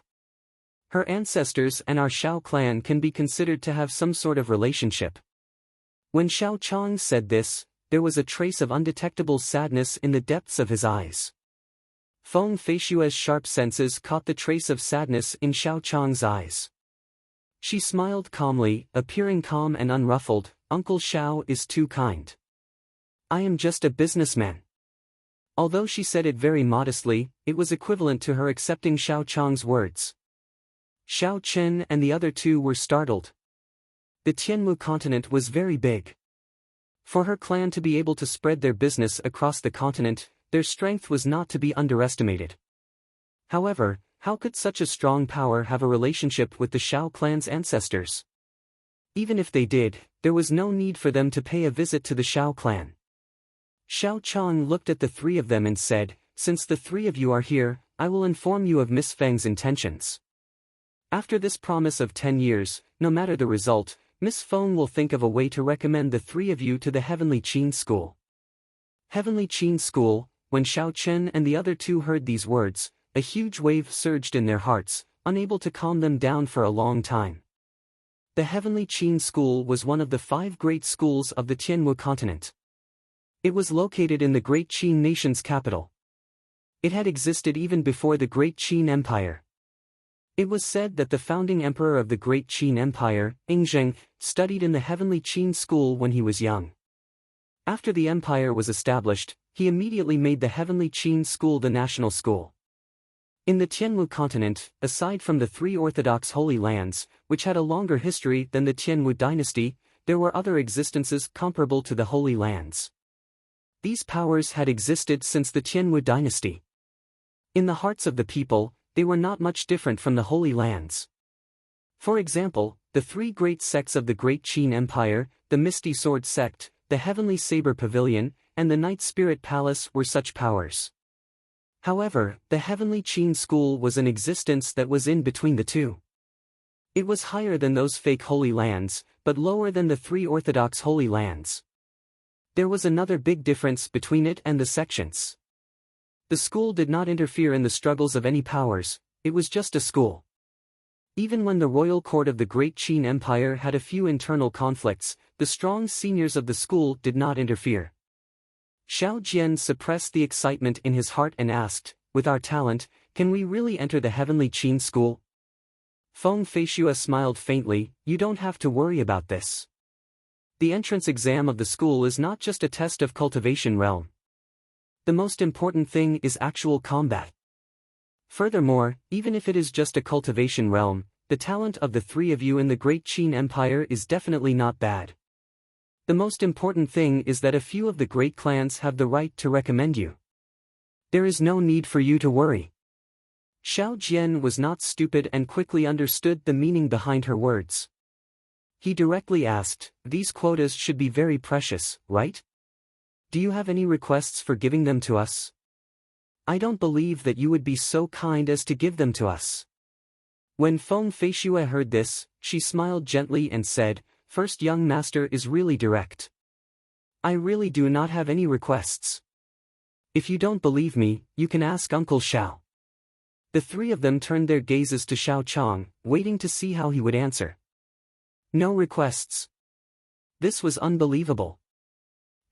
Her ancestors and our Xiao clan can be considered to have some sort of relationship." When Xiao Chang said this, there was a trace of undetectable sadness in the depths of his eyes. Feng Feishue's sharp senses caught the trace of sadness in Xiao Chang's eyes. She smiled calmly, appearing calm and unruffled. "Uncle Xiao is too kind. I am just a businessman." Although she said it very modestly, it was equivalent to her accepting Xiao Chang's words. Xiao Chen and the other two were startled. The Tianwu continent was very big. For her clan to be able to spread their business across the continent, their strength was not to be underestimated. However, how could such a strong power have a relationship with the Xiao clan's ancestors? Even if they did, there was no need for them to pay a visit to the Xiao clan. Xiao Chang looked at the three of them and said, "Since the three of you are here, I will inform you of Miss Feng's intentions. After this promise of 10 years, no matter the result, Miss Feng will think of a way to recommend the three of you to the Heavenly Qin School." Heavenly Qin School. When Xiao Chen and the other two heard these words, a huge wave surged in their hearts, unable to calm them down for a long time. The Heavenly Qin School was one of the 5 great schools of the Tianwu continent. It was located in the Great Qin nation's capital. It had existed even before the Great Qin Empire. It was said that the founding emperor of the Great Qin Empire, Yingzheng, studied in the Heavenly Qin School when he was young. After the empire was established, he immediately made the Heavenly Qin School the national school. In the Tianwu continent, aside from the 3 Orthodox Holy Lands, which had a longer history than the Tianwu dynasty, there were other existences comparable to the Holy Lands. These powers had existed since the Tianwu dynasty. In the hearts of the people, they were not much different from the Holy Lands. For example, the 3 great sects of the Great Qin Empire, the Misty Sword Sect, the Heavenly Saber Pavilion, and the Night Spirit Palace were such powers. However, the Heavenly Qin School was an existence that was in between the two. It was higher than those fake Holy Lands, but lower than the 3 Orthodox Holy Lands. There was another big difference between it and the sections. The school did not interfere in the struggles of any powers, it was just a school. Even when the royal court of the Great Qin Empire had a few internal conflicts, the strong seniors of the school did not interfere. Xiao Jian suppressed the excitement in his heart and asked, "With our talent, can we really enter the Heavenly Qin School?" Feng Feishue smiled faintly, "You don't have to worry about this. The entrance exam of the school is not just a test of cultivation realm. The most important thing is actual combat. Furthermore, even if it is just a cultivation realm, the talent of the 3 of you in the Great Qin Empire is definitely not bad. The most important thing is that a few of the great clans have the right to recommend you. There is no need for you to worry." Xiao Jian was not stupid and quickly understood the meaning behind her words. He directly asked, "These quotas should be very precious, right? Do you have any requests for giving them to us? I don't believe that you would be so kind as to give them to us." When Feng Feishue heard this, she smiled gently and said, "First young master is really direct. I really do not have any requests. If you don't believe me, you can ask Uncle Xiao." The 3 of them turned their gazes to Xiao Chang, waiting to see how he would answer. No requests. This was unbelievable.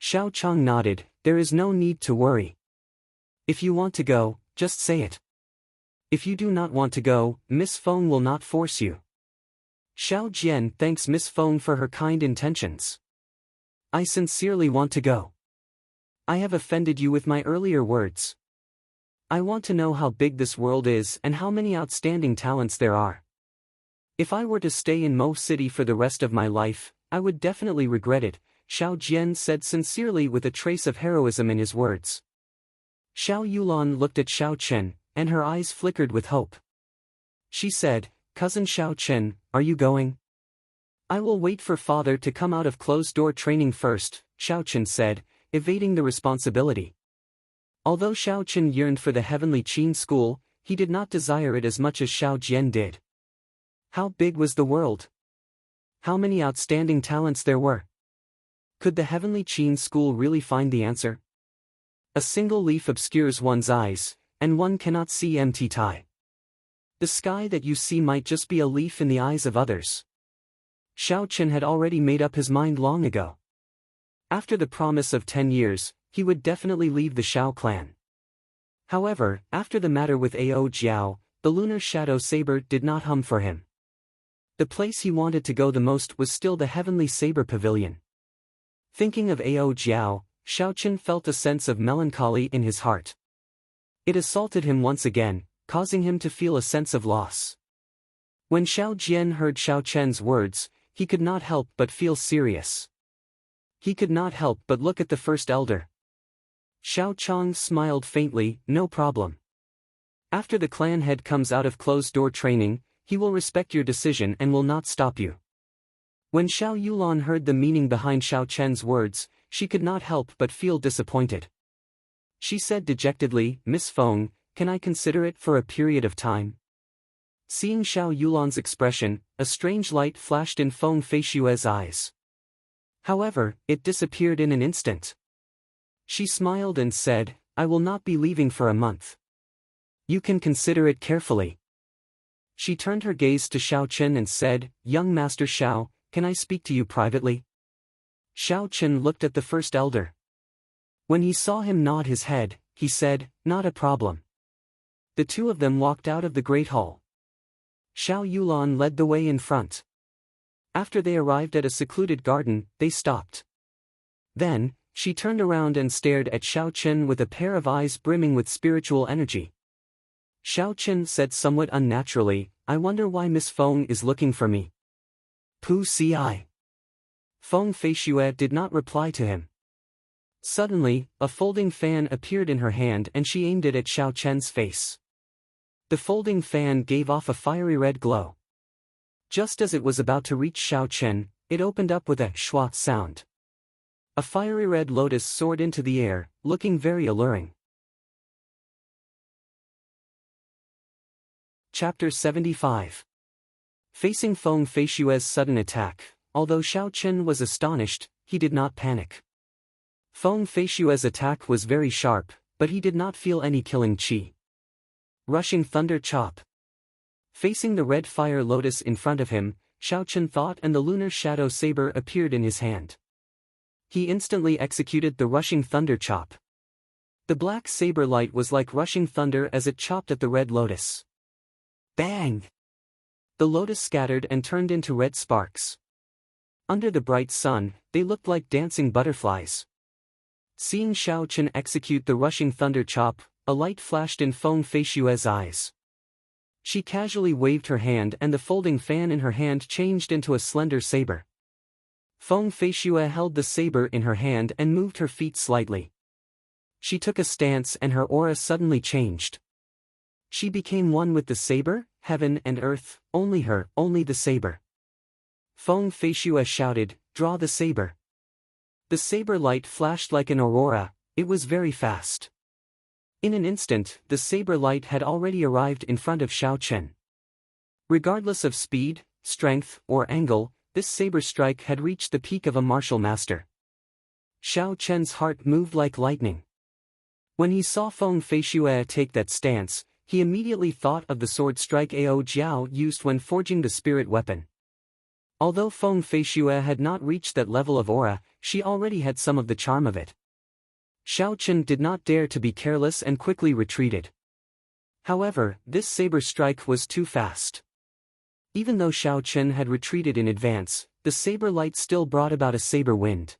Xiao Chang nodded, "There is no need to worry. If you want to go, just say it. If you do not want to go, Miss Feng will not force you." Xiao Jian thanks Miss Feng for her kind intentions. "I sincerely want to go. I have offended you with my earlier words. I want to know how big this world is and how many outstanding talents there are. If I were to stay in Mo City for the rest of my life, I would definitely regret it, Xiao Jian said sincerely with a trace of heroism in his words. Xiao Yulan looked at Xiao Chen, and her eyes flickered with hope. She said, "Cousin Xiao Chen, are you going?" "I will wait for father to come out of closed-door training first," Xiao Chen said, evading the responsibility. Although Xiao Chen yearned for the heavenly Qin school, he did not desire it as much as Xiao Jian did. How big was the world? How many outstanding talents there were? Could the heavenly Qin school really find the answer? A single leaf obscures one's eyes, and one cannot see empty tie. The sky that you see might just be a leaf in the eyes of others. Xiao Chen had already made up his mind long ago. After the promise of 10 years, he would definitely leave the Xiao clan. However, after the matter with Ao Jiao, the lunar shadow saber did not hum for him. The place he wanted to go the most was still the heavenly saber pavilion. Thinking of Ao Jiao, Xiao Chen felt a sense of melancholy in his heart. It assaulted him once again, causing him to feel a sense of loss. When Xiao Jian heard Xiao Chen's words, he could not help but feel serious. He could not help but look at the first elder. Xiao Chang smiled faintly, "No problem. After the clan head comes out of closed-door training, he will respect your decision and will not stop you." When Xiao Yulan heard the meaning behind Xiao Chen's words, she could not help but feel disappointed. She said dejectedly, "Miss Feng, can I consider it for a period of time?" Seeing Xiao Yulan's expression, a strange light flashed in Feng Feishue's eyes. However, it disappeared in an instant. She smiled and said, "I will not be leaving for a month. You can consider it carefully." She turned her gaze to Xiao Chen and said, "Young Master Xiao, can I speak to you privately?" Xiao Chen looked at the first elder. When he saw him nod his head, he said, "Not a problem." The two of them walked out of the great hall. Xiao Yulan led the way in front. After they arrived at a secluded garden, they stopped. Then, she turned around and stared at Xiao Chen with a pair of eyes brimming with spiritual energy. Xiao Chen said somewhat unnaturally, "I wonder why Miss Feng is looking for me." Pu ci. Feng Feishue did not reply to him. Suddenly, a folding fan appeared in her hand and she aimed it at Xiao Chen's face. The folding fan gave off a fiery red glow. Just as it was about to reach Xiao Chen, it opened up with a schwa sound. A fiery red lotus soared into the air, looking very alluring. Chapter 75. Facing Feng Feishue's sudden attack, although Xiao Chen was astonished, he did not panic. Feng Feishue's attack was very sharp, but he did not feel any killing qi. Rushing thunder chop. Facing the red fire lotus in front of him, Xiao Chen thought, and the lunar shadow saber appeared in his hand. He instantly executed the rushing thunder chop. The black saber light was like rushing thunder as it chopped at the red lotus. Bang! The lotus scattered and turned into red sparks. Under the bright sun, they looked like dancing butterflies. Seeing Xiao Chen execute the rushing thunder chop, a light flashed in Feng Feishue's eyes. She casually waved her hand and the folding fan in her hand changed into a slender saber. Feng Feishue held the saber in her hand and moved her feet slightly. She took a stance and her aura suddenly changed. She became one with the saber, heaven and earth, only her, only the saber. Feng Feishue shouted, "Draw the saber." The saber light flashed like an aurora, it was very fast. In an instant, the saber light had already arrived in front of Xiao Chen. Regardless of speed, strength, or angle, this saber strike had reached the peak of a martial master. Xiao Chen's heart moved like lightning. When he saw Feng Feishue take that stance, he immediately thought of the sword strike Ao Jiao used when forging the spirit weapon. Although Feng Feishue had not reached that level of aura, she already had some of the charm of it. Xiao Chen did not dare to be careless and quickly retreated. However, this saber strike was too fast. Even though Xiao Chen had retreated in advance, the saber light still brought about a saber wind.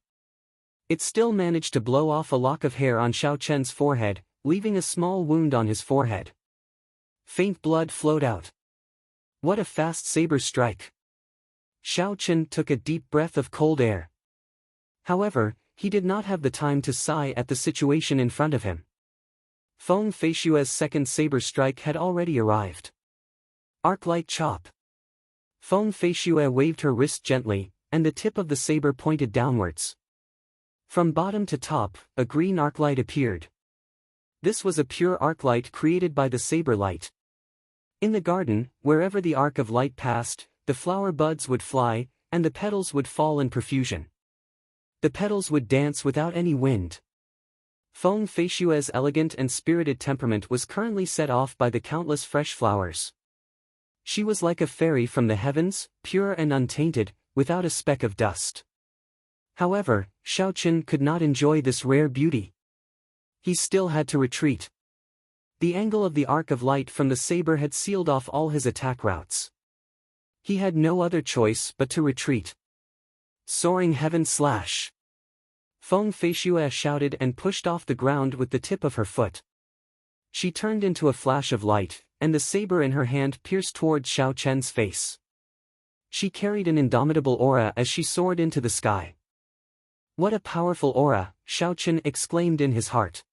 It still managed to blow off a lock of hair on Xiao Chen's forehead, leaving a small wound on his forehead. Faint blood flowed out. What a fast saber strike! Xiao Chen took a deep breath of cold air. However, he did not have the time to sigh at the situation in front of him. Feng Feishue's second saber strike had already arrived. Arc-light chop. Feng Feishue waved her wrist gently, and the tip of the saber pointed downwards. From bottom to top, a green arc-light appeared. This was a pure arc-light created by the saber light. In the garden, wherever the arc of light passed, the flower buds would fly, and the petals would fall in profusion. The petals would dance without any wind. Feng Feishue's elegant and spirited temperament was currently set off by the countless fresh flowers. She was like a fairy from the heavens, pure and untainted, without a speck of dust. However, Xiao Chen could not enjoy this rare beauty. He still had to retreat. The angle of the arc of light from the saber had sealed off all his attack routes. He had no other choice but to retreat. Soaring heaven slash! Feng Feishue shouted and pushed off the ground with the tip of her foot. She turned into a flash of light, and the saber in her hand pierced towards Xiao Chen's face. She carried an indomitable aura as she soared into the sky. What a powerful aura, Xiao Chen exclaimed in his heart.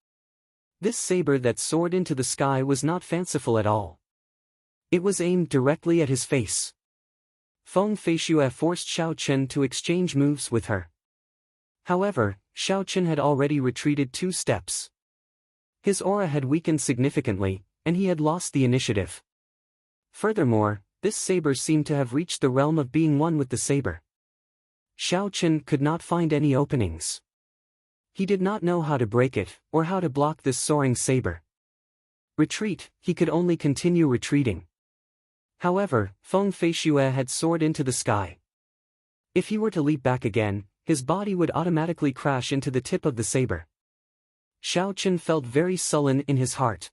This saber that soared into the sky was not fanciful at all. It was aimed directly at his face. Feng Feishue forced Xiao Chen to exchange moves with her. However, Xiao Chen had already retreated 2 steps. His aura had weakened significantly, and he had lost the initiative. Furthermore, this saber seemed to have reached the realm of being one with the saber. Xiao Chen could not find any openings. He did not know how to break it, or how to block this soaring saber. Retreat, he could only continue retreating. However, Feng Feishue had soared into the sky. If he were to leap back again, his body would automatically crash into the tip of the saber. Xiao Chen felt very sullen in his heart.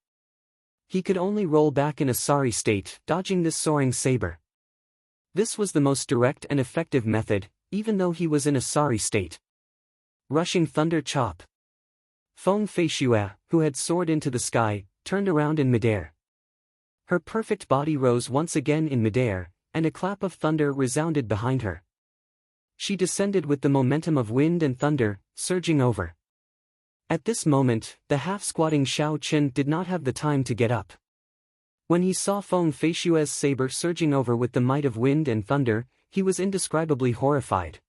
He could only roll back in a sorry state, dodging this soaring saber. This was the most direct and effective method, even though he was in a sorry state. Rushing thunder chop. Feng Feishue, who had soared into the sky, turned around in midair. Her perfect body rose once again in midair, and a clap of thunder resounded behind her. She descended with the momentum of wind and thunder, surging over. At this moment, the half-squatting Xiao Chen did not have the time to get up. When he saw Feng Feishue's saber surging over with the might of wind and thunder, he was indescribably horrified.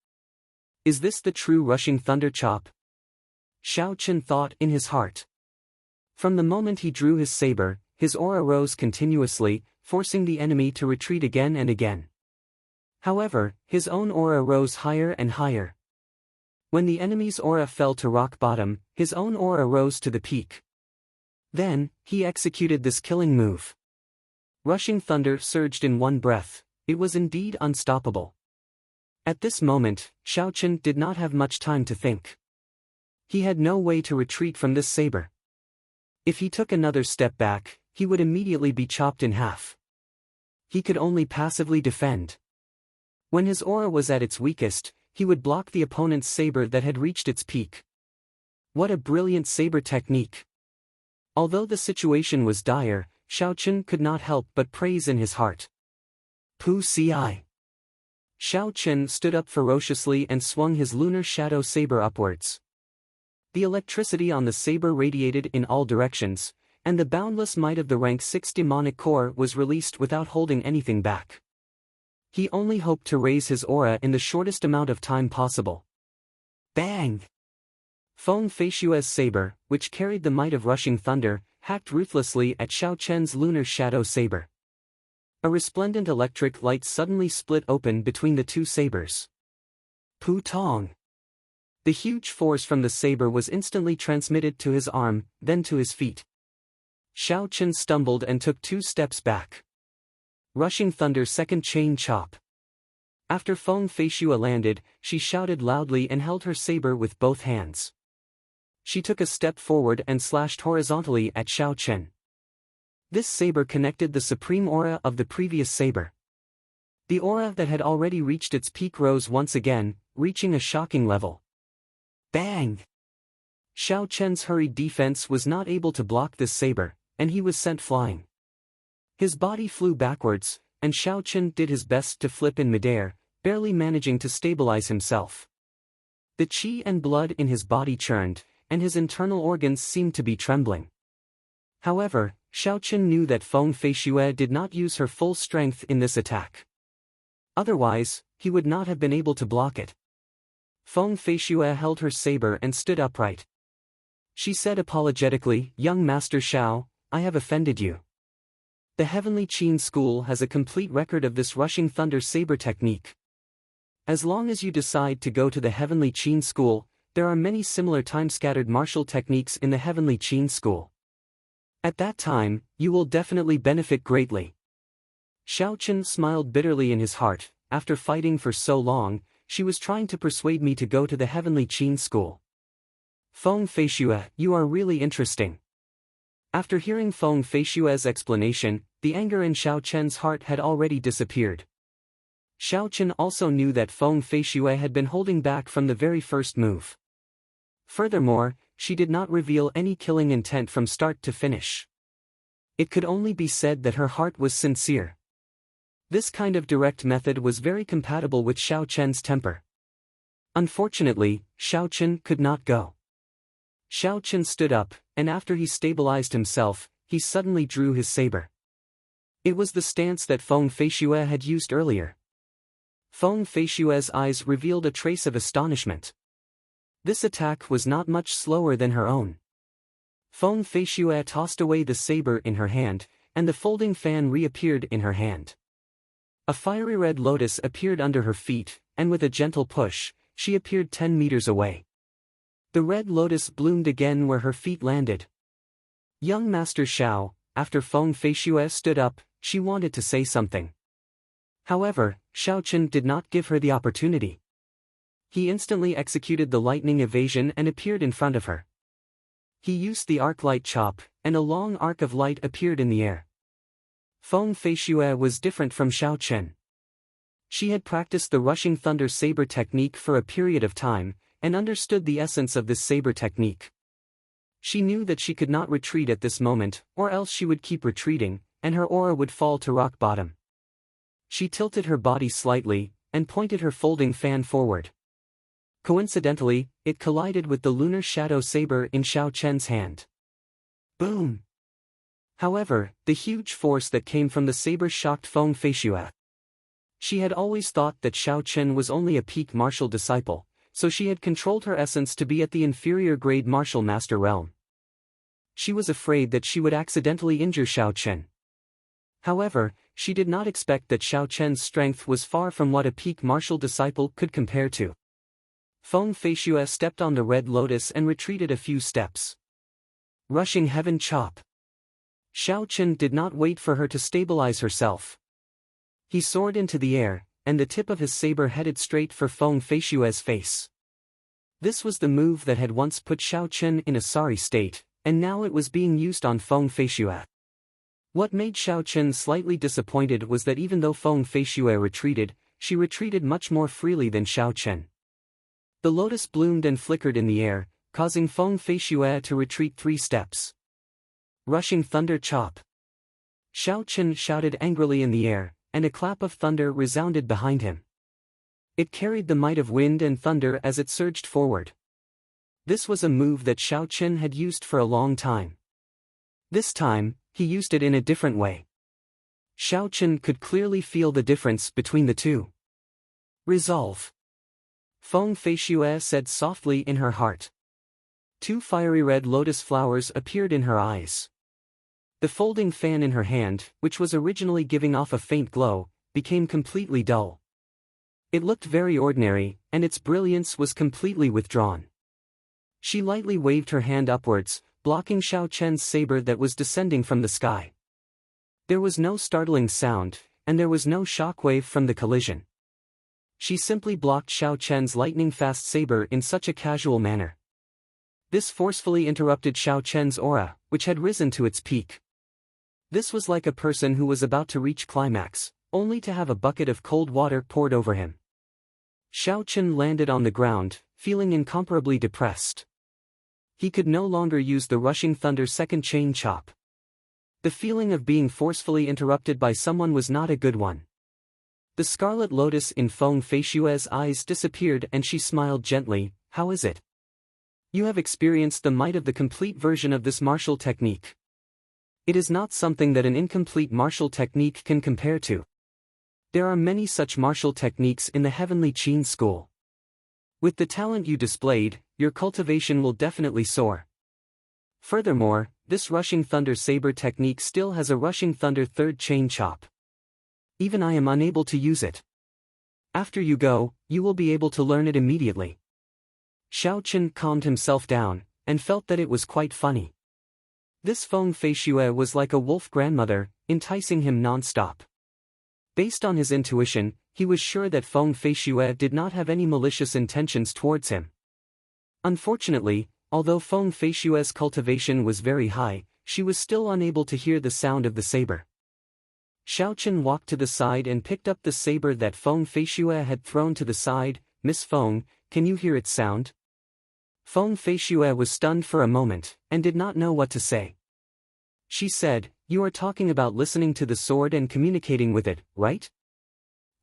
Is this the true rushing thunder chop? Xiao Chen thought in his heart. From the moment he drew his saber, his aura rose continuously, forcing the enemy to retreat again and again. However, his own aura rose higher and higher. When the enemy's aura fell to rock bottom, his own aura rose to the peak. Then, he executed this killing move. Rushing thunder surged in one breath. It was indeed unstoppable. At this moment, Xiao Chen did not have much time to think. He had no way to retreat from this saber. If he took another step back, he would immediately be chopped in half. He could only passively defend. When his aura was at its weakest, he would block the opponent's saber that had reached its peak. What a brilliant saber technique! Although the situation was dire, Xiao Chen could not help but praise in his heart. Pu ci. Xiao Chen stood up ferociously and swung his lunar shadow saber upwards. The electricity on the saber radiated in all directions, and the boundless might of the rank 6 demonic core was released without holding anything back. He only hoped to raise his aura in the shortest amount of time possible. Bang! Feng Feishue's saber, which carried the might of rushing thunder, hacked ruthlessly at Xiao Chen's lunar shadow saber. A resplendent electric light suddenly split open between the two sabers. Pu Tong! The huge force from the saber was instantly transmitted to his arm, then to his feet. Xiao Chen stumbled and took 2 steps back. Rushing thunder second chain chop. After Feng Feishue landed, she shouted loudly and held her saber with both hands. She took a step forward and slashed horizontally at Xiao Chen. This saber connected the supreme aura of the previous saber. The aura that had already reached its peak rose once again, reaching a shocking level. Bang! Xiao Chen's hurried defense was not able to block this saber, and he was sent flying. His body flew backwards, and Xiao Chen did his best to flip in midair, barely managing to stabilize himself. The qi and blood in his body churned, and his internal organs seemed to be trembling. However, Xiao Chen knew that Feng Feishue did not use her full strength in this attack. Otherwise, he would not have been able to block it. Feng Feishue held her saber and stood upright. She said apologetically, "Young Master Xiao, I have offended you. The Heavenly Qin School has a complete record of this rushing thunder saber technique. As long as you decide to go to the Heavenly Qin School, there are many similar time-scattered martial techniques in the Heavenly Qin School. At that time, you will definitely benefit greatly." Xiao Chen smiled bitterly in his heart. After fighting for so long, she was trying to persuade me to go to the Heavenly Qin School. Feng Feishue, you are really interesting. After hearing Feng Feishue's explanation, the anger in Xiao Chen's heart had already disappeared. Xiao Chen also knew that Feng Feishue had been holding back from the very first move. Furthermore, she did not reveal any killing intent from start to finish. It could only be said that her heart was sincere. This kind of direct method was very compatible with Xiao Chen's temper. Unfortunately, Xiao Chen could not go. Xiao Chen stood up, and after he stabilized himself, he suddenly drew his saber. It was the stance that Feng Feishue had used earlier. Feng Feishue's eyes revealed a trace of astonishment. This attack was not much slower than her own. Feng Feishue tossed away the saber in her hand, and the folding fan reappeared in her hand. A fiery red lotus appeared under her feet, and with a gentle push, she appeared 10 meters away. The red lotus bloomed again where her feet landed. Young Master Xiao, after Feng Feishue stood up, she wanted to say something. However, Xiao Chen did not give her the opportunity. He instantly executed the lightning evasion and appeared in front of her. He used the arc light chop, and a long arc of light appeared in the air. Feng Feishue was different from Xiao Chen. She had practiced the rushing thunder saber technique for a period of time, and understood the essence of this saber technique. She knew that she could not retreat at this moment, or else she would keep retreating, and her aura would fall to rock bottom. She tilted her body slightly, and pointed her folding fan forward. Coincidentally, it collided with the lunar shadow saber in Xiao Chen's hand. Boom! However, the huge force that came from the saber shocked Feng Feishue. She had always thought that Xiao Chen was only a peak martial disciple, so she had controlled her essence to be at the inferior grade martial master realm. She was afraid that she would accidentally injure Xiao Chen. However, she did not expect that Xiao Chen's strength was far from what a peak martial disciple could compare to. Feng Feishue stepped on the red lotus and retreated a few steps. Rushing heaven chop. Xiao Chen did not wait for her to stabilize herself. He soared into the air, and the tip of his saber headed straight for Feng Feishue's face. This was the move that had once put Xiao Chen in a sorry state, and now it was being used on Feng Feishue. What made Xiao Chen slightly disappointed was that even though Feng Feishue retreated, she retreated much more freely than Xiao Chen. The lotus bloomed and flickered in the air, causing Feng Feishue to retreat 3 steps. Rushing thunder chop. Xiao Chen shouted angrily in the air, and a clap of thunder resounded behind him. It carried the might of wind and thunder as it surged forward. This was a move that Xiao Chen had used for a long time. This time, he used it in a different way. Xiao Chen could clearly feel the difference between the two. Resolve. Feng Feishue said softly in her heart. 2 fiery red lotus flowers appeared in her eyes. The folding fan in her hand, which was originally giving off a faint glow, became completely dull. It looked very ordinary, and its brilliance was completely withdrawn. She lightly waved her hand upwards, blocking Xiao Chen's saber that was descending from the sky. There was no startling sound, and there was no shockwave from the collision. She simply blocked Xiao Chen's lightning-fast saber in such a casual manner. This forcefully interrupted Xiao Chen's aura, which had risen to its peak. This was like a person who was about to reach climax, only to have a bucket of cold water poured over him. Xiao Chen landed on the ground, feeling incomparably depressed. He could no longer use the rushing thunder second chain chop. The feeling of being forcefully interrupted by someone was not a good one. The scarlet lotus in Feng Feishue's eyes disappeared and she smiled gently. How is it? You have experienced the might of the complete version of this martial technique. It is not something that an incomplete martial technique can compare to. There are many such martial techniques in the Heavenly Qin school. With the talent you displayed, your cultivation will definitely soar. Furthermore, this rushing thunder saber technique still has a rushing thunder third chain chop. Even I am unable to use it. After you go, you will be able to learn it immediately. Xiao Chen calmed himself down, and felt that it was quite funny. This Feng Feishue was like a wolf grandmother, enticing him non-stop. Based on his intuition, he was sure that Feng Feishue did not have any malicious intentions towards him. Unfortunately, although Feng Feishue's cultivation was very high, she was still unable to hear the sound of the saber. Xiao Chen walked to the side and picked up the saber that Feng Feishue had thrown to the side. Miss Feng, can you hear its sound? Feng Feishue was stunned for a moment, and did not know what to say. She said, you are talking about listening to the sword and communicating with it, right?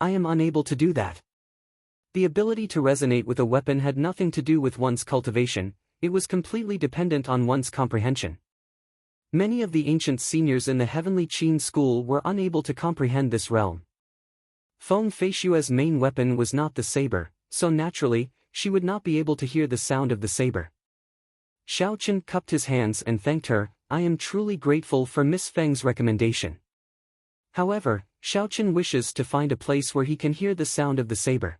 I am unable to do that. The ability to resonate with a weapon had nothing to do with one's cultivation, it was completely dependent on one's comprehension. Many of the ancient seniors in the Heavenly Qin school were unable to comprehend this realm. Feng Feishue's main weapon was not the saber, so naturally, she would not be able to hear the sound of the saber. Xiao Chen cupped his hands and thanked her. I am truly grateful for Miss Feng's recommendation. However, Xiao Chen wishes to find a place where he can hear the sound of the saber.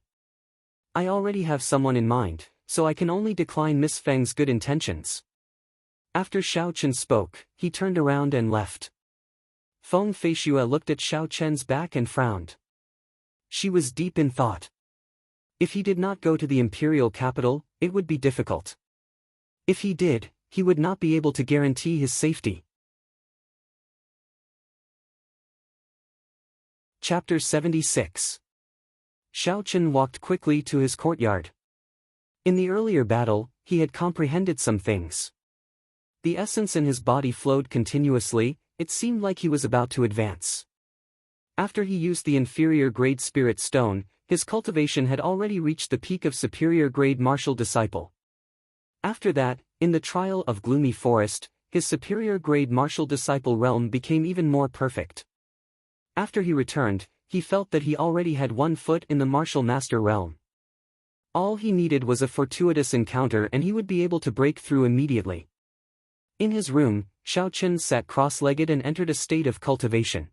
I already have someone in mind, so I can only decline Miss Feng's good intentions. After Xiao Chen spoke, he turned around and left. Feng Feishue looked at Xiao Chen's back and frowned. She was deep in thought. If he did not go to the imperial capital, it would be difficult. If he did, he would not be able to guarantee his safety. Chapter 76. Xiao Chen walked quickly to his courtyard. In the earlier battle, he had comprehended some things. The essence in his body flowed continuously, it seemed like he was about to advance. After he used the inferior grade spirit stone, his cultivation had already reached the peak of superior grade martial disciple. After that, in the trial of Gloomy Forest, his superior grade martial disciple realm became even more perfect. After he returned, he felt that he already had 1 foot in the martial master realm. All he needed was a fortuitous encounter and he would be able to break through immediately. In his room, Xiao Chen sat cross-legged and entered a state of cultivation.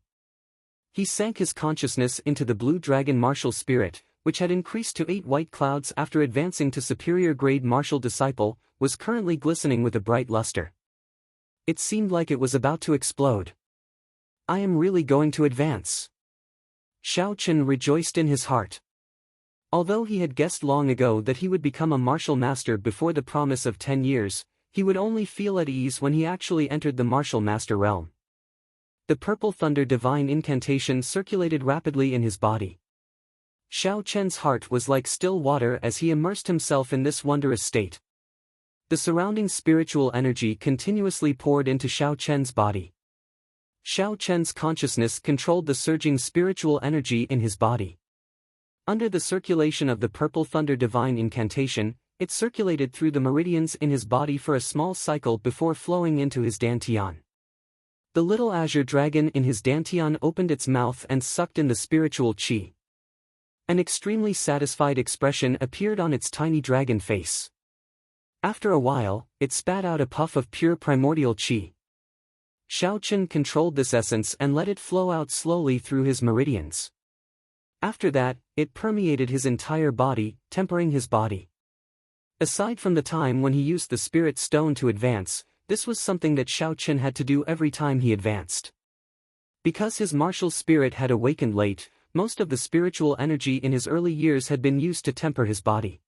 He sank his consciousness into the blue dragon martial spirit, which had increased to 8 white clouds after advancing to superior grade martial disciple, was currently glistening with a bright luster. It seemed like it was about to explode. I am really going to advance. Xiao Chen rejoiced in his heart. Although he had guessed long ago that he would become a martial master before the promise of 10 years, he would only feel at ease when he actually entered the martial master realm. The purple thunder divine incantation circulated rapidly in his body. Xiao Chen's heart was like still water as he immersed himself in this wondrous state. The surrounding spiritual energy continuously poured into Xiao Chen's body. Xiao Chen's consciousness controlled the surging spiritual energy in his body. Under the circulation of the purple thunder divine incantation, it circulated through the meridians in his body for a small cycle before flowing into his dantian. The little azure dragon in his dantian opened its mouth and sucked in the spiritual qi. An extremely satisfied expression appeared on its tiny dragon face. After a while, it spat out a puff of pure primordial qi. Xiao Chen controlled this essence and let it flow out slowly through his meridians. After that, it permeated his entire body, tempering his body. Aside from the time when he used the spirit stone to advance, this was something that Xiao Chen had to do every time he advanced. Because his martial spirit had awakened late, most of the spiritual energy in his early years had been used to temper his body.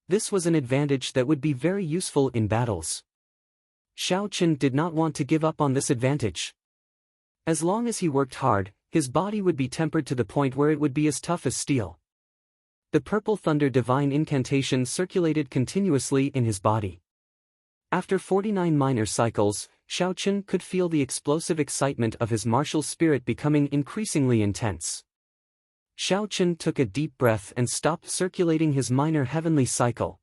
This was an advantage that would be very useful in battles. Xiao Chen did not want to give up on this advantage. As long as he worked hard, his body would be tempered to the point where it would be as tough as steel. The purple thunder divine incantation circulated continuously in his body. After 49 minor cycles, Xiaochen could feel the explosive excitement of his martial spirit becoming increasingly intense. Xiaochen took a deep breath and stopped circulating his minor heavenly cycle.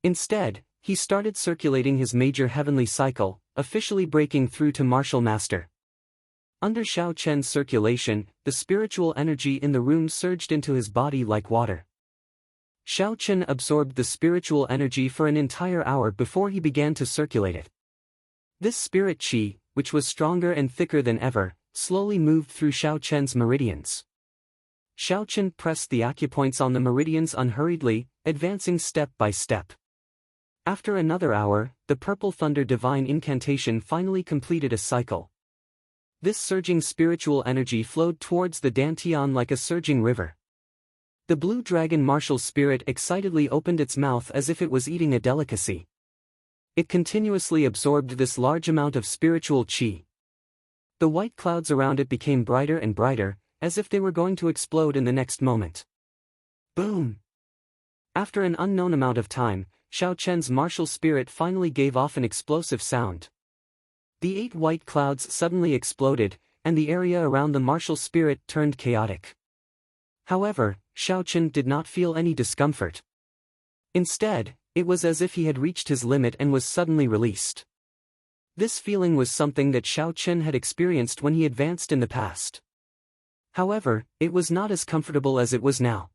Instead, he started circulating his major heavenly cycle, officially breaking through to martial master. Under Xiaochen's circulation, the spiritual energy in the room surged into his body like water. Xiaochen absorbed the spiritual energy for an entire hour before he began to circulate it. This spirit qi, which was stronger and thicker than ever, slowly moved through Xiaochen's meridians. Xiaochen pressed the acupoints on the meridians unhurriedly, advancing step by step. After another hour, the purple thunder divine incantation finally completed a cycle. This surging spiritual energy flowed towards the Dantian like a surging river. The blue dragon martial spirit excitedly opened its mouth as if it was eating a delicacy. It continuously absorbed this large amount of spiritual qi. The white clouds around it became brighter and brighter, as if they were going to explode in the next moment. Boom! After an unknown amount of time, Xiaochen's martial spirit finally gave off an explosive sound. The 8 white clouds suddenly exploded, and the area around the martial spirit turned chaotic. However, Xiaochen did not feel any discomfort. Instead, it was as if he had reached his limit and was suddenly released. This feeling was something that Xiaochen had experienced when he advanced in the past. However, it was not as comfortable as it was now.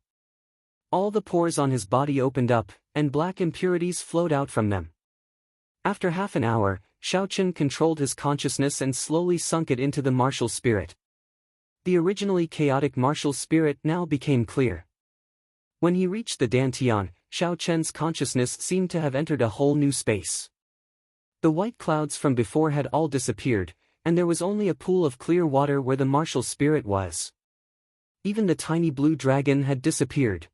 All the pores on his body opened up, and black impurities flowed out from them. After half an hour, Xiaochen controlled his consciousness and slowly sunk it into the martial spirit. The originally chaotic martial spirit now became clear. When he reached the Dantian, Xiaochen's consciousness seemed to have entered a whole new space. The white clouds from before had all disappeared, and there was only a pool of clear water where the martial spirit was. Even the tiny blue dragon had disappeared.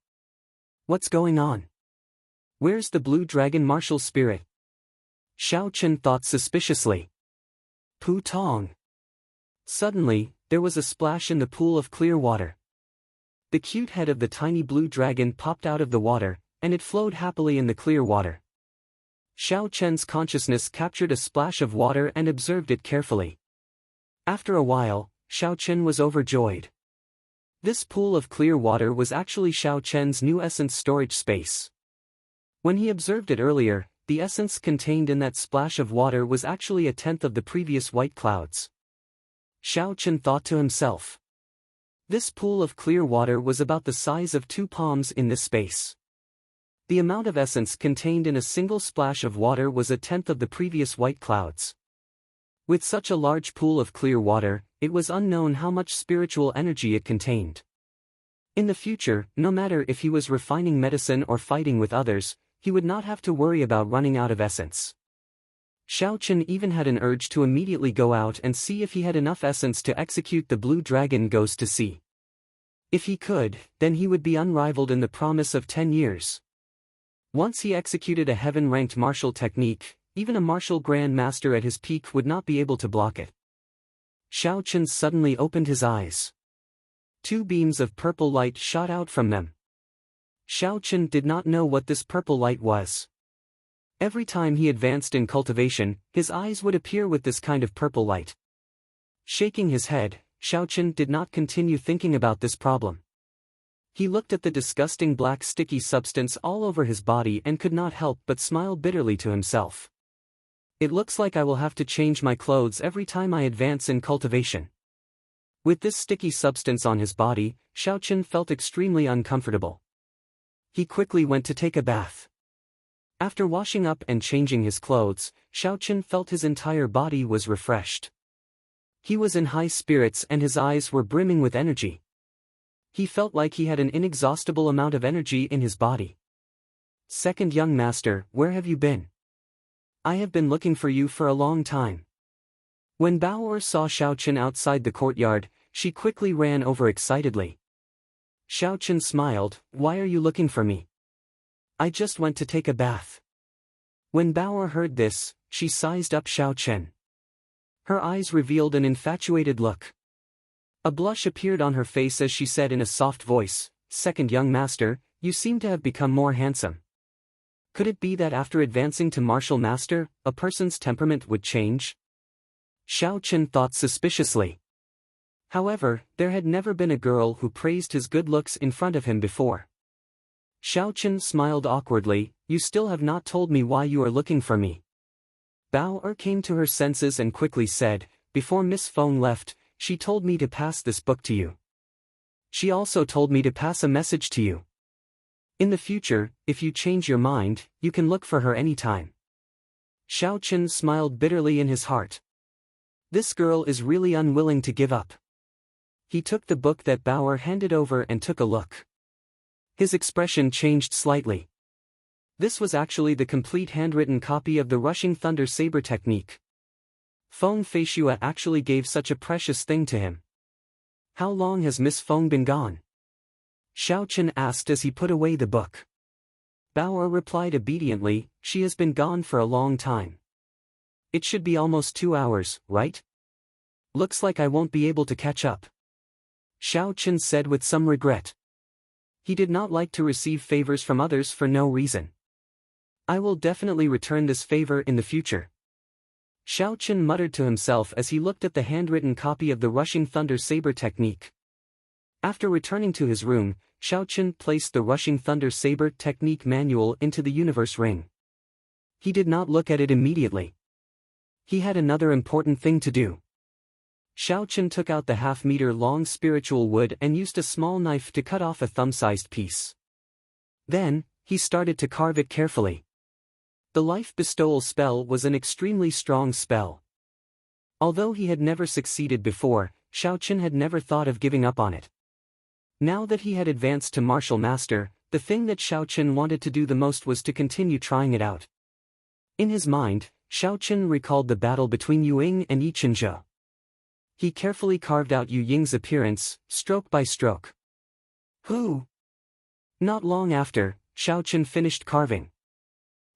What's going on? Where's the blue dragon martial spirit? Xiaochen thought suspiciously. Pu Tong. Suddenly, there was a splash in the pool of clear water. The cute head of the tiny blue dragon popped out of the water, and it flowed happily in the clear water. Xiaochen's consciousness captured a splash of water and observed it carefully. After a while, Xiaochen was overjoyed. This pool of clear water was actually Xiaochen's new essence storage space. When he observed it earlier, the essence contained in that splash of water was actually a tenth of the previous white clouds. Xiaochen thought to himself. This pool of clear water was about the size of 2 palms in this space. The amount of essence contained in a single splash of water was a tenth of the previous white clouds. With such a large pool of clear water, it was unknown how much spiritual energy it contained. In the future, no matter if he was refining medicine or fighting with others, he would not have to worry about running out of essence. Xiaochen even had an urge to immediately go out and see if he had enough essence to execute the blue dragon goes to sea. If he could, then he would be unrivaled in the promise of 10 years. Once he executed a heaven-ranked martial technique, even a martial grand master at his peak would not be able to block it. Xiaochen suddenly opened his eyes. 2 beams of purple light shot out from them. Xiaochen did not know what this purple light was. Every time he advanced in cultivation, his eyes would appear with this kind of purple light. Shaking his head, Xiaochen did not continue thinking about this problem. He looked at the disgusting black sticky substance all over his body and could not help but smile bitterly to himself. It looks like I will have to change my clothes every time I advance in cultivation. With this sticky substance on his body, Xiaochen felt extremely uncomfortable. He quickly went to take a bath. After washing up and changing his clothes, Xiaochen felt his entire body was refreshed. He was in high spirits and his eyes were brimming with energy. He felt like he had an inexhaustible amount of energy in his body. Second young master, where have you been? I have been looking for you for a long time. When Bao'er saw Xiaochen outside the courtyard, she quickly ran over excitedly. Xiaochen smiled, why are you looking for me? I just went to take a bath. When Bao'er heard this, she sized up Xiaochen. Her eyes revealed an infatuated look. A blush appeared on her face as she said in a soft voice, second young master, you seem to have become more handsome. Could it be that after advancing to martial master, a person's temperament would change? Xiao Chen thought suspiciously. However, there had never been a girl who praised his good looks in front of him before. Xiao Chen smiled awkwardly. You still have not told me why you are looking for me. Bao Er came to her senses and quickly said, before Miss Feng left, she told me to pass this book to you. She also told me to pass a message to you. In the future, if you change your mind, you can look for her anytime. Xiao Chen smiled bitterly in his heart. This girl is really unwilling to give up. He took the book that Bao Er handed over and took a look. His expression changed slightly. This was actually the complete handwritten copy of the Rushing Thunder Saber technique. Feng Feishua actually gave such a precious thing to him. How long has Miss Feng been gone? Xiao Chen asked as he put away the book. Bao Er replied obediently, she has been gone for a long time. It should be almost 2 hours, right? Looks like I won't be able to catch up. Xiao Chen said with some regret. He did not like to receive favors from others for no reason. I will definitely return this favor in the future. Xiao Chen muttered to himself as he looked at the handwritten copy of the Rushing Thunder Saber technique. After returning to his room, Xiao Chen placed the Rushing Thunder Saber technique manual into the universe ring. He did not look at it immediately. He had another important thing to do. Xiao Chen took out the half-meter-long spiritual wood and used a small knife to cut off a thumb-sized piece. Then, he started to carve it carefully. The life bestowal spell was an extremely strong spell. Although he had never succeeded before, Xiao Chen had never thought of giving up on it. Now that he had advanced to martial master, the thing that Xiao Chen wanted to do the most was to continue trying it out. In his mind, Xiao Chen recalled the battle between Yu Ying and Yi Chenzhe. He carefully carved out Yu Ying's appearance, stroke by stroke. Who? Not long after, Xiao Chen finished carving.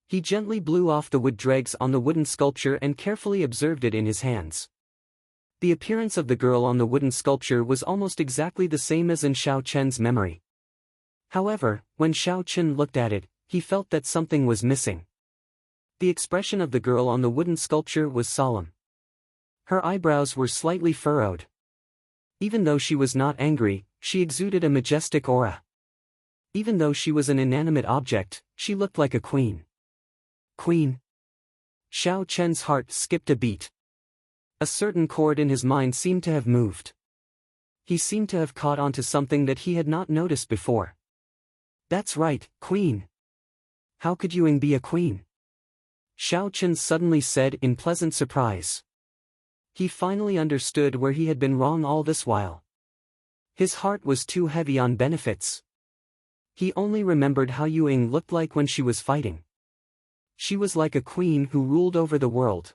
He gently blew off the wood dregs on the wooden sculpture and carefully observed it in his hands. The appearance of the girl on the wooden sculpture was almost exactly the same as in Xiao Chen's memory. However, when Xiao Chen looked at it, he felt that something was missing. The expression of the girl on the wooden sculpture was solemn. Her eyebrows were slightly furrowed. Even though she was not angry, she exuded a majestic aura. Even though she was an inanimate object, she looked like a queen. Queen? Xiao Chen's heart skipped a beat. A certain chord in his mind seemed to have moved. He seemed to have caught onto something that he had not noticed before. That's right, queen. How could Yu Ying be a queen? Xiao Chen suddenly said in pleasant surprise. He finally understood where he had been wrong all this while. His heart was too heavy on benefits. He only remembered how Yu Ying looked like when she was fighting. She was like a queen who ruled over the world.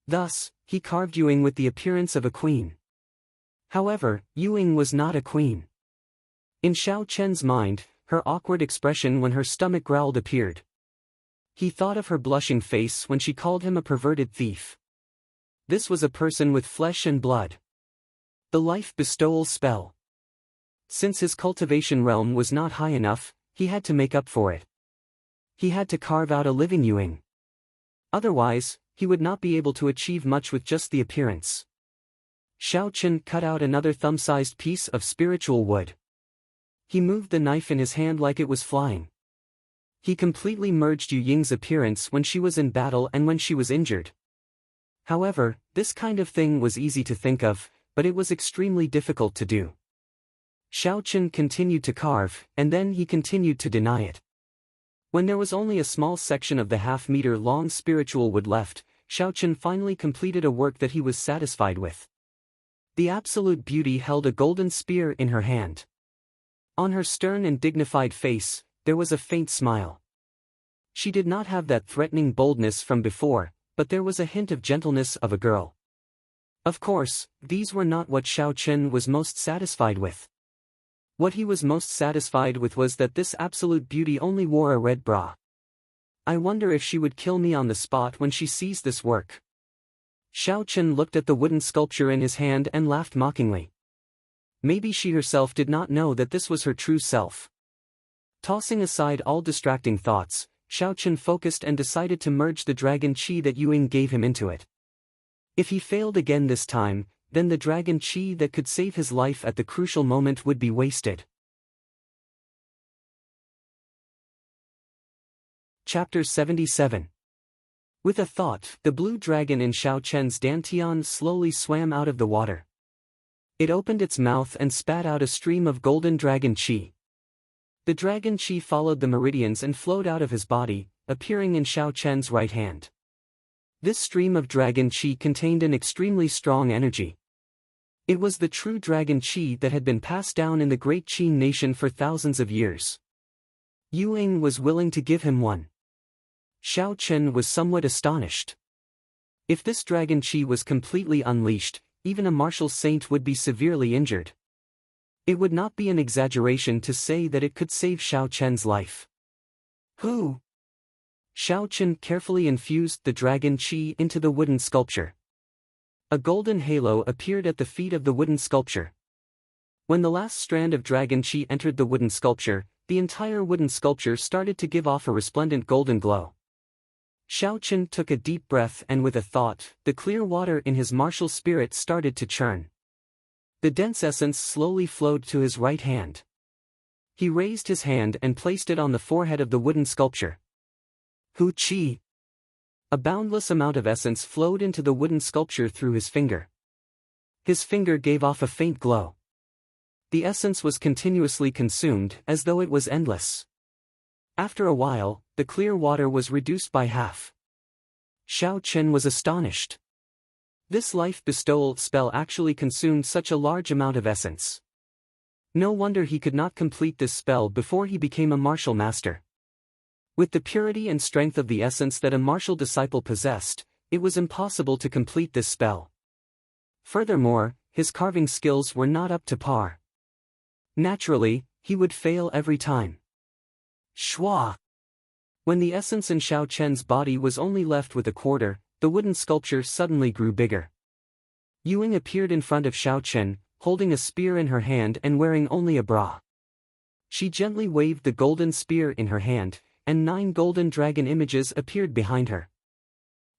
Thus, he carved Yu Ying with the appearance of a queen. However, Yu Ying was not a queen. In Xiao Chen's mind, her awkward expression when her stomach growled appeared. He thought of her blushing face when she called him a perverted thief. This was a person with flesh and blood. The life bestowal spell. Since his cultivation realm was not high enough, he had to make up for it. He had to carve out a living Yu Ying. Otherwise, he would not be able to achieve much with just the appearance. Xiao Chen cut out another thumb-sized piece of spiritual wood. He moved the knife in his hand like it was flying. He completely merged Yu Ying's appearance when she was in battle and when she was injured. However, this kind of thing was easy to think of, but it was extremely difficult to do. Xiao Chen continued to carve, and then he continued to deny it. When there was only a small section of the half-meter-long spiritual wood left, Xiao Chen finally completed a work that he was satisfied with. The absolute beauty held a golden spear in her hand. On her stern and dignified face, there was a faint smile. She did not have that threatening boldness from before, but there was a hint of gentleness of a girl. Of course, these were not what Xiao Chen was most satisfied with. What he was most satisfied with was that this absolute beauty only wore a red bra. I wonder if she would kill me on the spot when she sees this work. Xiao Chen looked at the wooden sculpture in his hand and laughed mockingly. Maybe she herself did not know that this was her true self. Tossing aside all distracting thoughts, Xiao Chen focused and decided to merge the dragon chi that Ying gave him into it. If he failed again this time, then the dragon chi that could save his life at the crucial moment would be wasted. Chapter 77. With a thought, the blue dragon in Xiao Chen's dantian slowly swam out of the water. It opened its mouth and spat out a stream of golden dragon chi. The dragon chi followed the meridians and flowed out of his body, appearing in Xiao Chen's right hand. This stream of dragon chi contained an extremely strong energy. It was the true dragon chi that had been passed down in the great Qin nation for thousands of years. Ying was willing to give him one. Xiao Chen was somewhat astonished. If this dragon chi was completely unleashed, even a martial saint would be severely injured. It would not be an exaggeration to say that it could save Xiao Chen's life. Who? Xiao Chen carefully infused the dragon chi into the wooden sculpture. A golden halo appeared at the feet of the wooden sculpture. When the last strand of dragon chi entered the wooden sculpture, the entire wooden sculpture started to give off a resplendent golden glow. Xiao Chen took a deep breath and with a thought, the clear water in his martial spirit started to churn. The dense essence slowly flowed to his right hand. He raised his hand and placed it on the forehead of the wooden sculpture. Hu Qi. A boundless amount of essence flowed into the wooden sculpture through his finger. His finger gave off a faint glow. The essence was continuously consumed, as though it was endless. After a while, the clear water was reduced by half. Xiao Chen was astonished. This life bestowal spell actually consumed such a large amount of essence. No wonder he could not complete this spell before he became a martial master. With the purity and strength of the essence that a martial disciple possessed, it was impossible to complete this spell. Furthermore, his carving skills were not up to par. Naturally, he would fail every time. Shua! When the essence in Xiao Chen's body was only left with a quarter, the wooden sculpture suddenly grew bigger. Ying appeared in front of Xiao Chen, holding a spear in her hand and wearing only a bra. She gently waved the golden spear in her hand, and 9 golden dragon images appeared behind her.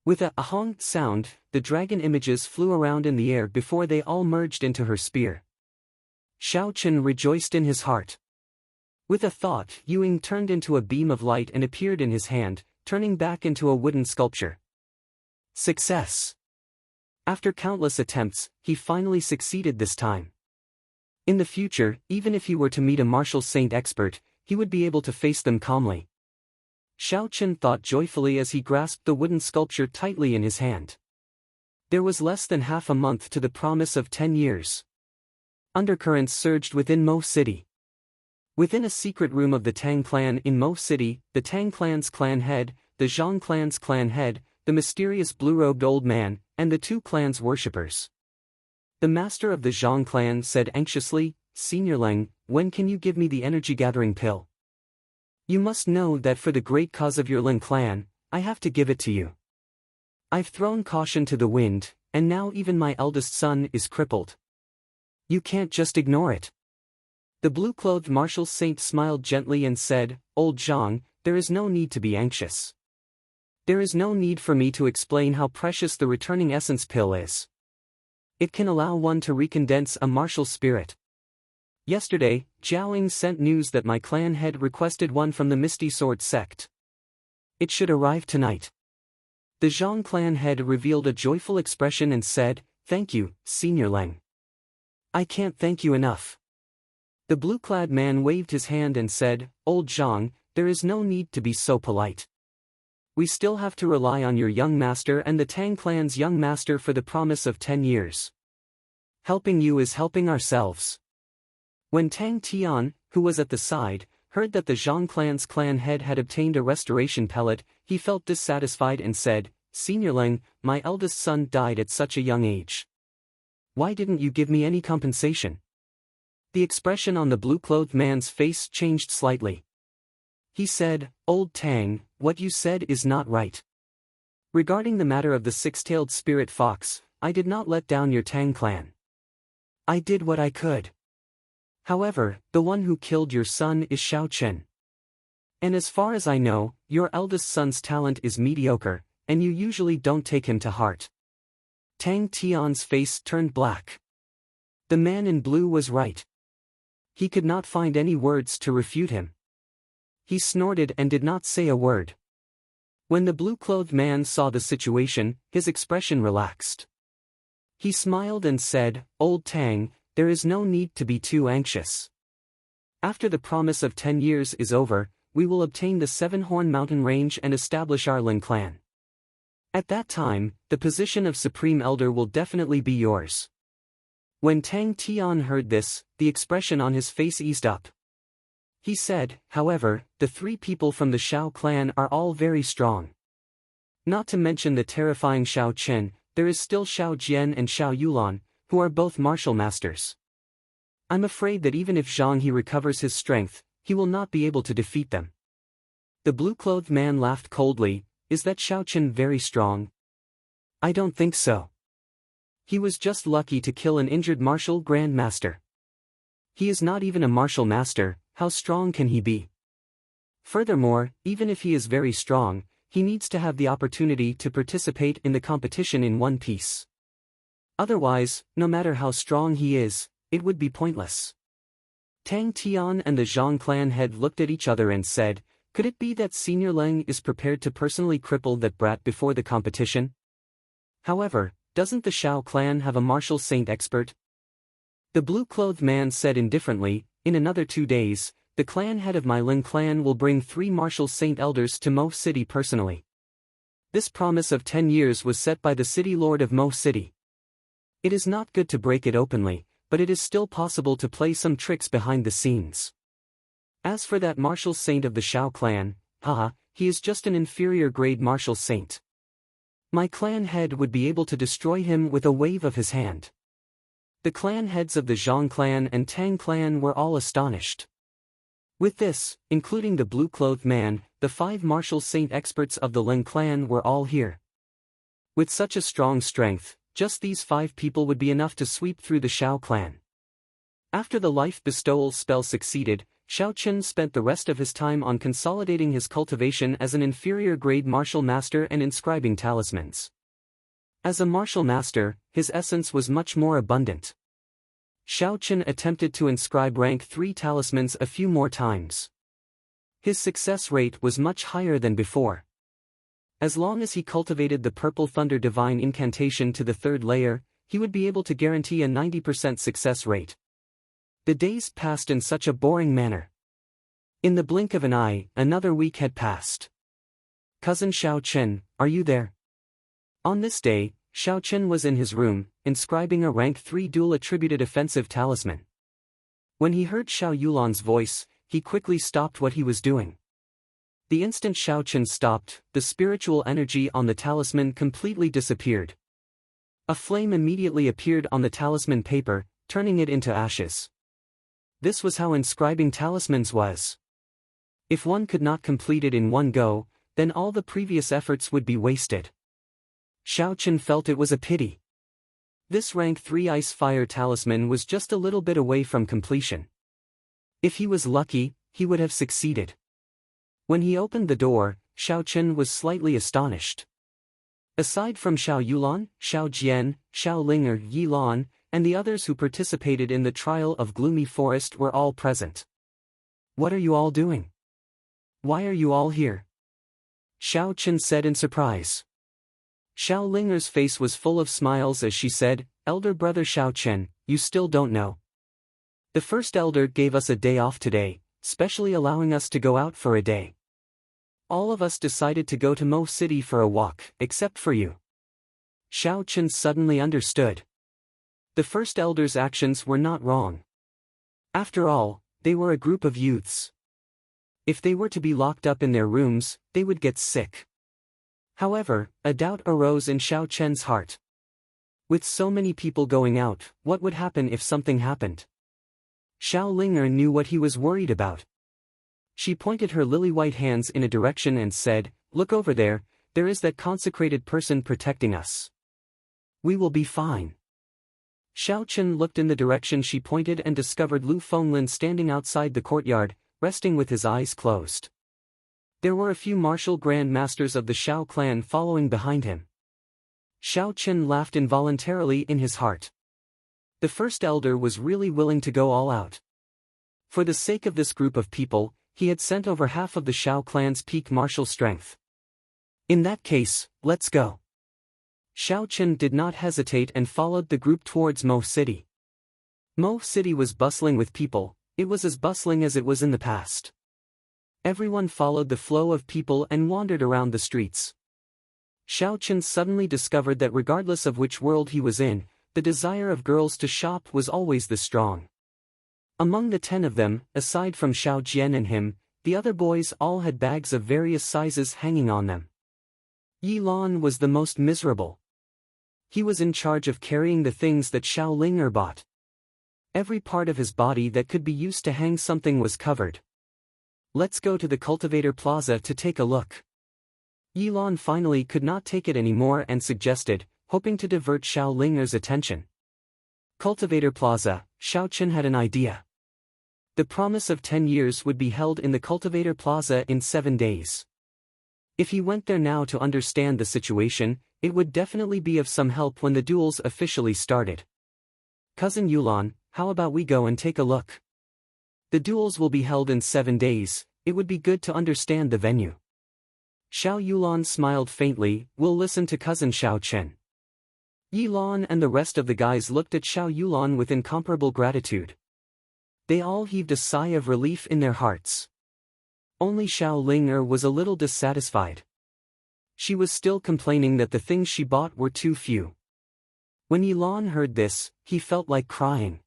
With a ahong sound, the dragon images flew around in the air before they all merged into her spear. Xiao Chen rejoiced in his heart. With a thought, Ying turned into a beam of light and appeared in his hand, turning back into a wooden sculpture. Success! After countless attempts, he finally succeeded this time. In the future, even if he were to meet a martial saint expert, he would be able to face them calmly. Xiao Chen thought joyfully as he grasped the wooden sculpture tightly in his hand. There was less than half a month to the promise of 10 years. Undercurrents surged within Mo City. Within a secret room of the Tang clan in Mo City, the Tang clan's clan head, the Zhang clan's clan head, the mysterious blue-robed old man, and the 2 clans' worshippers. The master of the Zhang clan said anxiously, "Senior Leng, when can you give me the energy-gathering pill? You must know that for the great cause of your Lin clan, I have to give it to you. I've thrown caution to the wind, and now even my eldest son is crippled. You can't just ignore it." The blue-clothed martial saint smiled gently and said, "Old Zhang, there is no need to be anxious. There is no need for me to explain how precious the returning essence pill is. It can allow one to recondense a martial spirit. Yesterday, Jiaoying sent news that my clan head requested one from the Misty Sword sect. It should arrive tonight." The Zhang clan head revealed a joyful expression and said, "Thank you, Senior Leng. I can't thank you enough." The blue-clad man waved his hand and said, "Old Zhang, there is no need to be so polite. We still have to rely on your young master and the Tang clan's young master for the promise of 10 years. Helping you is helping ourselves." When Tang Tian, who was at the side, heard that the Zhang clan's clan head had obtained a restoration pellet, he felt dissatisfied and said, "Senior Leng, my eldest son died at such a young age. Why didn't you give me any compensation?" The expression on the blue-clothed man's face changed slightly. He said, "Old Tang, what you said is not right. Regarding the matter of the 6-tailed spirit fox, I did not let down your Tang clan. I did what I could. However, the one who killed your son is Xiao Chen. And as far as I know, your eldest son's talent is mediocre, and you usually don't take him to heart. Tang Tian's face turned black. The man in blue was right. He could not find any words to refute him. He snorted and did not say a word. When the blue-clothed man saw the situation, his expression relaxed. He smiled and said, "Old Tang, there is no need to be too anxious. After the promise of 10 years is over, we will obtain the Seven-Horn Mountain Range and establish our Lin clan. At that time, the position of Supreme Elder will definitely be yours." When Tang Tian heard this, the expression on his face eased up. He said, "However, the 3 people from the Xiao clan are all very strong. Not to mention the terrifying Xiao Chen, there is still Xiao Jian and Xiao Yulan, who are both martial masters. I'm afraid that even if Zhang He recovers his strength, he will not be able to defeat them." The blue-clothed man laughed coldly. "Is that Xiao Chen very strong?" "I don't think so. He was just lucky to kill an injured martial grand master. He is not even a martial master, how strong can he be? Furthermore, even if he is very strong, he needs to have the opportunity to participate in the competition in one piece. Otherwise, no matter how strong he is, it would be pointless." Tang Tian and the Zhang clan head looked at each other and said, "Could it be that Senior Leng is prepared to personally cripple that brat before the competition? However, doesn't the Xiao clan have a martial saint expert?" The blue-clothed man said indifferently, "In another 2 days, the clan head of my Lin clan will bring 3 martial saint elders to Mo City personally. This promise of 10 years was set by the city lord of Mo City. It is not good to break it openly, but it is still possible to play some tricks behind the scenes. As for that martial saint of the Xiao clan, he is just an inferior grade martial saint. My clan head would be able to destroy him with a wave of his hand." The clan heads of the Zhang clan and Tang clan were all astonished. With this, including the blue-clothed man, the 5 martial saint experts of the Lin clan were all here. With such a strong strength, just these 5 people would be enough to sweep through the Xiao clan. After the life bestowal spell succeeded, Xiao Chen spent the rest of his time on consolidating his cultivation as an inferior-grade martial master and inscribing talismans. As a martial master, his essence was much more abundant. Xiao Chen attempted to inscribe rank 3 talismans a few more times. His success rate was much higher than before. As long as he cultivated the Purple Thunder Divine Incantation to the 3rd layer, he would be able to guarantee a 90% success rate. The days passed in such a boring manner. In the blink of an eye, another week had passed. "Cousin Xiao Chen, are you there?" On this day, Xiao Chen was in his room, inscribing a rank 3 dual-attributed offensive talisman. When he heard Xiao Yulan's voice, he quickly stopped what he was doing. The instant Xiao Chen stopped, the spiritual energy on the talisman completely disappeared. A flame immediately appeared on the talisman paper, turning it into ashes. This was how inscribing talismans was. If one could not complete it in one go, then all the previous efforts would be wasted. Xiao Chen felt it was a pity. This rank 3 ice-fire talisman was just a little bit away from completion. If he was lucky, he would have succeeded. When he opened the door, Xiao Chen was slightly astonished. Aside from Xiao Yulan, Xiao Jian, Xiao Linger, Yi Lan, and the others who participated in the trial of Gloomy Forest were all present. "What are you all doing? Why are you all here?" Xiao Chen said in surprise. Xiao Linger's face was full of smiles as she said, "Elder brother Xiao Chen, you still don't know. The first elder gave us a day off today, specially allowing us to go out for a day. All of us decided to go to Mo City for a walk, except for you." Xiao Chen suddenly understood. The first elder's actions were not wrong. After all, they were a group of youths. If they were to be locked up in their rooms, they would get sick. However, a doubt arose in Xiao Chen's heart. With so many people going out, what would happen if something happened? Xiao Linger knew what he was worried about. She pointed her lily-white hands in a direction and said, "Look over there, there is that consecrated person protecting us. We will be fine." Xiao Chen looked in the direction she pointed and discovered Lu Fenglin standing outside the courtyard, resting with his eyes closed. There were a few martial grand masters of the Xiao clan following behind him. Xiao Chen laughed involuntarily in his heart. The first elder was really willing to go all out. For the sake of this group of people, he had sent over half of the Xiao clan's peak martial strength. In that case, let's go. Xiao Chen did not hesitate and followed the group towards Mo City. Mo City was bustling with people. It was as bustling as it was in the past. Everyone followed the flow of people and wandered around the streets. Xiao Chen suddenly discovered that regardless of which world he was in, the desire of girls to shop was always the strong. Among the 10 of them, aside from Xiao Jian and him, the other boys all had bags of various sizes hanging on them. Yi Lan was the most miserable. He was in charge of carrying the things that Xiao Ling bought. Every part of his body that could be used to hang something was covered. Let's go to the Cultivator Plaza to take a look. Yi Lan finally could not take it anymore and suggested, hoping to divert Xiao Ling's attention. Cultivator Plaza, Xiao Chen had an idea. The promise of 10 years would be held in the Cultivator Plaza in 7 days. If he went there now to understand the situation, it would definitely be of some help when the duels officially started. Cousin Yulan, how about we go and take a look? The duels will be held in 7 days, it would be good to understand the venue. Xiao Yulan smiled faintly, we'll listen to cousin Xiao Chen. Yi Lan and the rest of the guys looked at Xiao Yulan with incomparable gratitude. They all heaved a sigh of relief in their hearts. Only Xiao Ling was a little dissatisfied. She was still complaining that the things she bought were too few. When Yi Lan heard this, he felt like crying.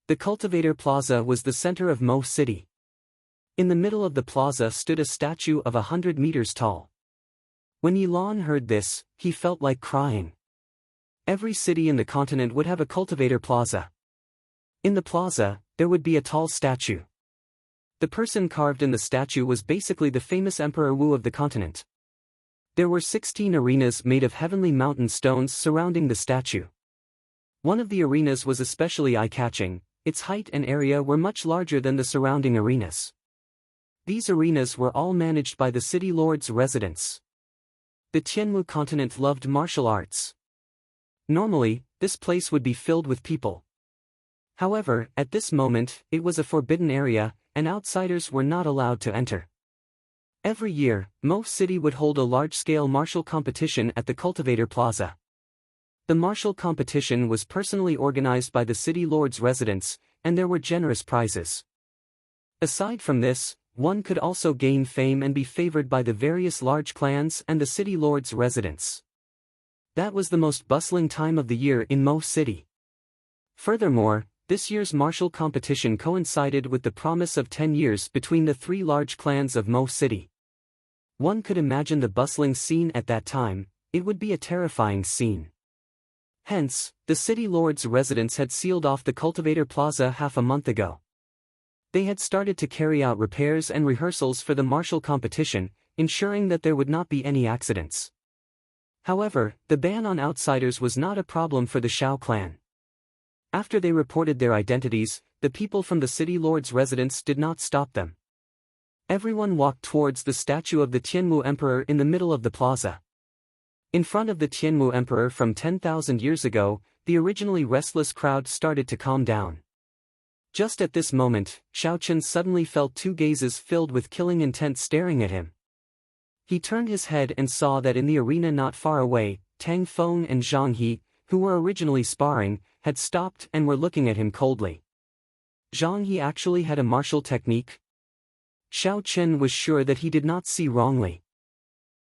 The Cultivator Plaza was the center of Mo City. In the middle of the plaza stood a statue of 100 meters tall. When Yi Lan heard this, he felt like crying. Every city in the continent would have a Cultivator Plaza. In the plaza, there would be a tall statue. The person carved in the statue was basically the famous Emperor Wu of the continent. There were 16 arenas made of heavenly mountain stones surrounding the statue. One of the arenas was especially eye-catching, its height and area were much larger than the surrounding arenas. These arenas were all managed by the city lord's residents. The Tianmu continent loved martial arts. Normally, this place would be filled with people. However, at this moment, it was a forbidden area, and outsiders were not allowed to enter. Every year, Mo City would hold a large-scale martial competition at the Cultivator Plaza. The martial competition was personally organized by the city lord's residents, and there were generous prizes. Aside from this, one could also gain fame and be favored by the various large clans and the city lord's residents. That was the most bustling time of the year in Mo City. Furthermore, this year's martial competition coincided with the promise of 10 years between the 3 large clans of Mo City. One could imagine the bustling scene at that time, it would be a terrifying scene. Hence, the city lord's residents had sealed off the Cultivator Plaza half a month ago. They had started to carry out repairs and rehearsals for the martial competition, ensuring that there would not be any accidents. However, the ban on outsiders was not a problem for the Xiao clan. After they reported their identities, the people from the city lord's residence did not stop them. Everyone walked towards the statue of the Tianmu Emperor in the middle of the plaza. In front of the Tianmu Emperor from 10,000 years ago, the originally restless crowd started to calm down. Just at this moment, Xiao Chen suddenly felt 2 gazes filled with killing intent staring at him. He turned his head and saw that in the arena not far away, Tang Feng and Zhang He, who were originally sparring, had stopped and were looking at him coldly. Zhang He actually had a martial technique? Xiao Chen was sure that he did not see wrongly.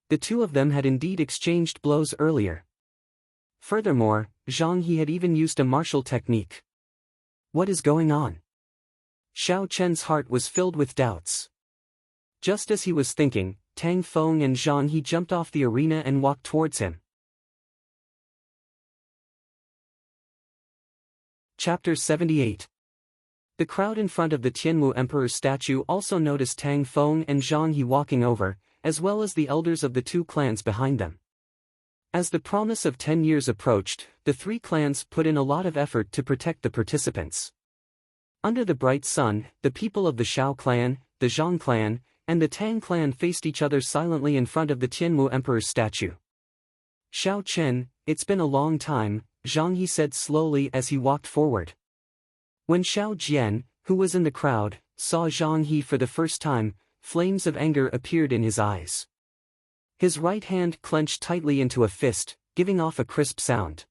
The 2 of them had indeed exchanged blows earlier. Furthermore, Zhang He had even used a martial technique. What is going on? Xiao Chen's heart was filled with doubts. Just as he was thinking, Tang Feng and Zhang He jumped off the arena and walked towards him. Chapter 78. The crowd in front of the Tianmu Emperor's statue also noticed Tang Feng and Zhang He walking over, as well as the elders of the 2 clans behind them. As the promise of 10 years approached, the three clans put in a lot of effort to protect the participants. Under the bright sun, the people of the Shao clan, the Zhang clan, and the Tang clan faced each other silently in front of the Tianmu Emperor's statue. "Shao Chen, it's been a long time," Zhang He said slowly as he walked forward. When Shao Jian, who was in the crowd, saw Zhang He for the first time, flames of anger appeared in his eyes. His right hand clenched tightly into a fist, giving off a crisp sound.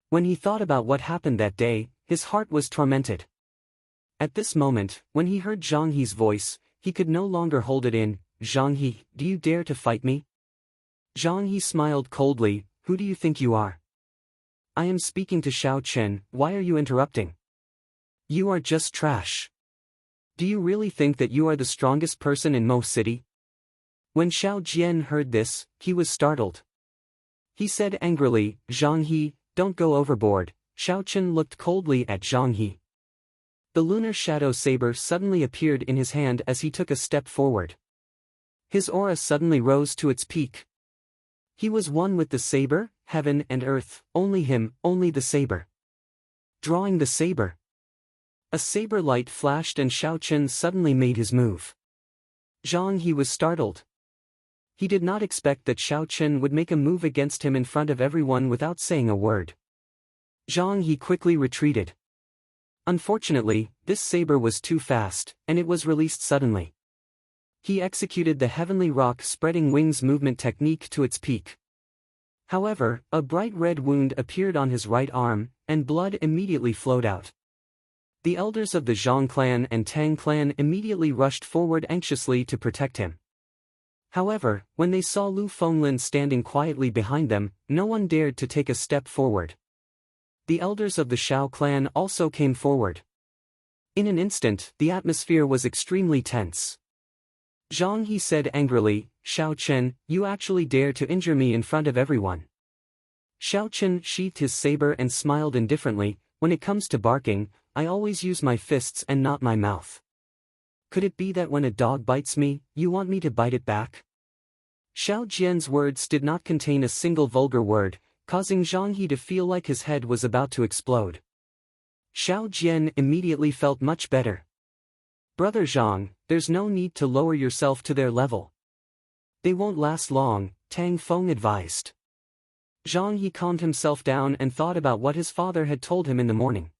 When he thought about what happened that day, his heart was tormented. At this moment, when he heard Zhang He's voice, he could no longer hold it in. "Zhang He, do you dare to fight me?" Zhang He smiled coldly. "Who do you think you are?" "I am speaking to Shao Chen, why are you interrupting?" "You are just trash. Do you really think that you are the strongest person in Mo City?" When Shao Jian heard this, he was startled. He said angrily, "Zhang He, don't go overboard." Shao Chen looked coldly at Zhang He. The lunar shadow saber suddenly appeared in his hand as he took a step forward. His aura suddenly rose to its peak. He was one with the saber, heaven and earth, only him, only the saber. Drawing the saber. A saber light flashed and Shao Chen suddenly made his move. Zhang He was startled. He did not expect that Shao Chen would make a move against him in front of everyone without saying a word. Zhang He quickly retreated. Unfortunately, this saber was too fast, and it was released suddenly. He executed the heavenly rock spreading wings movement technique to its peak. However, a bright red wound appeared on his right arm, and blood immediately flowed out. The elders of the Zhang clan and Tang clan immediately rushed forward anxiously to protect him. However, when they saw Lu Fenglin standing quietly behind them, no one dared to take a step forward. The elders of the Shao clan also came forward. In an instant, the atmosphere was extremely tense. Zhang He said angrily, "Shao Chen, you actually dare to injure me in front of everyone." Shao Chen sheathed his saber and smiled indifferently. "When it comes to barking, I always use my fists and not my mouth. Could it be that when a dog bites me, you want me to bite it back?" Shao Jian's words did not contain a single vulgar word, causing Zhang He to feel like his head was about to explode. Shao Jian immediately felt much better. "Brother Zhang, there's no need to lower yourself to their level. They won't last long," Tang Feng advised. Zhang He calmed himself down and thought about what his father had told him in the morning.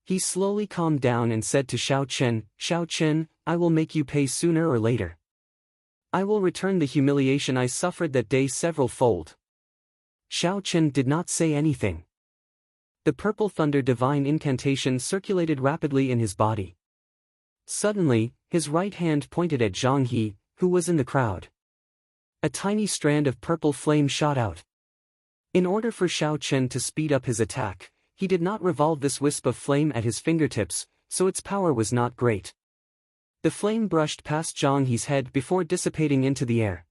He slowly calmed down and said to Shao Chen, "Shao Chen, I will make you pay sooner or later. I will return the humiliation I suffered that day several-fold." Shao Chen did not say anything. The purple thunder divine incantation circulated rapidly in his body. Suddenly, his right hand pointed at Zhang He, who was in the crowd. A tiny strand of purple flame shot out. In order for Shao Chen to speed up his attack, he did not revolve this wisp of flame at his fingertips, so its power was not great. The flame brushed past Zhang He's head before dissipating into the air.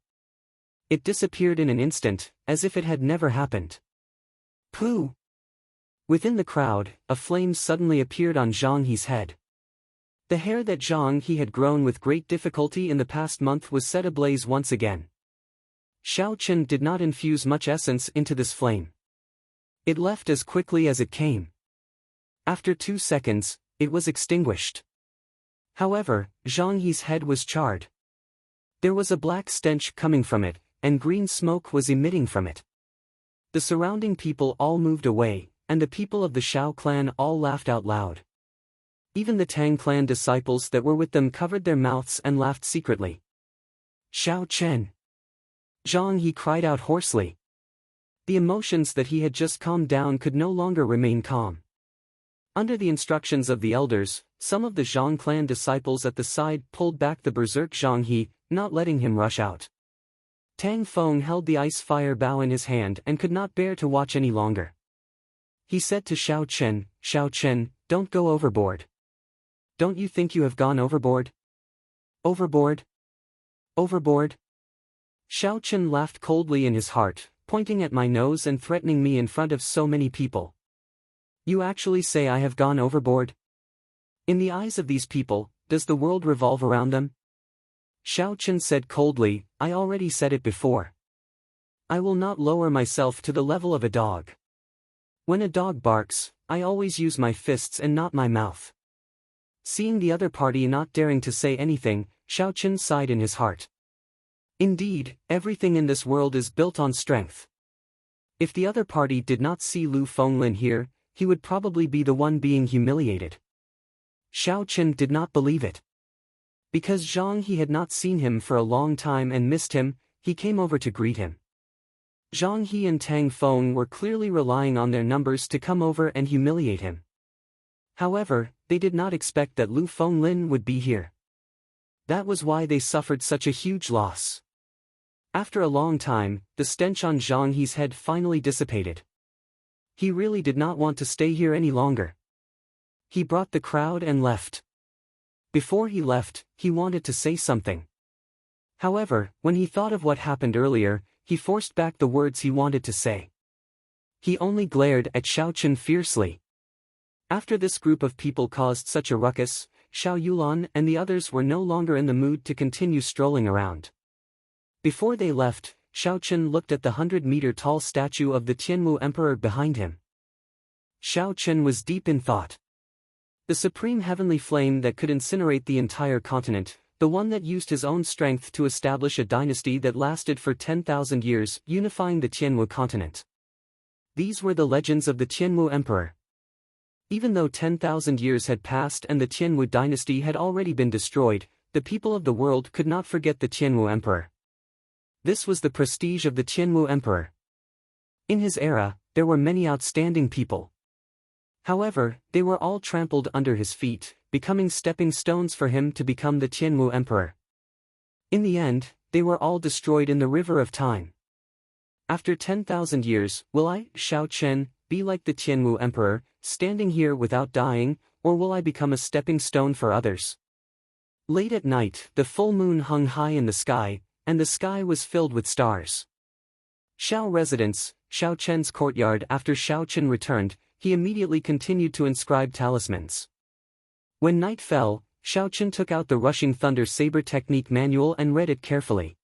It disappeared in an instant, as if it had never happened. Pooh! Within the crowd, a flame suddenly appeared on Zhang He's head. The hair that Zhang He had grown with great difficulty in the past month was set ablaze once again. Shao Chen did not infuse much essence into this flame. It left as quickly as it came. After 2 seconds, it was extinguished. However, Zhang He's head was charred. There was a black stench coming from it, and green smoke was emitting from it. The surrounding people all moved away, and the people of the Shao clan all laughed out loud. Even the Tang clan disciples that were with them covered their mouths and laughed secretly. "Shao Chen!" Zhang He cried out hoarsely. The emotions that he had just calmed down could no longer remain calm. Under the instructions of the elders, some of the Zhang clan disciples at the side pulled back the berserk Zhang He, not letting him rush out. Tang Feng held the ice fire bow in his hand and could not bear to watch any longer. He said to Shao Chen, "Shao Chen, don't go overboard. Don't you think you have gone overboard? Overboard? Overboard?" Shao Chen laughed coldly in his heart, pointing at my nose and threatening me in front of so many people. "You actually say I have gone overboard? In the eyes of these people, does the world revolve around them?" Shao Chen said coldly, "I already said it before." I will not lower myself to the level of a dog. When a dog barks, I always use my fists and not my mouth. Seeing the other party not daring to say anything, Xiao Chen sighed in his heart. Indeed, everything in this world is built on strength. If the other party did not see Lu Fenglin here, he would probably be the one being humiliated. Xiao Chen did not believe it. Because Zhang He had not seen him for a long time and missed him, he came over to greet him. Zhang He and Tang Feng were clearly relying on their numbers to come over and humiliate him. However, they did not expect that Lu Fenglin would be here. That was why they suffered such a huge loss. After a long time, the stench on Zhang He's head finally dissipated. He really did not want to stay here any longer. He brought the crowd and left. Before he left, he wanted to say something. However, when he thought of what happened earlier, he forced back the words he wanted to say. He only glared at Xiao Chen fiercely. After this group of people caused such a ruckus, Xiao Yulan and the others were no longer in the mood to continue strolling around. Before they left, Xiao Chen looked at the 100-meter-tall statue of the Tianwu Emperor behind him. Xiao Chen was deep in thought. The supreme heavenly flame that could incinerate the entire continent, the one that used his own strength to establish a dynasty that lasted for 10,000 years, unifying the Tianwu continent. These were the legends of the Tianwu Emperor. Even though 10,000 years had passed and the Tianwu dynasty had already been destroyed, the people of the world could not forget the Tianwu Emperor. This was the prestige of the Tianwu Emperor. In his era, there were many outstanding people. However, they were all trampled under his feet, becoming stepping stones for him to become the Tianwu Emperor. In the end, they were all destroyed in the river of time. After 10,000 years, will I, Xiao Chen, be like the Tianwu Emperor, standing here without dying, or will I become a stepping stone for others? Late at night, the full moon hung high in the sky, and the sky was filled with stars. Xiao Residence, Xiao Chen's courtyard. After Xiao Chen returned, he immediately continued to inscribe talismans. When night fell, Xiao Chen took out the Rushing Thunder Saber Technique manual and read it carefully.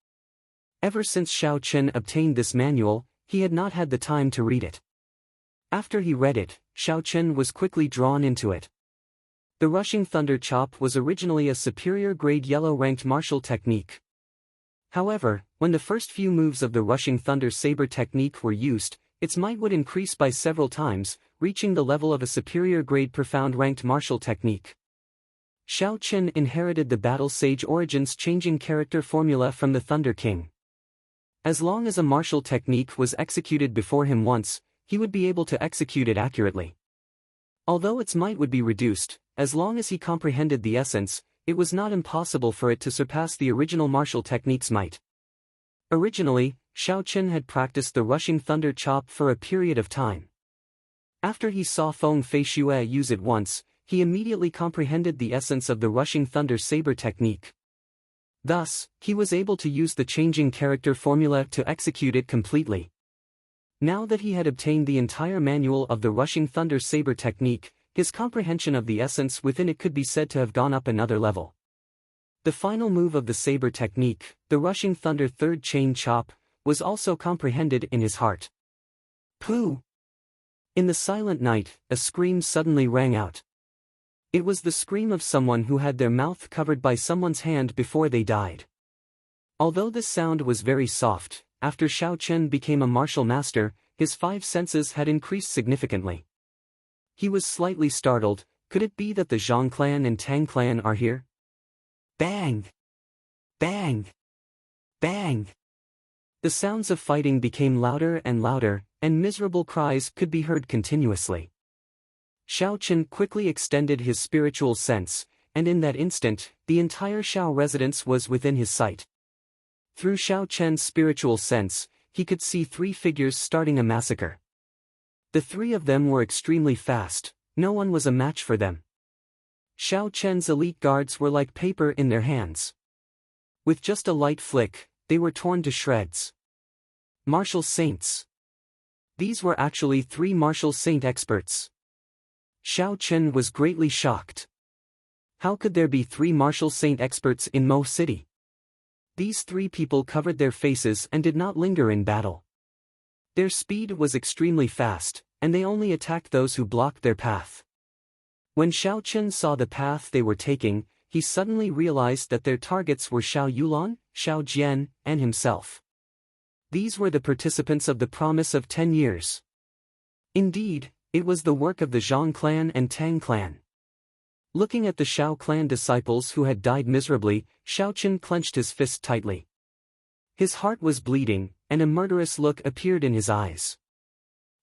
Ever since Xiao Chen obtained this manual, he had not had the time to read it. After he read it, Xiao Chen was quickly drawn into it. The Rushing Thunder Chop was originally a superior grade yellow-ranked martial technique. However, when the first few moves of the Rushing Thunder Saber Technique were used, its might would increase by several times, reaching the level of a superior grade profound-ranked martial technique. Xiao Chen inherited the Battle Sage Origins changing character formula from the Thunder King. As long as a martial technique was executed before him once, he would be able to execute it accurately. Although its might would be reduced, as long as he comprehended the essence, it was not impossible for it to surpass the original martial technique's might. Originally, Xiao Chen had practiced the Rushing Thunder Chop for a period of time. After he saw Feng Feishue use it once, he immediately comprehended the essence of the Rushing Thunder Saber technique. Thus, he was able to use the changing character formula to execute it completely. Now that he had obtained the entire manual of the Rushing Thunder Saber technique, his comprehension of the essence within it could be said to have gone up another level. The final move of the Saber technique, the Rushing Thunder Third Chain Chop, was also comprehended in his heart. Pooh! In the silent night, a scream suddenly rang out. It was the scream of someone who had their mouth covered by someone's hand before they died. Although this sound was very soft, after Xiao Chen became a martial master, his 5 senses had increased significantly. He was slightly startled. Could it be that the Zhang clan and Tang clan are here? Bang! Bang! Bang! The sounds of fighting became louder and louder, and miserable cries could be heard continuously. Xiao Chen quickly extended his spiritual sense, and in that instant, the entire Xiao residence was within his sight. Through Xiao Chen's spiritual sense, he could see 3 figures starting a massacre. The 3 of them were extremely fast, no one was a match for them. Xiao Chen's elite guards were like paper in their hands. With just a light flick, they were torn to shreds. Martial saints. These were actually 3 martial saint experts. Xiao Chen was greatly shocked. How could there be 3 martial saint experts in Mo City? These 3 people covered their faces and did not linger in battle. Their speed was extremely fast, and they only attacked those who blocked their path. When Xiao Chen saw the path they were taking, he suddenly realized that their targets were Xiao Yulan, Xiao Jian, and himself. These were the participants of the Promise of 10 Years. Indeed, it was the work of the Zhang clan and Tang clan. Looking at the Xiao clan disciples who had died miserably, Xiao Chen clenched his fist tightly. His heart was bleeding, and a murderous look appeared in his eyes.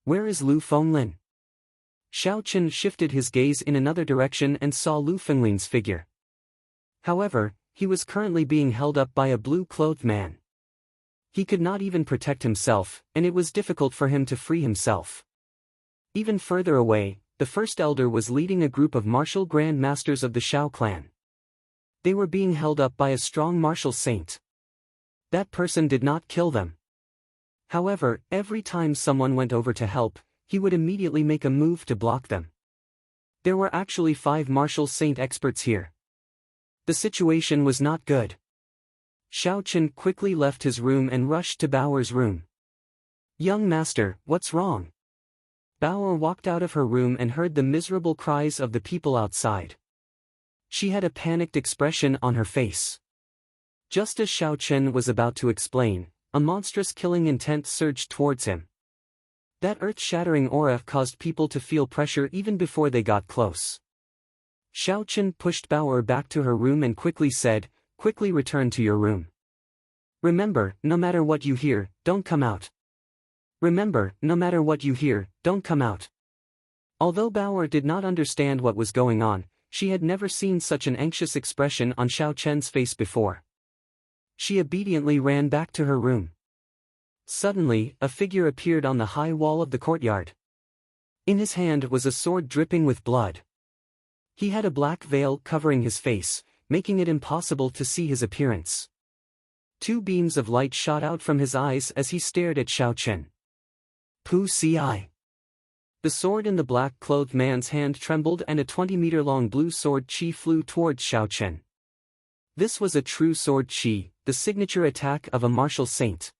Where is Lu Fenglin? Xiao Chen shifted his gaze in another direction and saw Lu Fenglin's figure. However, he was currently being held up by a blue-clothed man. He could not even protect himself, and it was difficult for him to free himself. Even further away, the first elder was leading a group of martial grand masters of the Xiao clan. They were being held up by a strong martial saint. That person did not kill them. However, every time someone went over to help, he would immediately make a move to block them. There were actually 5 martial saint experts here. The situation was not good. Xiao Chen quickly left his room and rushed to Bao'er's room. Young master, what's wrong? Bao'er walked out of her room and heard the miserable cries of the people outside. She had a panicked expression on her face. Just as Xiao Chen was about to explain, a monstrous killing intent surged towards him. That earth-shattering aura caused people to feel pressure even before they got close. Xiao Chen pushed Bao'er back to her room and quickly said, "Quickly return to your room. Remember, no matter what you hear, don't come out. Remember, no matter what you hear, don't come out." Although Bao'er did not understand what was going on, she had never seen such an anxious expression on Xiao Chen's face before. She obediently ran back to her room. Suddenly, a figure appeared on the high wall of the courtyard. In his hand was a sword dripping with blood. He had a black veil covering his face, making it impossible to see his appearance. 2 beams of light shot out from his eyes as he stared at Xiao Chen. Pu Ci. The sword in the black-clothed man's hand trembled and a 20-meter-long blue sword chi flew towards Xiao Chen. This was a true sword chi, the signature attack of a martial saint.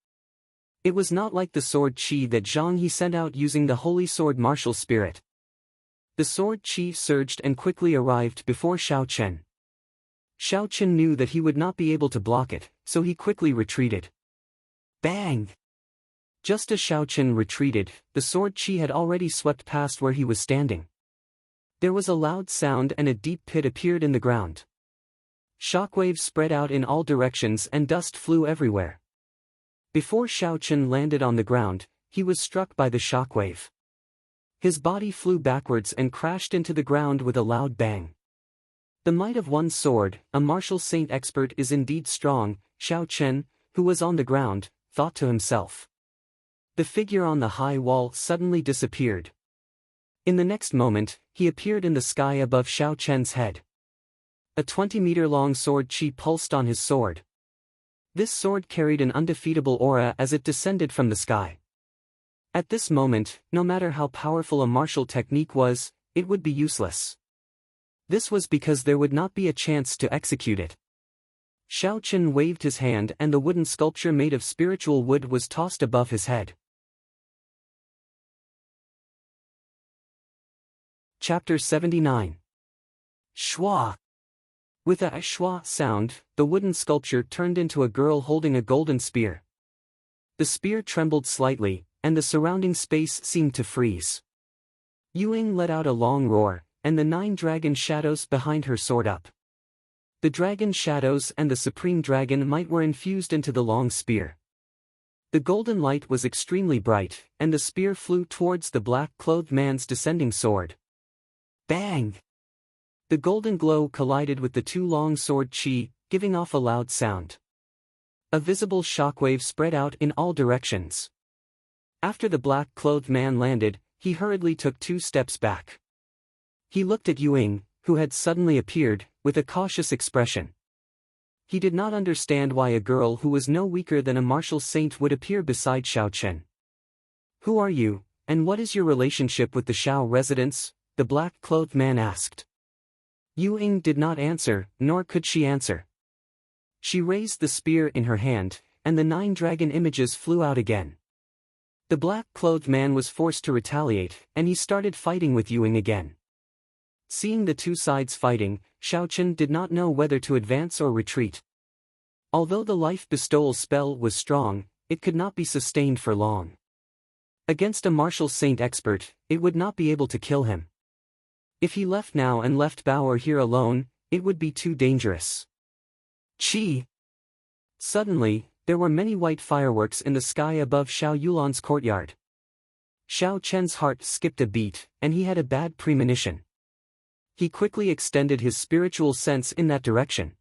It was not like the sword chi that Zhang He sent out using the holy sword martial spirit. The sword chi surged and quickly arrived before Xiao Chen. Xiao Chen knew that he would not be able to block it, so he quickly retreated. Bang! Just as Xiao Chen retreated, the sword chi had already swept past where he was standing. There was a loud sound and a deep pit appeared in the ground. Shockwaves spread out in all directions and dust flew everywhere. Before Xiao Chen landed on the ground, he was struck by the shockwave. His body flew backwards and crashed into the ground with a loud bang. The might of one sword, a martial saint expert is indeed strong, Xiao Chen, who was on the ground, thought to himself. The figure on the high wall suddenly disappeared. In the next moment, he appeared in the sky above Xiao Chen's head. A 20-meter-long sword chi pulsed on his sword. This sword carried an undefeatable aura as it descended from the sky. At this moment, no matter how powerful a martial technique was, it would be useless. This was because there would not be a chance to execute it. Xiao Chen waved his hand and the wooden sculpture made of spiritual wood was tossed above his head. Chapter 79. Shua. With a shua sound, the wooden sculpture turned into a girl holding a golden spear. The spear trembled slightly, and the surrounding space seemed to freeze. Yuing let out a long roar, and the 9 dragon shadows behind her soared up. The dragon shadows and the supreme dragon might were infused into the long spear. The golden light was extremely bright, and the spear flew towards the black-clothed man's descending sword. Bang! The golden glow collided with the 2 long sword chi, giving off a loud sound. A visible shockwave spread out in all directions. After the black-clothed man landed, he hurriedly took 2 steps back. He looked at Yuing, who had suddenly appeared, with a cautious expression. He did not understand why a girl who was no weaker than a martial saint would appear beside Xiao Chen. "Who are you, and what is your relationship with the Xiao residents?" the black-clothed man asked. Yuing did not answer, nor could she answer. She raised the spear in her hand, and the 9 dragon images flew out again. The black-clothed man was forced to retaliate, and he started fighting with Yuing again. Seeing the two sides fighting, Xiaochen did not know whether to advance or retreat. Although the life bestowal spell was strong, it could not be sustained for long. Against a martial saint expert, it would not be able to kill him. If he left now and left Bauer here alone, it would be too dangerous. Chi! Suddenly, there were many white fireworks in the sky above Xiao Yulan's courtyard. Xiao Chen's heart skipped a beat, and he had a bad premonition. He quickly extended his spiritual sense in that direction.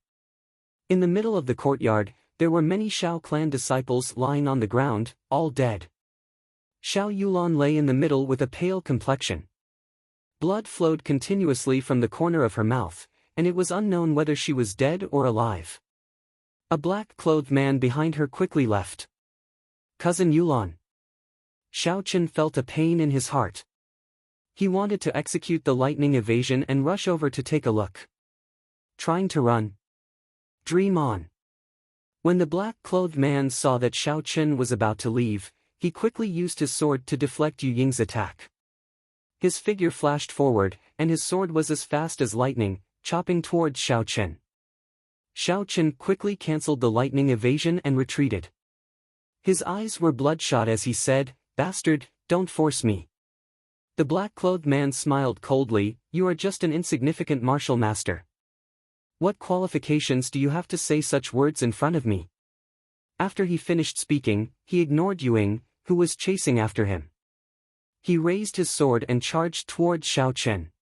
In the middle of the courtyard, there were many Xiao clan disciples lying on the ground, all dead. Xiao Yulan lay in the middle with a pale complexion. Blood flowed continuously from the corner of her mouth, and it was unknown whether she was dead or alive. A black-clothed man behind her quickly left. Cousin Yulan. Xiaochen felt a pain in his heart. He wanted to execute the lightning evasion and rush over to take a look. Trying to run. Dream on. When the black-clothed man saw that Xiaochen was about to leave, he quickly used his sword to deflect Yu Ying's attack. His figure flashed forward, and his sword was as fast as lightning, chopping towards Xiaochen. Xiaochen quickly cancelled the lightning evasion and retreated. His eyes were bloodshot as he said, "Bastard, don't force me." The black-clothed man smiled coldly, "You are just an insignificant martial master. What qualifications do you have to say such words in front of me?" After he finished speaking, he ignored Yuing, who was chasing after him. He raised his sword and charged towards Xiaochen.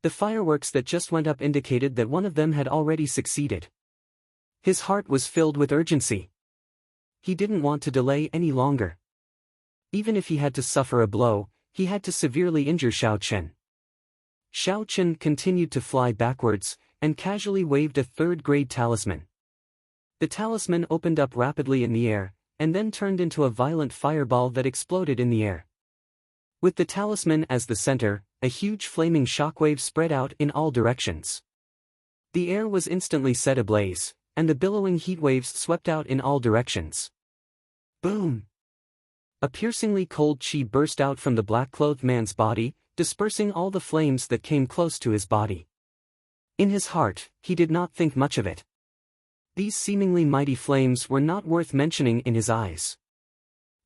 The fireworks that just went up indicated that one of them had already succeeded. His heart was filled with urgency. He didn't want to delay any longer. Even if he had to suffer a blow, he had to severely injure Xiaochen. Xiaochen continued to fly backwards, and casually waved a third-grade talisman. The talisman opened up rapidly in the air, and then turned into a violent fireball that exploded in the air. With the talisman as the center, a huge flaming shockwave spread out in all directions. The air was instantly set ablaze, and the billowing heat waves swept out in all directions. Boom! A piercingly cold chi burst out from the black-clothed man's body, dispersing all the flames that came close to his body. In his heart, he did not think much of it. These seemingly mighty flames were not worth mentioning in his eyes.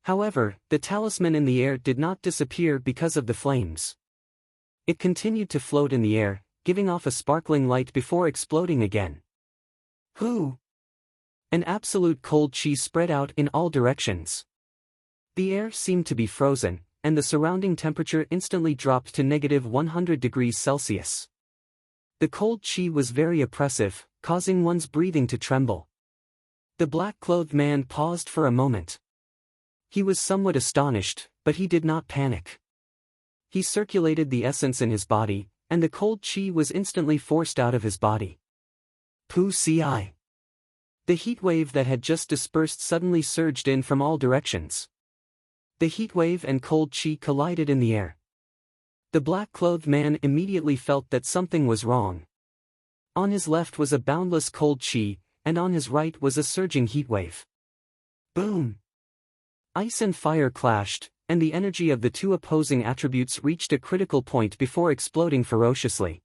However, the talisman in the air did not disappear because of the flames. It continued to float in the air, giving off a sparkling light before exploding again. Hoo! An absolute cold chi spread out in all directions. The air seemed to be frozen, and the surrounding temperature instantly dropped to -100 degrees Celsius. The cold chi was very oppressive, causing one's breathing to tremble. The black-clothed man paused for a moment. He was somewhat astonished, but he did not panic. He circulated the essence in his body, and the cold chi was instantly forced out of his body. Pu ci. The heat wave that had just dispersed suddenly surged in from all directions. The heat wave and cold chi collided in the air. The black-clothed man immediately felt that something was wrong. On his left was a boundless cold chi, and on his right was a surging heat wave. Boom! Ice and fire clashed, and the energy of the two opposing attributes reached a critical point before exploding ferociously.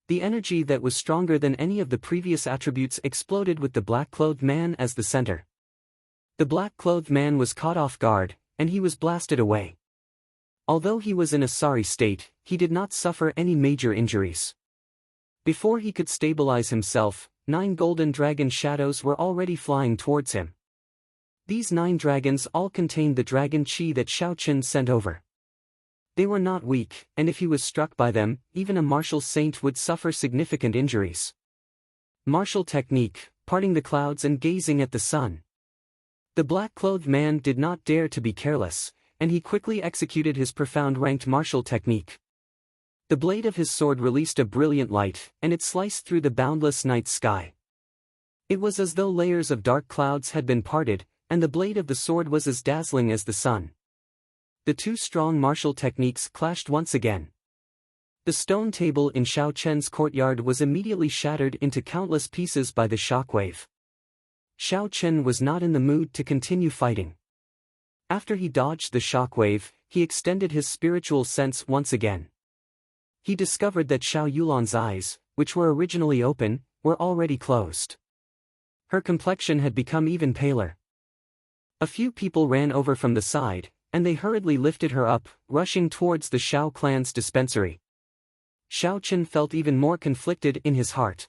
The energy that was stronger than any of the previous attributes exploded with the black-clothed man as the center. The black-clothed man was caught off guard, and he was blasted away. Although he was in a sorry state, he did not suffer any major injuries. Before he could stabilize himself, 9 golden dragon shadows were already flying towards him. These 9 dragons all contained the dragon chi that Xiaochen sent over. They were not weak, and if he was struck by them, even a martial saint would suffer significant injuries. Martial technique, parting the clouds and gazing at the sun. The black-clothed man did not dare to be careless, and he quickly executed his profound ranked martial technique. The blade of his sword released a brilliant light, and it sliced through the boundless night sky. It was as though layers of dark clouds had been parted, and the blade of the sword was as dazzling as the sun. The two strong martial techniques clashed once again. The stone table in Xiaochen's courtyard was immediately shattered into countless pieces by the shockwave. Xiaochen was not in the mood to continue fighting. After he dodged the shockwave, he extended his spiritual sense once again. He discovered that Xiao Yulan's eyes, which were originally open, were already closed. Her complexion had become even paler. A few people ran over from the side, and they hurriedly lifted her up, rushing towards the Xiao clan's dispensary. Xiao Chen felt even more conflicted in his heart.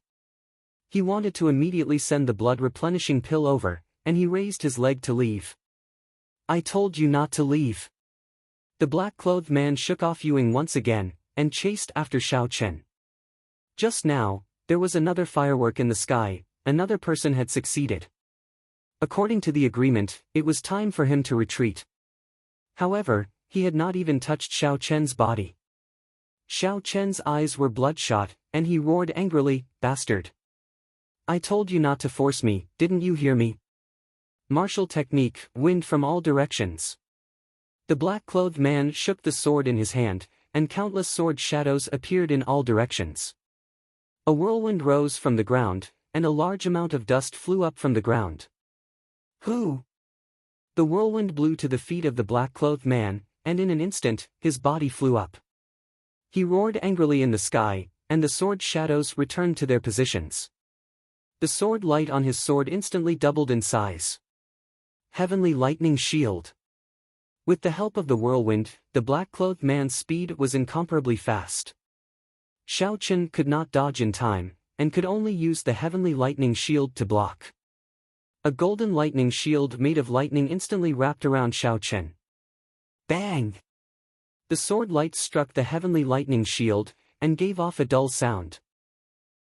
He wanted to immediately send the blood-replenishing pill over, and he raised his leg to leave. "I told you not to leave." The black-clothed man shook off Yuing once again, and chased after Xiao Chen. Just now, there was another firework in the sky, another person had succeeded. According to the agreement, it was time for him to retreat. However, he had not even touched Xiao Chen's body. Xiao Chen's eyes were bloodshot, and he roared angrily, "Bastard! I told you not to force me, didn't you hear me?" Martial technique, wind from all directions. The black-clothed man shook the sword in his hand, and countless sword shadows appeared in all directions. A whirlwind rose from the ground, and a large amount of dust flew up from the ground. "Who?" The whirlwind blew to the feet of the black-clothed man, and in an instant, his body flew up. He roared angrily in the sky, and the sword shadows returned to their positions. The sword light on his sword instantly doubled in size. Heavenly lightning shield. With the help of the whirlwind, the black-clothed man's speed was incomparably fast. Xiao Chen could not dodge in time, and could only use the heavenly lightning shield to block. A golden lightning shield made of lightning instantly wrapped around Xiao Chen. Bang! The sword light struck the heavenly lightning shield, and gave off a dull sound.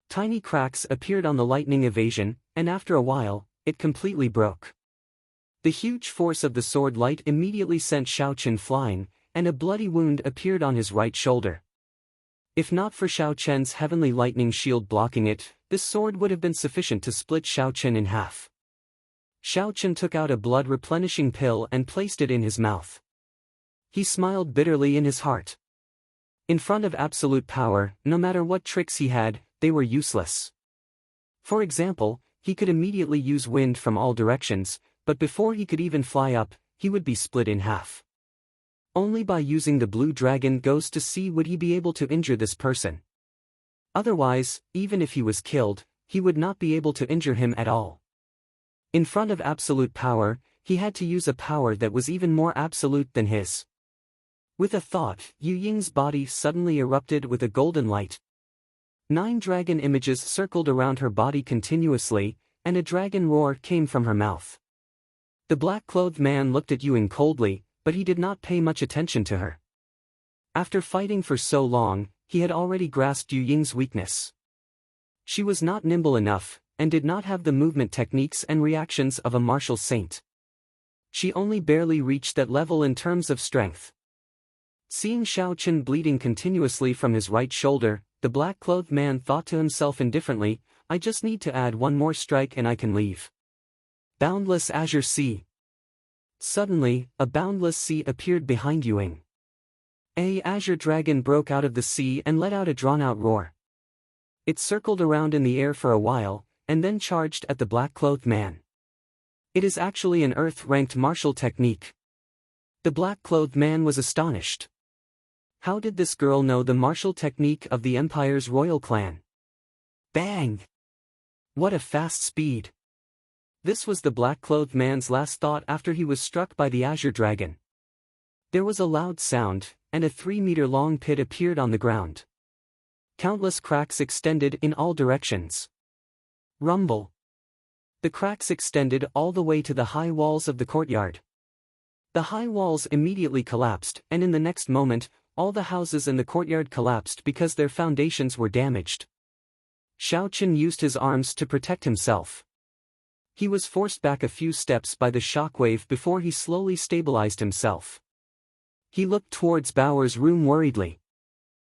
Tiny cracks appeared on the lightning evasion, and after a while, it completely broke. The huge force of the sword light immediately sent Xiao Chen flying, and a bloody wound appeared on his right shoulder. If not for Xiao Chen's heavenly lightning shield blocking it, this sword would have been sufficient to split Xiao Chen in half. Xiao Chen took out a blood-replenishing pill and placed it in his mouth. He smiled bitterly in his heart. In front of absolute power, no matter what tricks he had, they were useless. For example, he could immediately use wind from all directions, but before he could even fly up, he would be split in half. Only by using the blue dragon ghost to see would he be able to injure this person. Otherwise, even if he was killed, he would not be able to injure him at all. In front of absolute power, he had to use a power that was even more absolute than his. With a thought, Yu Ying's body suddenly erupted with a golden light. 9 dragon images circled around her body continuously, and a dragon roar came from her mouth. The black-clothed man looked at Yu Ying coldly, but he did not pay much attention to her. After fighting for so long, he had already grasped Yu Ying's weakness. She was not nimble enough, and did not have the movement techniques and reactions of a martial saint. She only barely reached that level in terms of strength. Seeing Xiao Chen bleeding continuously from his right shoulder, the black-clothed man thought to himself indifferently, "I just need to add one more strike and I can leave." Boundless Azure Sea. Suddenly, a boundless sea appeared behind Yu Ying. A azure dragon broke out of the sea and let out a drawn-out roar. It circled around in the air for a while, and then charged at the black-clothed man. It is actually an earth-ranked martial technique. The black-clothed man was astonished. How did this girl know the martial technique of the Empire's royal clan? Bang! What a fast speed! This was the black-clothed man's last thought after he was struck by the azure dragon. There was a loud sound, and a 3-meter-long pit appeared on the ground. Countless cracks extended in all directions. Rumble. The cracks extended all the way to the high walls of the courtyard. The high walls immediately collapsed, and in the next moment, all the houses in the courtyard collapsed because their foundations were damaged. Xiao Chen used his arms to protect himself. He was forced back a few steps by the shockwave before he slowly stabilized himself. He looked towards Baoer's room worriedly.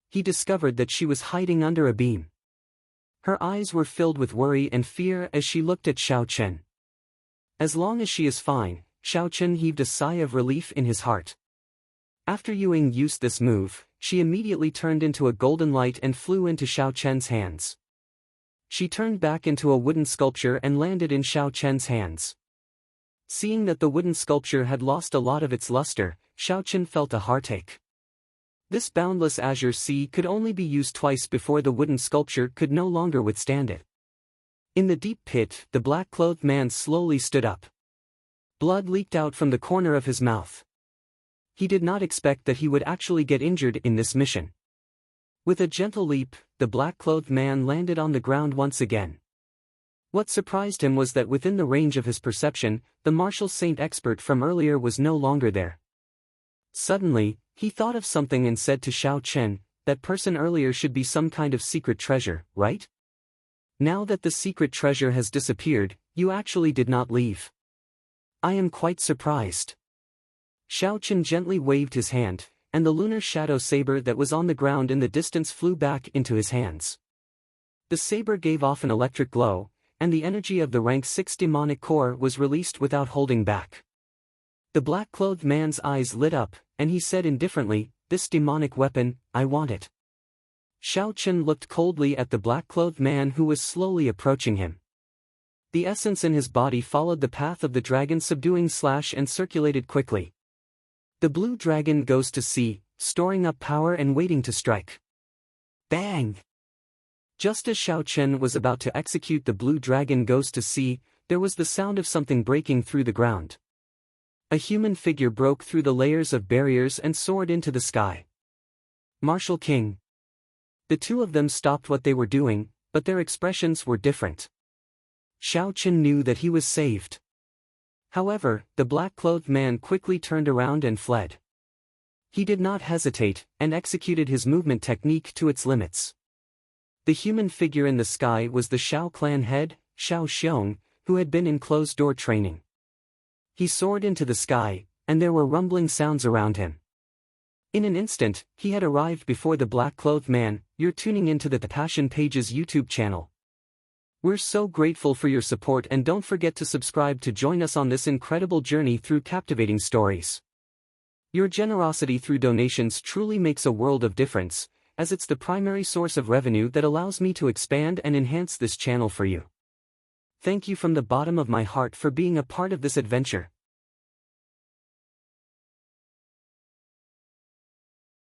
He discovered that she was hiding under a beam. Her eyes were filled with worry and fear as she looked at Xiao Chen. As long as she is fine, Xiao Chen heaved a sigh of relief in his heart. After Yu Ying used this move, she immediately turned into a golden light and flew into Xiao Chen's hands. She turned back into a wooden sculpture and landed in Xiao Chen's hands. Seeing that the wooden sculpture had lost a lot of its luster, Xiaochen felt a heartache. This boundless azure sea could only be used twice before the wooden sculpture could no longer withstand it. In the deep pit, the black-clothed man slowly stood up. Blood leaked out from the corner of his mouth. He did not expect that he would actually get injured in this mission. With a gentle leap, the black-clothed man landed on the ground once again. What surprised him was that within the range of his perception, the martial saint expert from earlier was no longer there. Suddenly, he thought of something and said to Xiao Chen, "That person earlier should be some kind of secret treasure, right? Now that the secret treasure has disappeared, you actually did not leave. I am quite surprised." Xiao Chen gently waved his hand, and the lunar shadow saber that was on the ground in the distance flew back into his hands. The saber gave off an electric glow, and the energy of the rank 6 demonic core was released without holding back. The black-clothed man's eyes lit up, and he said indifferently, "This demonic weapon, I want it." Xiao Chen looked coldly at the black-clothed man who was slowly approaching him. The essence in his body followed the path of the dragon subduing slash and circulated quickly. The blue dragon goes to sea, storing up power and waiting to strike. Bang! Just as Xiao Chen was about to execute the blue dragon goes to sea, there was the sound of something breaking through the ground. A human figure broke through the layers of barriers and soared into the sky. Martial King. The two of them stopped what they were doing, but their expressions were different. Xiao Chen knew that he was saved. However, the black-clothed man quickly turned around and fled. He did not hesitate, and executed his movement technique to its limits. The human figure in the sky was the Shao clan head, Shao Xiong, who had been in closed-door training. He soared into the sky, and there were rumbling sounds around him. In an instant, he had arrived before the black-clothed man. You're tuning into the Passion Pages YouTube channel. We're so grateful for your support, and don't forget to subscribe to join us on this incredible journey through captivating stories. Your generosity through donations truly makes a world of difference, as it's the primary source of revenue that allows me to expand and enhance this channel for you. Thank you from the bottom of my heart for being a part of this adventure.